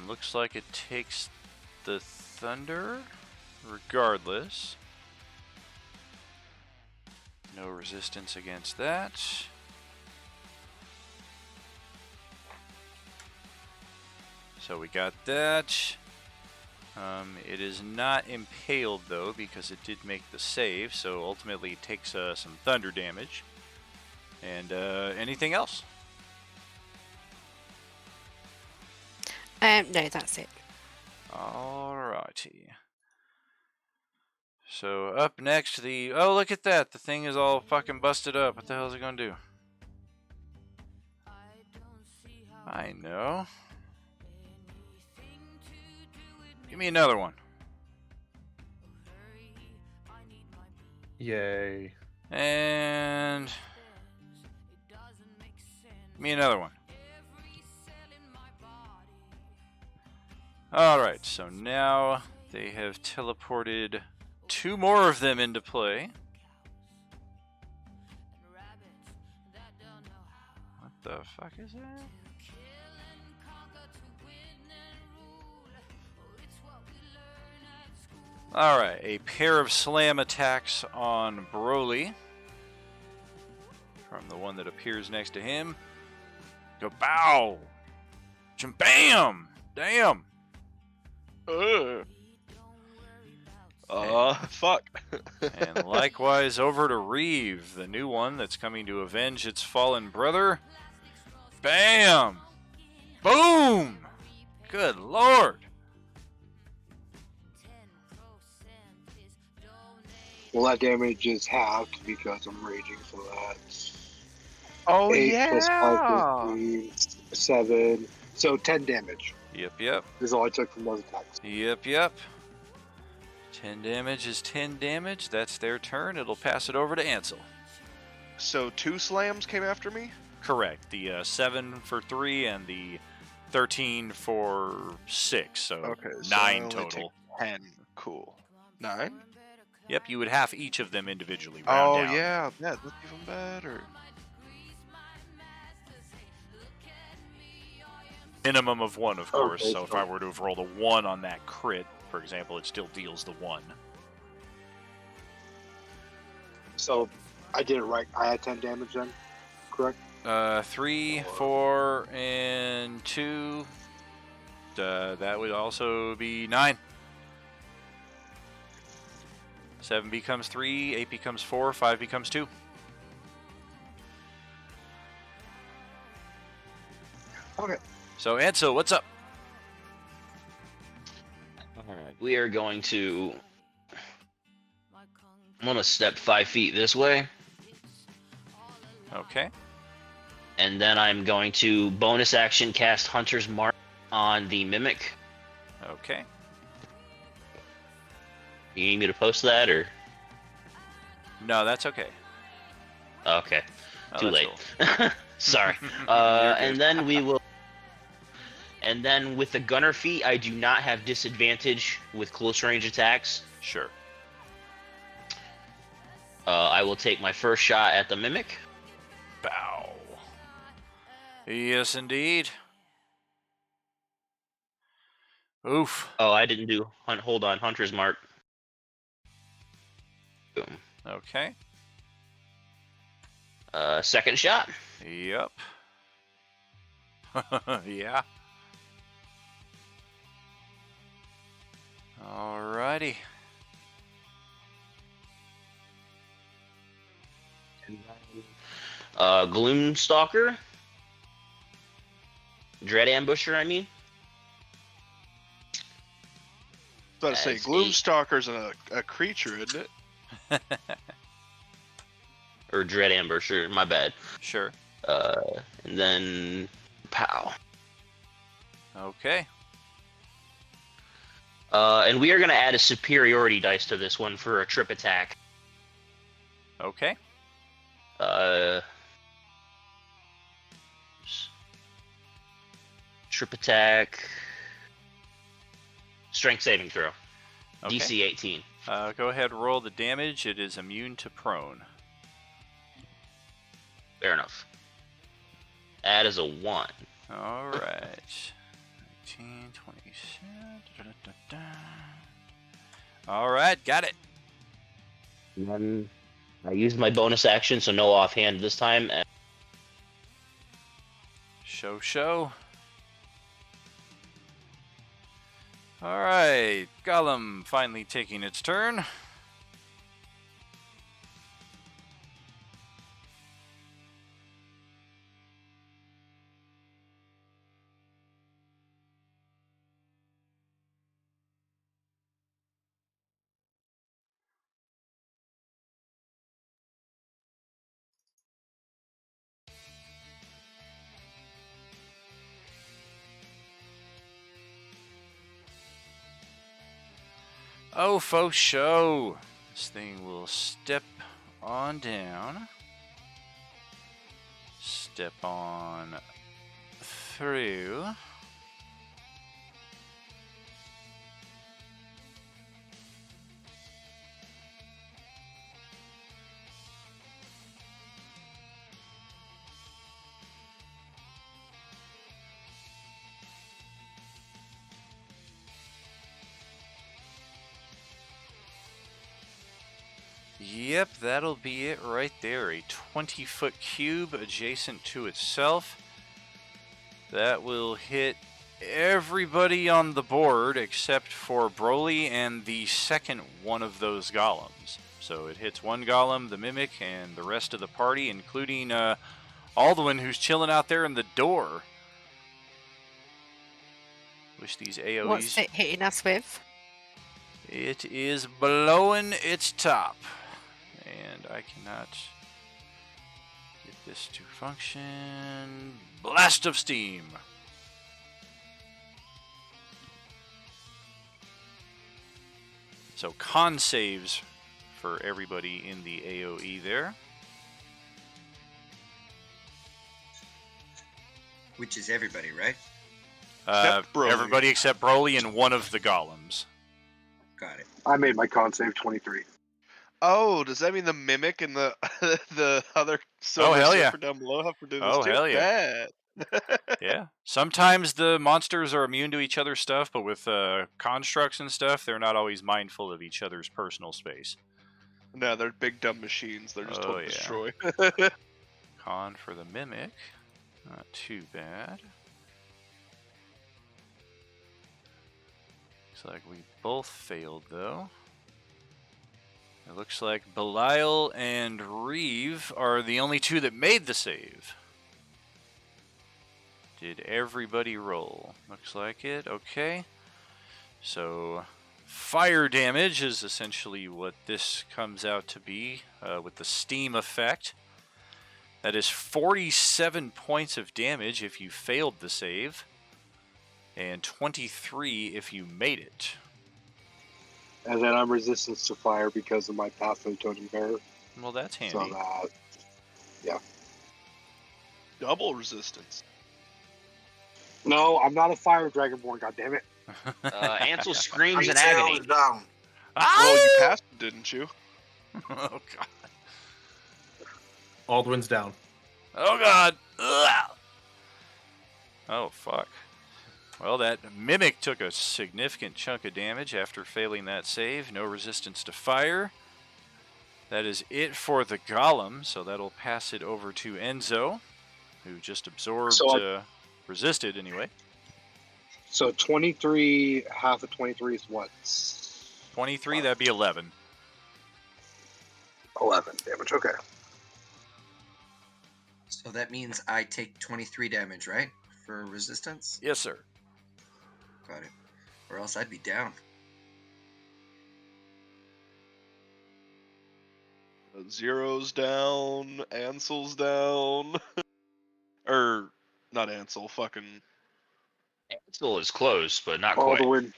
Looks like it takes the thunder regardless. No resistance against that. So we got that. It is not impaled though because it did make the save, so ultimately it takes some thunder damage. And anything else? No, that's it. Alrighty. So up next, oh, look at that! The thing is all fucking busted up. What the hell is it gonna do? I know. Give me another one. Yay. And give me another one. Alright, so now they have teleported 2 more of them into play. What the fuck is that? Alright, a pair of slam attacks on Broly. From the one that appears next to him. Go bow! Bam! Damn! Fuck. And likewise over to Reeve, the new one that's coming to avenge its fallen brother. Bam! Boom! Good lord! Well, that damage is halved because I'm raging, so that's Oh 8 plus 5 yeah. 15, 7. So 10 damage Yep. is all I took from those attacks. Yep. 10 damage is 10 damage. That's their turn. It'll pass it over to Ansel. So 2 slams came after me? Correct. The 7 for 3 and the 13 for 6. So Okay, so I 9 only total. take 10. Cool. 9? Yep, you would half each of them individually. Round Oh down. yeah, that's even better. Minimum of 1, of course. Okay, So if I were to have rolled a 1 on that crit, for example, it still deals the 1. So I did it right. I had 10 damage then, correct? 3, 4, and 2. That would also be 9. 7 becomes 3, 8 becomes 4, 5 becomes 2. Okay. So, Ansel, what's up? Alright, we are going to... I'm going to step 5 feet this way, Okay. and then I'm going to bonus action cast Hunter's Mark on the Mimic. Okay. You need me to post that, or...? No, that's okay. Okay. Oh, Too that's late. cool. Sorry. You're And good. then we will. And then with the gunner feat, I do not have disadvantage with close range attacks. Sure. I will take my first shot at the mimic. Bow. Yes, indeed. Oof. Oh, I didn't do hunt. Hold on, hunter's mark. Boom. Okay. Second shot. Yep. Yeah. Alrighty. Gloomstalker. Dread Ambusher, I mean. I was about to say, As Gloomstalker's a creature, isn't it? Or Dread Ambusher, my bad. Sure. And then pow. Okay. And we are going to add a superiority dice to this one for a trip attack. Okay. Trip attack. Strength saving throw. Okay. DC 18. Go ahead, roll the damage. It is immune to prone. Fair enough. Add as a 1. All right. 19, 27. All right, got it. And then I used my bonus action, so no offhand this time. Show. All right, Gollum finally taking its turn. Oh, faux show. This thing will step on down. Step on through. Yep, that'll be it right there. A 20-foot cube adjacent to itself. That will hit everybody on the board except for Broly and the second one of those golems. So it hits one golem, the mimic, and the rest of the party, including Alduin, who's chilling out there in the door. Wish these AoEs... What's it hitting us with? It is blowing its top. And I cannot get this to function. Blast of Steam. So con saves for everybody in the AoE there. Which is everybody, right? Except Broly. Everybody except Broly and one of the golems. Got it. I made my con save 23. Oh, does that mean the mimic and the the other silver hell yeah. surfer down below have to do this Oh, too? hell yeah. Bad. Yeah. Sometimes the monsters are immune to each other's stuff, but with constructs and stuff, they're not always mindful of each other's personal space. No, they're big dumb machines. They're just told to yeah. destroy. Con for the mimic. Not too bad. Looks like we both failed, though. It looks like Belial and Reeve are the only two that made the save. Did everybody roll? Looks like it. Okay. So, fire damage is essentially what this comes out to be with the steam effect. That is 47 points of damage if you failed the save, and 23 if you made it. And then I'm resistant to fire because of my pathway totem bearer. Well, that's handy. So that, yeah. Double resistance. No, I'm not a fire dragonborn. God damn it! Ansel screams in Retail agony. is down. Oh, you passed it, didn't you? Oh god. Aldwin's down. Oh god. Ugh. Oh fuck. Well, that mimic took a significant chunk of damage after failing that save. No resistance to fire. That is it for the golem, so that'll pass it over to Enzo, who just absorbed, resisted anyway. So 23, half of 23 is what? 23, that'd be 11. 11 damage. Okay. So that means I take 23 damage, right? For resistance? Yes, sir. Got it. Or else I'd be down. Zero's down. Ansel's down. Or, not Ansel, fucking... Ansel is close, but not All quite. the win.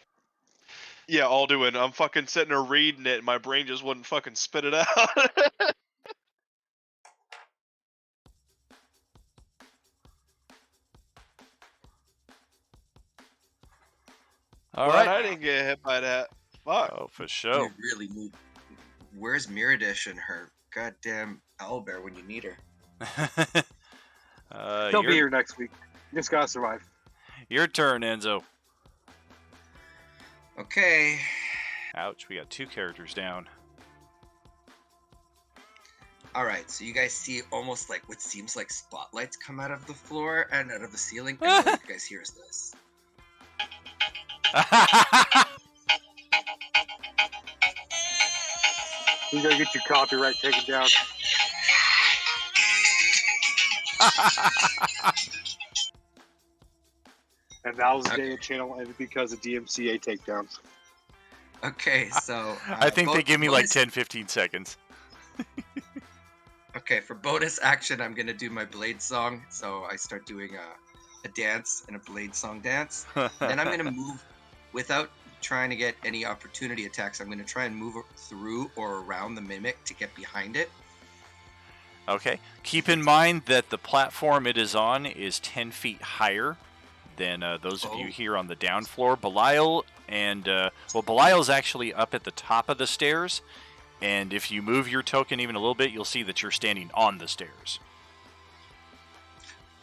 Yeah, Alduin. I'm fucking sitting there reading it, and my brain just wouldn't fucking spit it out. All Glad right. I didn't get hit by that. Fuck. Oh, for sure. You really need. Where's Miradesh and her goddamn owlbear when you need her? He'll be here next week. You just gotta survive. Your turn, Enzo. Okay. Ouch, we got 2 characters down. All right. So you guys see almost like what seems like spotlights come out of the floor and out of the ceiling. I don't know if you guys hear this. You gotta get your copyright taken down. And that was the day the channel ended because of DMCA takedowns. Okay, so I think they give me like bonus- 10, 15 seconds. Okay, for bonus action, I'm gonna do my blade song. So I start doing a dance and a blade song dance. Then I'm gonna move without trying to get any opportunity attacks. I'm gonna try and move through or around the mimic to get behind it. Okay. Keep in mind that the platform it is on is 10 feet higher than those of you here on the down floor. Belial and, Belial's actually up at the top of the stairs. And if you move your token even a little bit, you'll see that you're standing on the stairs.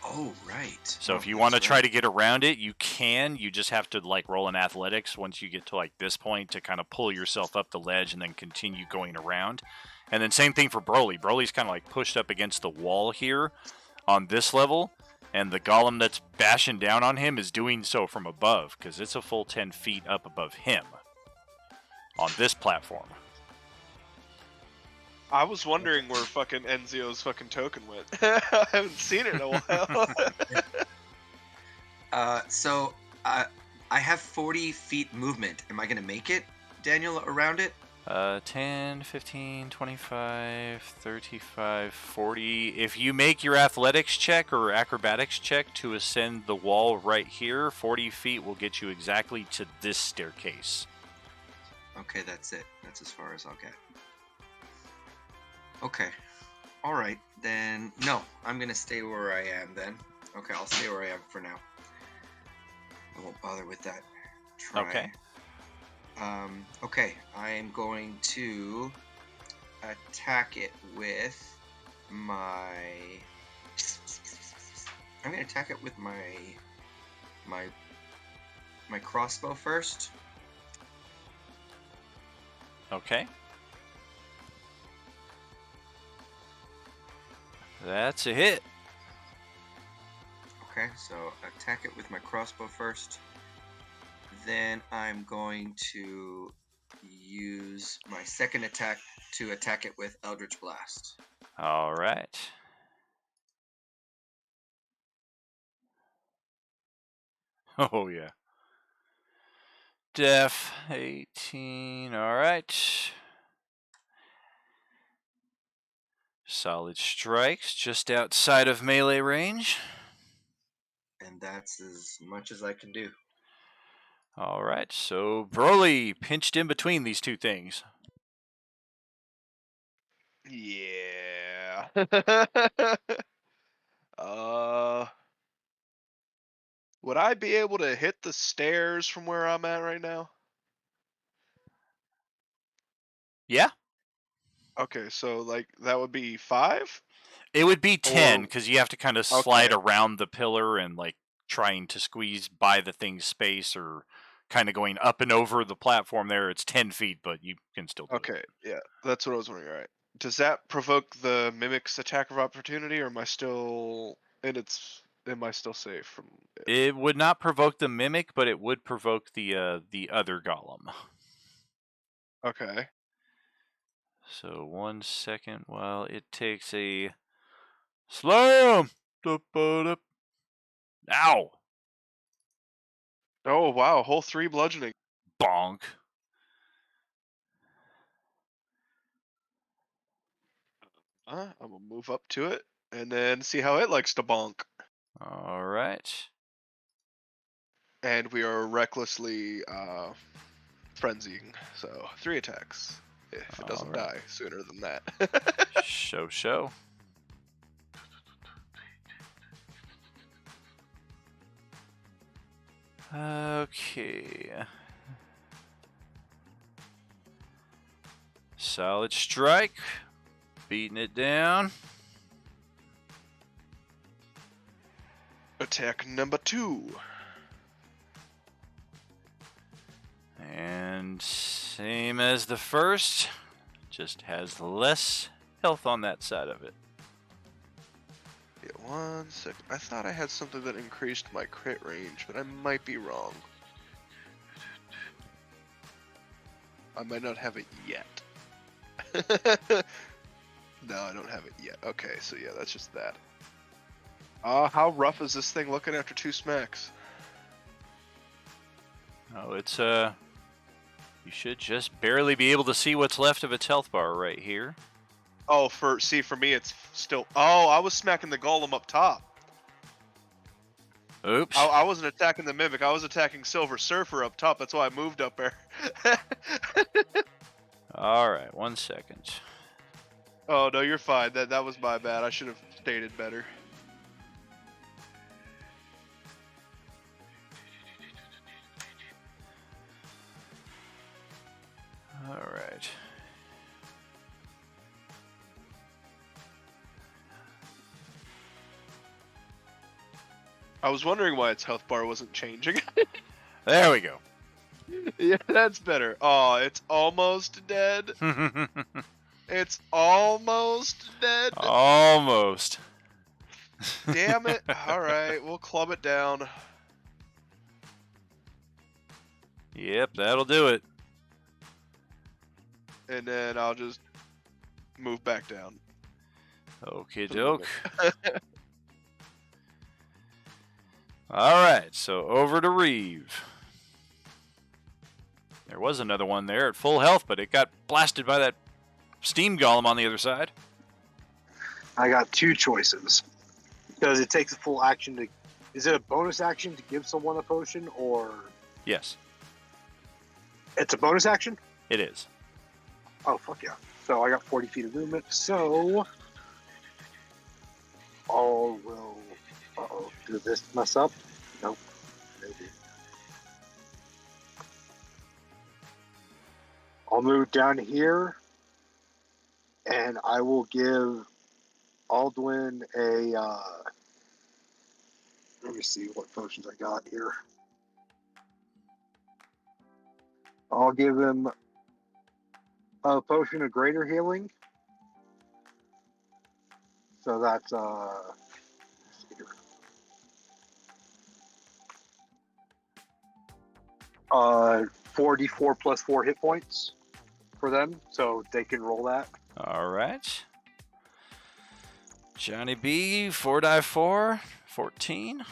Oh, right. So if you want to try to get around it, you can. You just have to like roll in athletics once you get to like this point to kind of pull yourself up the ledge and then continue going around. And then same thing for Broly. Broly's kind of like pushed up against the wall here on this level. And the golem that's bashing down on him is doing so from above because it's a full 10 feet up above him on this platform. I was wondering where fucking Enzio's fucking token went. I haven't seen it in a while. So I have 40 feet movement. Am I gonna make it, Daniel, around it? 10, 15, 25, 35, 40. If you make your athletics check or acrobatics check to ascend the wall right here, 40 feet will get you exactly to this staircase. Okay, that's it. That's as far as I'll get. Okay. All right, then. No, I'm going to stay where I am then. Okay, I'll stay where I am for now. I won't bother with that. Try. Okay. Okay, I am going to attack it with my... I'm going to attack it with my crossbow first. Okay. That's a hit. Okay, so attack it with my crossbow first. Then I'm going to use my second attack to attack it with Eldritch Blast. All right. Oh, yeah. Def 18. All right. Solid strikes just outside of melee range. And that's as much as I can do. All right, so Broly pinched in between these two things. Yeah. Would I be able to hit the stairs from where I'm at right now? Yeah, Okay, so like that would be 5? it would be 10 Or because you have to kind of slide okay, around the pillar and like trying to squeeze by the thing's space or kind of going up and over the platform there. It's 10 feet, but you can still do it. okay, yeah, that's what I was wondering. All right, does that provoke the mimic's attack of opportunity, or am I still and it's am I still safe from it? It would not provoke the mimic, but it would provoke the other golem. Okay, So 1 second while it takes a slam. Da-ba-da. Ow! oh wow, whole 3 bludgeoning. Bonk. I'm gonna move up to it and then see how it likes to bonk. All right. And we are recklessly frenzying, so 3 attacks. If it doesn't Alright. die sooner than that. Show. Okay. Solid strike. Beating it down. Attack number 2. And same as the first. Just has less health on that side of it. Yeah, 1 second. I thought I had something that increased my crit range, but I might be wrong. I might not have it yet. No, I don't have it yet. Okay, so yeah, that's just that. How rough is this thing looking after 2 smacks? Oh, it's you should just barely be able to see what's left of its health bar right here. Oh, for me, it's still. Oh, I was smacking the golem up top. Oops. I wasn't attacking the mimic. I was attacking Silver Surfer up top. That's why I moved up there. All right, 1 second. Oh no, you're fine. That was my bad. I should have stated better. All right. I was wondering why its health bar wasn't changing. There we go. Yeah, that's better. Oh, it's almost dead. It's almost dead. Almost. Damn it. All right, we'll club it down. Yep, that'll do it. And then I'll just move back down. Okay, for the doke. mimic. All right, so over to Reeve. There was another one there at full health, but it got blasted by that steam golem on the other side. I got 2 choices. Because it takes a full action to... Is it a bonus action to give someone a potion, or... Yes, It's a bonus action? it is. Oh, fuck yeah. So I got 40 feet of movement, so... I will... Uh-oh. Did this mess up? Nope. Maybe. I'll move down here, and I will give Aldwin a... let me see what potions I got here. I'll give him a potion of greater healing. So that's let's see here. 4d4 plus 4 hit points for them, so they can roll that. All right. Johnny B, 4 die 4, 14.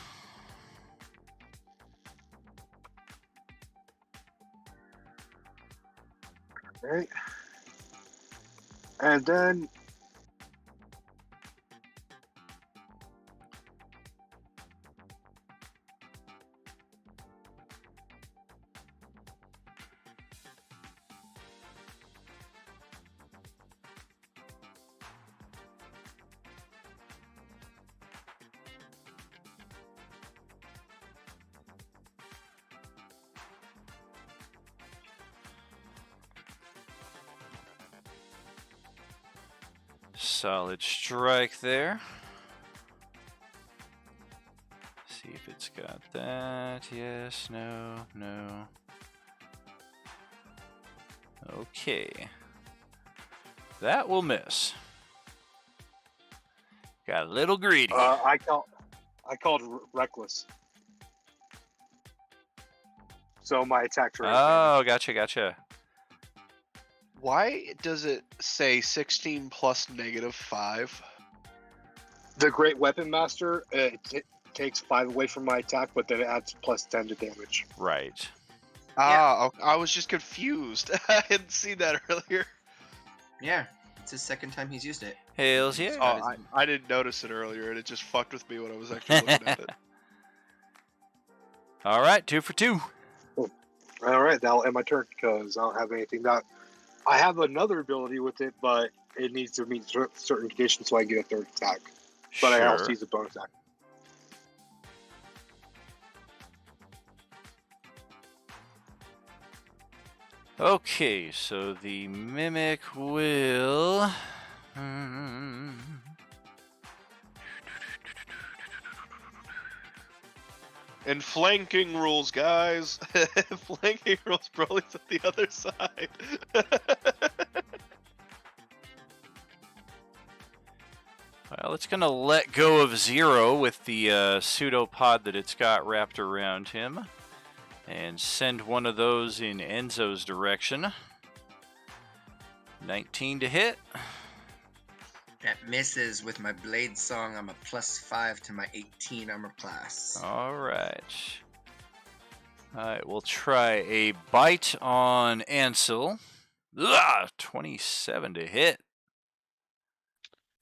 Right. And then solid strike there. See if it's got that. Yes, no, no. Okay. That will miss. Got a little greedy. I called reckless. So my attack rate. Oh, gotcha. Why does it say 16 plus -5? The Great Weapon Master takes 5 away from my attack, but then it adds +10 to damage. Right. I was just confused. I hadn't seen that earlier. Yeah, it's his second time he's used it. Hails yeah. Oh, I didn't notice it earlier, and it just fucked with me when I was actually looking at it. All right, 2 for 2. All right, that'll end my turn because I don't have anything. That I have another ability with it, but it needs to meet certain conditions so I get a third attack. But I also use a bonus attack. Okay, so the mimic will. And flanking rules, guys. Flanking rules, Broly's at the other side. Well, it's going to let go of Zero with the pseudopod that it's got wrapped around him. And send one of those in Enzo's direction. 19 to hit. That misses with my blade song. I'm a +5 to my 18 armor class. All right. We'll try a bite on Ansel. Ugh, 27 to hit.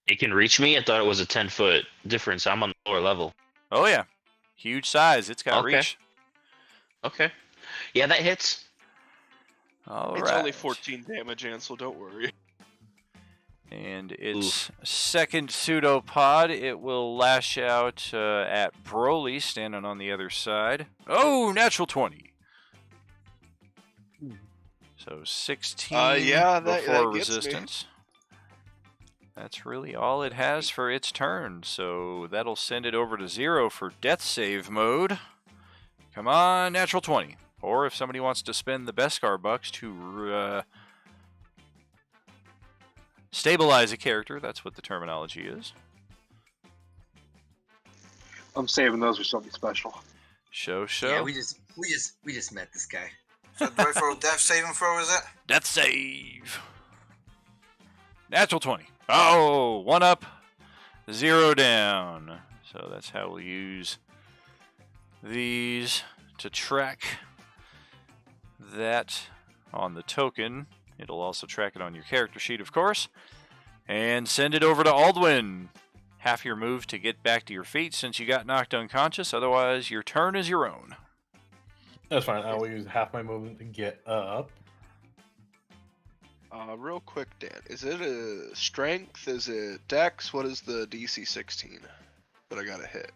It can reach me? I thought it was a 10-foot difference. I'm on the lower level. Oh, yeah. Huge size. It's got Okay. reach. Okay. Yeah, that hits. All It's right. only 14 damage, Ansel, don't worry. And its second pseudopod, it will lash out at Broly, standing on the other side. Oh, natural 20. So 16 yeah, that before gets me. resistance. That's really all it has for its turn. So that'll send it over to 0 for death save mode. Come on, natural 20. Or if somebody wants to spend the Beskar bucks to stabilize a character, that's what the terminology is. I'm saving those for something special. Show. Yeah, we just met this guy. So do I throw a death saving throw, is it? Death save. Natural 20. Oh, 1 up, 0 down. So that's how we'll use these to track that on the token. It'll also track it on your character sheet, of course. And send it over to Aldwin. Half your move to get back to your feet since you got knocked unconscious. Otherwise, your turn is your own. That's fine. I will use half my movement to get up. Real quick, Dan. Is it a strength? Is it dex? What is the DC 16 that I gotta hit?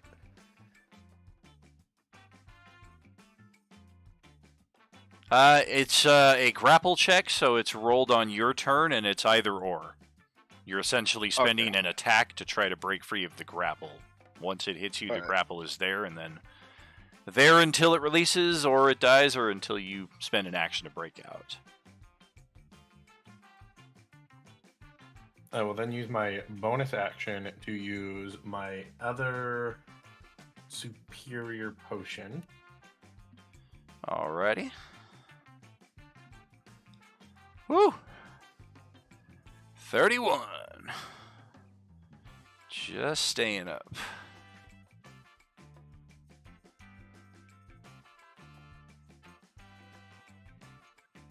It's a grapple check, so it's rolled on your turn, and it's either or. You're essentially spending an attack to try to break free of the grapple. Once it hits you, the grapple is there, and then there until it releases, or it dies, or until you spend an action to break out. I will then use my bonus action to use my other superior potion. Alrighty. Woo! 31. Just staying up.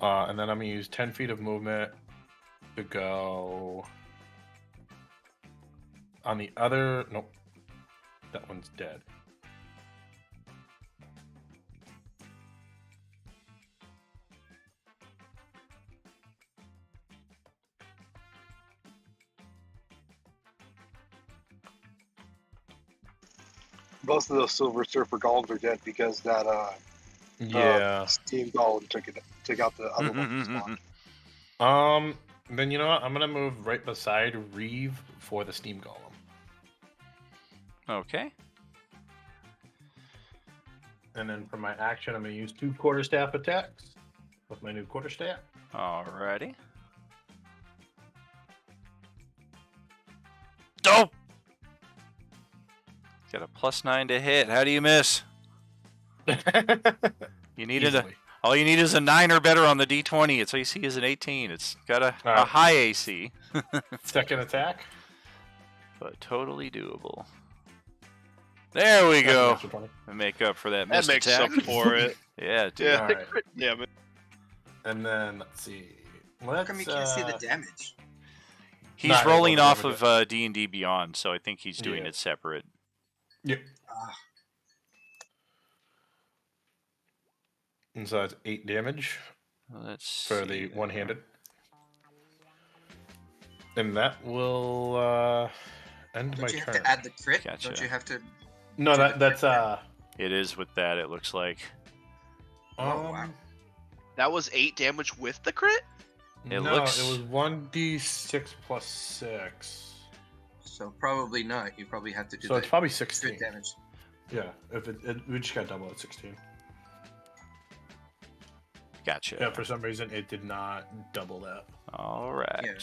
And then I'm going to use 10 feet of movement to go on the other... Nope. That one's dead. Most of those Silver Surfer golems are dead because that Yeah. Steam Golem took out the other one. Um, Then you know what? I'm gonna move right beside Reeve for the steam golem. Okay. And then for my action, I'm gonna use 2 quarterstaff attacks with my new quarterstaff. Alrighty. Oh! Got a +9 to hit. How do you miss? You needed all you need is a 9 or better on the D20. Its AC is an 18. It's got a high AC. Second attack. But totally doable. There we go. Natural 20. And make up for that That missed makes attack. up for it. Yeah, dude. Yeah, Alright. damn it. And then let's see. How come you can't see the damage? He's Not rolling able to off damage of D&D Beyond, so I think he's doing Yeah. it separate. Yep. Ah, And so that's 8 damage Let's for see. the one-handed. And that will end don't my you have turn. to add the crit? Gotcha. Don't you have to? No, do the that's crit? It is with that, it looks like. Oh, wow. That was 8 damage with the crit? It no, looks- it was 1d6 plus 6. So probably not. You probably have to do So the it's probably crit 16. damage. Yeah, if we just got double at 16. Gotcha. Yeah, for some reason it did not double that. All right. Yeah.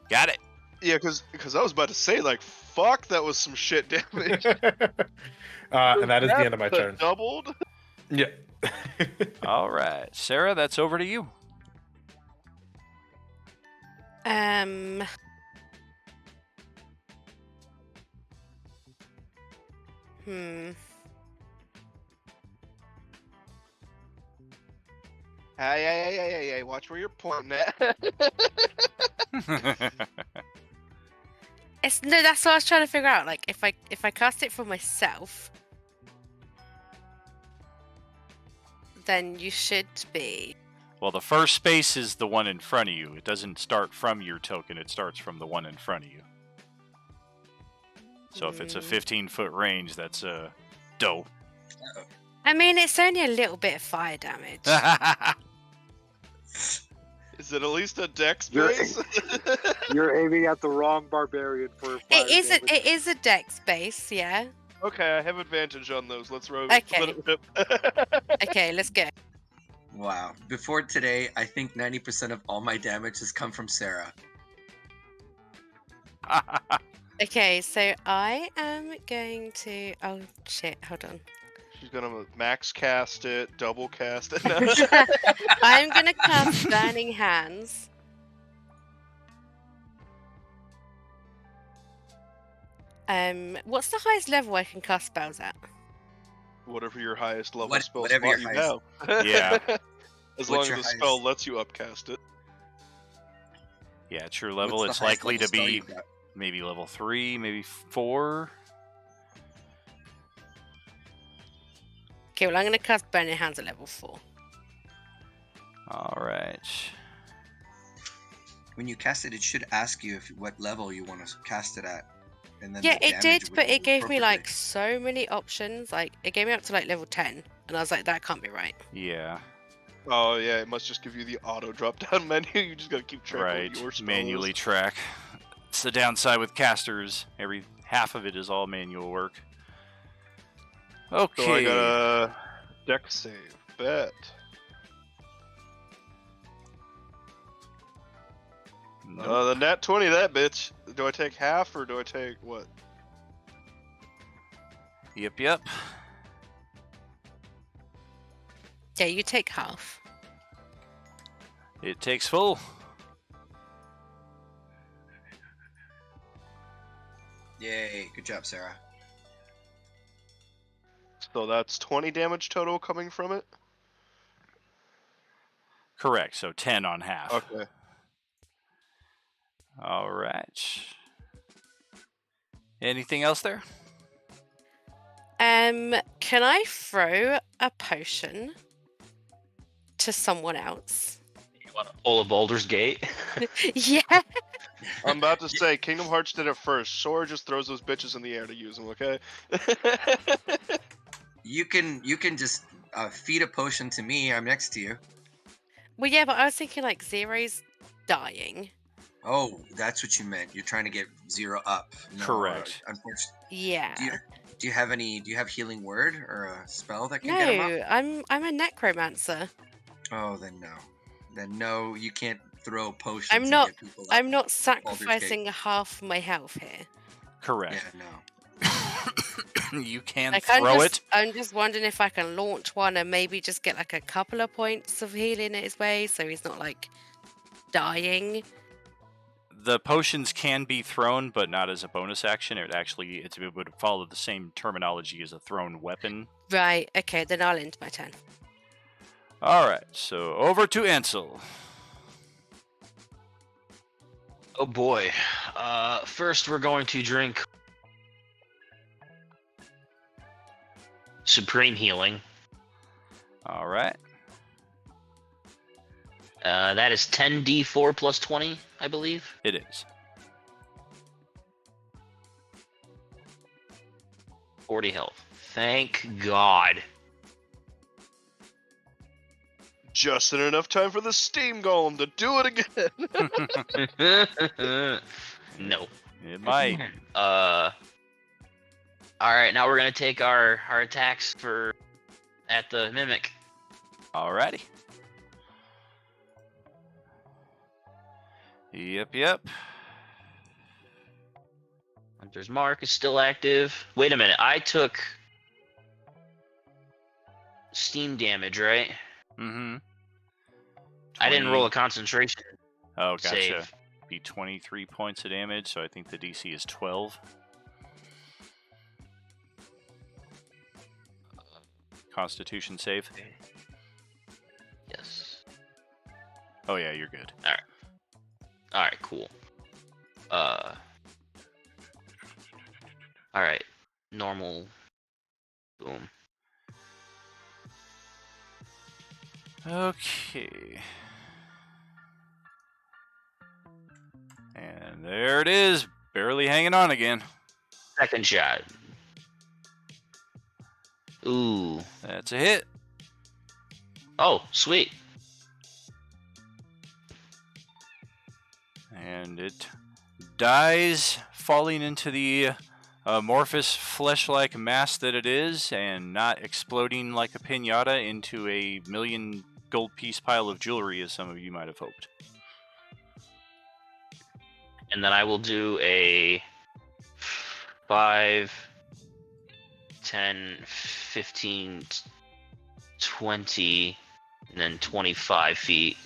Got it. Yeah, because I was about to say, like, fuck, that was some shit damage. And that is the end of my turn. Doubled? Yeah. All right. Sarah, that's over to you. Hmm. Hey, watch where you're pointing at. It's no. That's what I was trying to figure out. Like, if I cast it for myself, then you should be. Well, the first space is the one in front of you. It doesn't start from your token. It starts from the one in front of you. So if it's a 15-foot range, that's a dope. I mean, it's only a little bit of fire damage. Is it at least a dex You're- base? You're aiming at the wrong barbarian for fire damage. It is a dex base, yeah. Okay, I have advantage on those. Let's roll. Okay. Let it rip. Okay, let's go. Wow. Before today, I think 90% of all my damage has come from Sarah. Okay, so I am going to. Oh shit! Hold on. She's gonna max cast it, double cast it. No. I'm gonna cast Burning Hands. What's the highest level I can cast spells at? Whatever your highest level What- spell whatever slot your you highest- have. Yeah. As What's long as your the highest- spell lets you upcast it. Yeah, at your level, What's the it's highest likely level to spell be you've got? maybe level 3, maybe 4. Okay, well I'm gonna cast Burning Hands at level 4. All right. When you cast it, it should ask you what level you want to cast it at. And then Yeah, the it damage did, would but go it gave me like appropriately. so many options. Like it gave me up to like level 10, and I was like, that can't be right. Yeah, Oh yeah, it must just give you the auto drop down menu. You just gotta keep track right. of your spells. Manually track. It's the downside with casters. Every half of it is all manual work. Okay. So I got a deck save. Bet. Nope. The nat 20, that bitch. Do I take half or do I take what? Yep. Yeah, you take half. It takes full. Yay! Good job, Sarah. So that's 20 damage total coming from it? Correct. So 10 on half. Okay. All right. Anything else there? Can I throw a potion to someone else? You want to pull a Baldur's Gate? Yeah. I'm about to say, Kingdom Hearts did it first. Sora just throws those bitches in the air to use them, okay? You can just feed a potion to me. I'm next to you. Well, yeah, but I was thinking like Zero's dying. Oh, that's what you meant. You're trying to get 0 up. No, Correct. Unfortunately, Yeah. do you have healing word or a spell that can No, get him up? I'm a necromancer. Oh, then no. Then no, you can't throw potions I'm and not. get people up. I'm not Baldur's Gate. sacrificing half my health here. Correct. Yeah, no. You can Like throw it. I'm just wondering if I can launch one and maybe just get like a couple of points of healing his way, so he's not like dying. The potions can be thrown, but not as a bonus action. It would follow the same terminology as a thrown weapon. Right. Okay. Then I'll end my turn. All right. So over to Ansel. Oh boy. First we're going to drink Supreme Healing. All right. That is 10d4 plus 20, I believe. It is. 40 health. Thank God. Just in enough time for the steam golem to do it again. No. It might. Alright, now we're gonna take our attacks at the mimic. Alrighty. Yep. Hunter's Mark is still active. Wait a minute, I took steam damage, right? Mm-hmm. I didn't roll a concentration Oh, gotcha. save. Be 23 points of damage, so I think the DC is 12. Constitution save. Yes. Oh yeah, you're good. Alright, cool. Alright. Normal. Boom. Okay. And there it is, barely hanging on again. Second shot. Ooh. That's a hit. Oh, sweet. And it dies, falling into the amorphous flesh-like mass that it is, and not exploding like a piñata into a million gold piece pile of jewelry, as some of you might have hoped. And then I will do a 5, 10, 15, 20, and then 25 feet.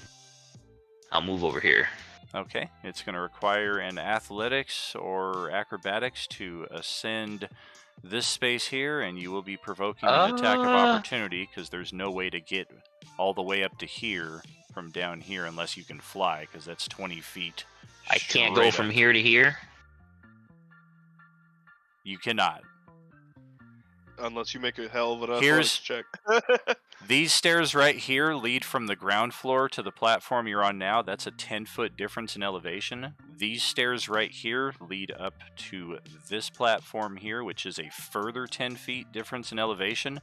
I'll move over here. Okay, it's going to require an athletics or acrobatics to ascend this space here, and you will be provoking an attack of opportunity because there's no way to get all the way up to here from down here unless you can fly, because that's 20 feet. I can't go straight from up. here to here. You cannot. Unless you make a hell of an Here's- athletics check. These stairs right here lead from the ground floor to the platform you're on now. That's a 10-foot difference in elevation. These stairs right here lead up to this platform here, which is a further 10 feet difference in elevation.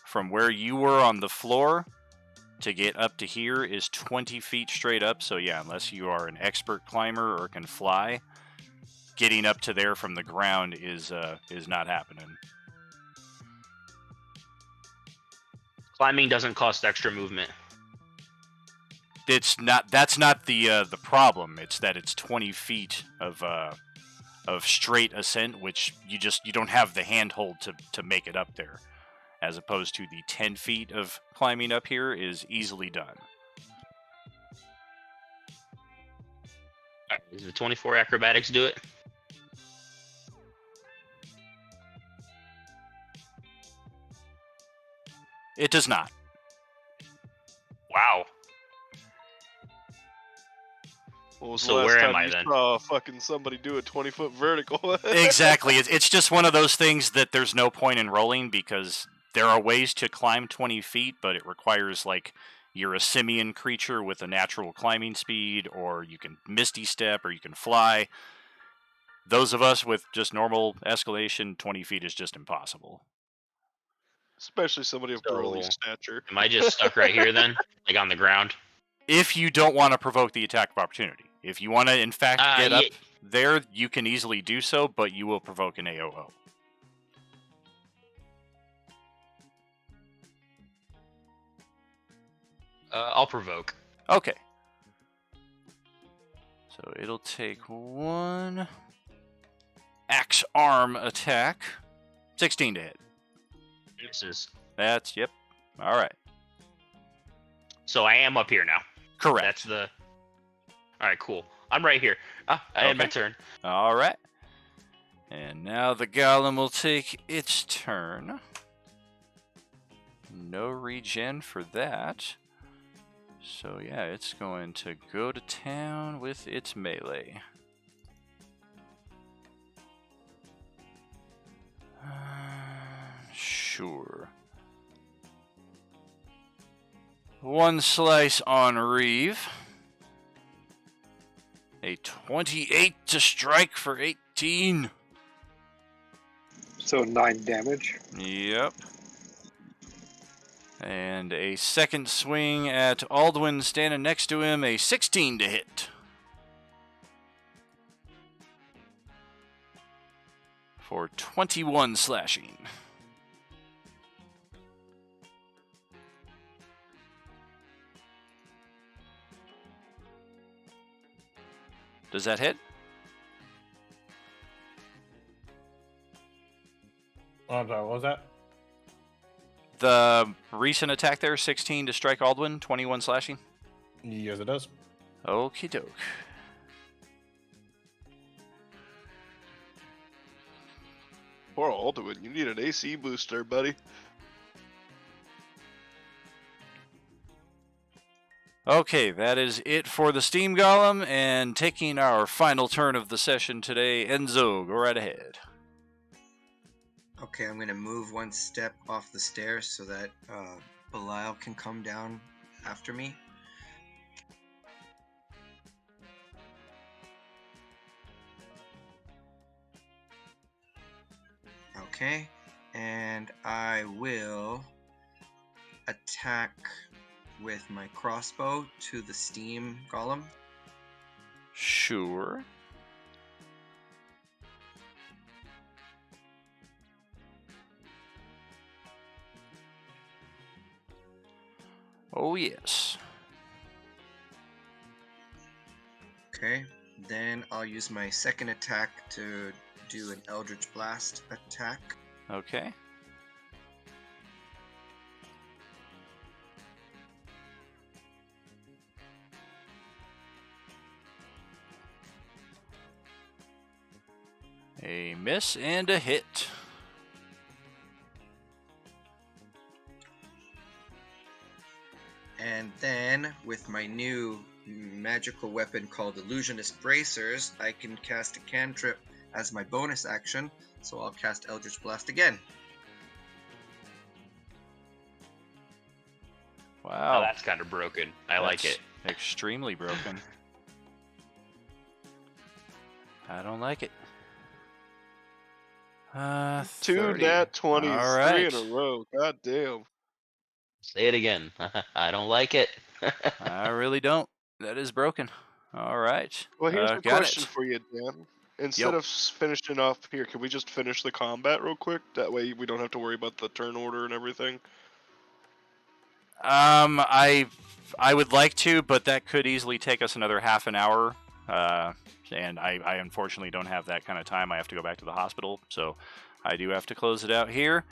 From where you were on the floor to get up to here is 20 feet straight up. So yeah, unless you are an expert climber or can fly, getting up to there from the ground is not happening. Climbing doesn't cost extra movement. It's not. That's not the problem. It's that it's 20 feet of straight ascent, which you don't have the handhold to make it up there, as opposed to the 10 feet of climbing up here is easily done. Alright, does the 24 acrobatics do it? It does not. Wow. What was the So last where am time I you then? saw fucking somebody do a 20-foot vertical? Exactly. It's just one of those things that there's no point in rolling because there are ways to climb 20 feet, but it requires like you're a simian creature with a natural climbing speed, or you can misty step, or you can fly. Those of us with just normal escalation, 20 feet is just impossible. Especially somebody of burly So- stature. Am I just stuck right here then? Like on the ground? if you don't want to provoke the attack of opportunity. If you want to, in fact, get up there, you can easily do so, but you will provoke an AOO. I'll provoke. Okay. So it'll take one axe arm attack. 16 to hit. Misses. That's, yep. All right. So I am up here now. Correct. That's the... Alright, cool. I'm right here. I had my turn. All right. And now the golem will take its turn. No regen for that. So yeah, it's going to go to town with its melee. Sure. One slice on Reeve. A 28 to strike for 18. So 9 damage. Yep. And a second swing at Aldwin standing next to him, a 16 to hit. For 21 slashing. Does that hit? Oh, I'm sorry, what was that? The recent attack there, 16 to strike Aldwin, 21 slashing? Yes, it does. Okie doke. Poor Alduin, you need an AC booster, buddy. Okay, that is it for the Steam Golem, and taking our final turn of the session today, Enzo, go right ahead. Okay, I'm going to move one step off the stairs so that Belial can come down after me. Okay, and I will attack with my crossbow to the Steam Golem. Sure. Oh, yes. Okay, then I'll use my second attack to do an Eldritch Blast attack. Okay. A miss and a hit. And then, with my new magical weapon called Illusionist Bracers, I can cast a cantrip as my bonus action, so I'll cast Eldritch Blast again. Wow. Oh, that's kind of broken. I like it. Extremely broken. I don't like it. 2 30. nat 20s, All right. 3 in a row. God damn. Say it again. I don't like it. I really don't. That is broken. All right. Well, here's a got question it. for you, Dan. Instead of finishing off here, can we just finish the combat real quick? That way we don't have to worry about the turn order and everything. I would like to, but that could easily take us another half an hour. And I unfortunately don't have that kind of time. I have to go back to the hospital, so I do have to close it out here.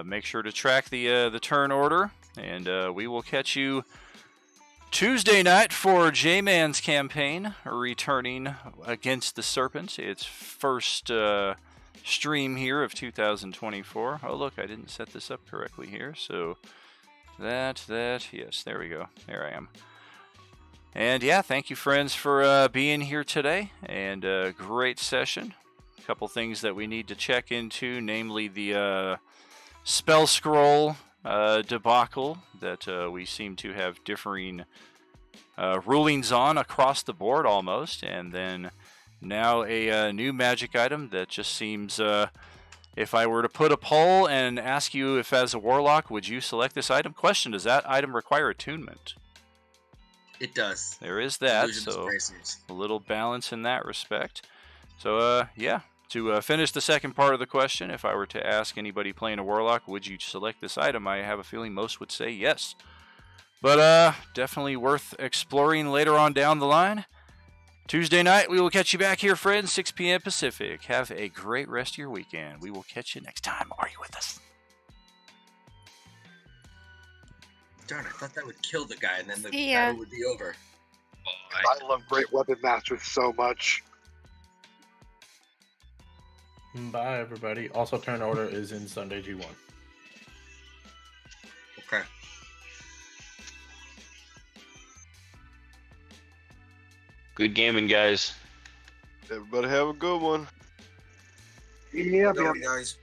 Make sure to track the turn order, and we will catch you Tuesday night for J-Man's campaign, returning against the Serpent. Its first stream here of 2024. Oh, look, I didn't set this up correctly here, so that, yes, there we go. There I am. And yeah, thank you, friends, for being here today, and great session. A couple things that we need to check into, namely the spell scroll debacle that we seem to have differing rulings on across the board almost, and then now a new magic item that just seems, if I were to put a poll and ask you if as a warlock would you select this item, question, does that item require attunement? It does. There is that, Illusionist so bracers. a little balance in that respect. So, yeah. To finish the second part of the question, if I were to ask anybody playing a Warlock, would you select this item? I have a feeling most would say yes. But definitely worth exploring later on down the line. Tuesday night, we will catch you back here, friends, 6 p.m. Pacific. Have a great rest of your weekend. We will catch you next time. Are you with us? Darn, I thought that would kill the guy and then the See ya. battle would be over. I love Great Weapon Masters so much. Bye, everybody. Also, turn order is in Sunday G1. Okay. Good gaming, guys. Everybody have a good one. Yeah, Go, guys.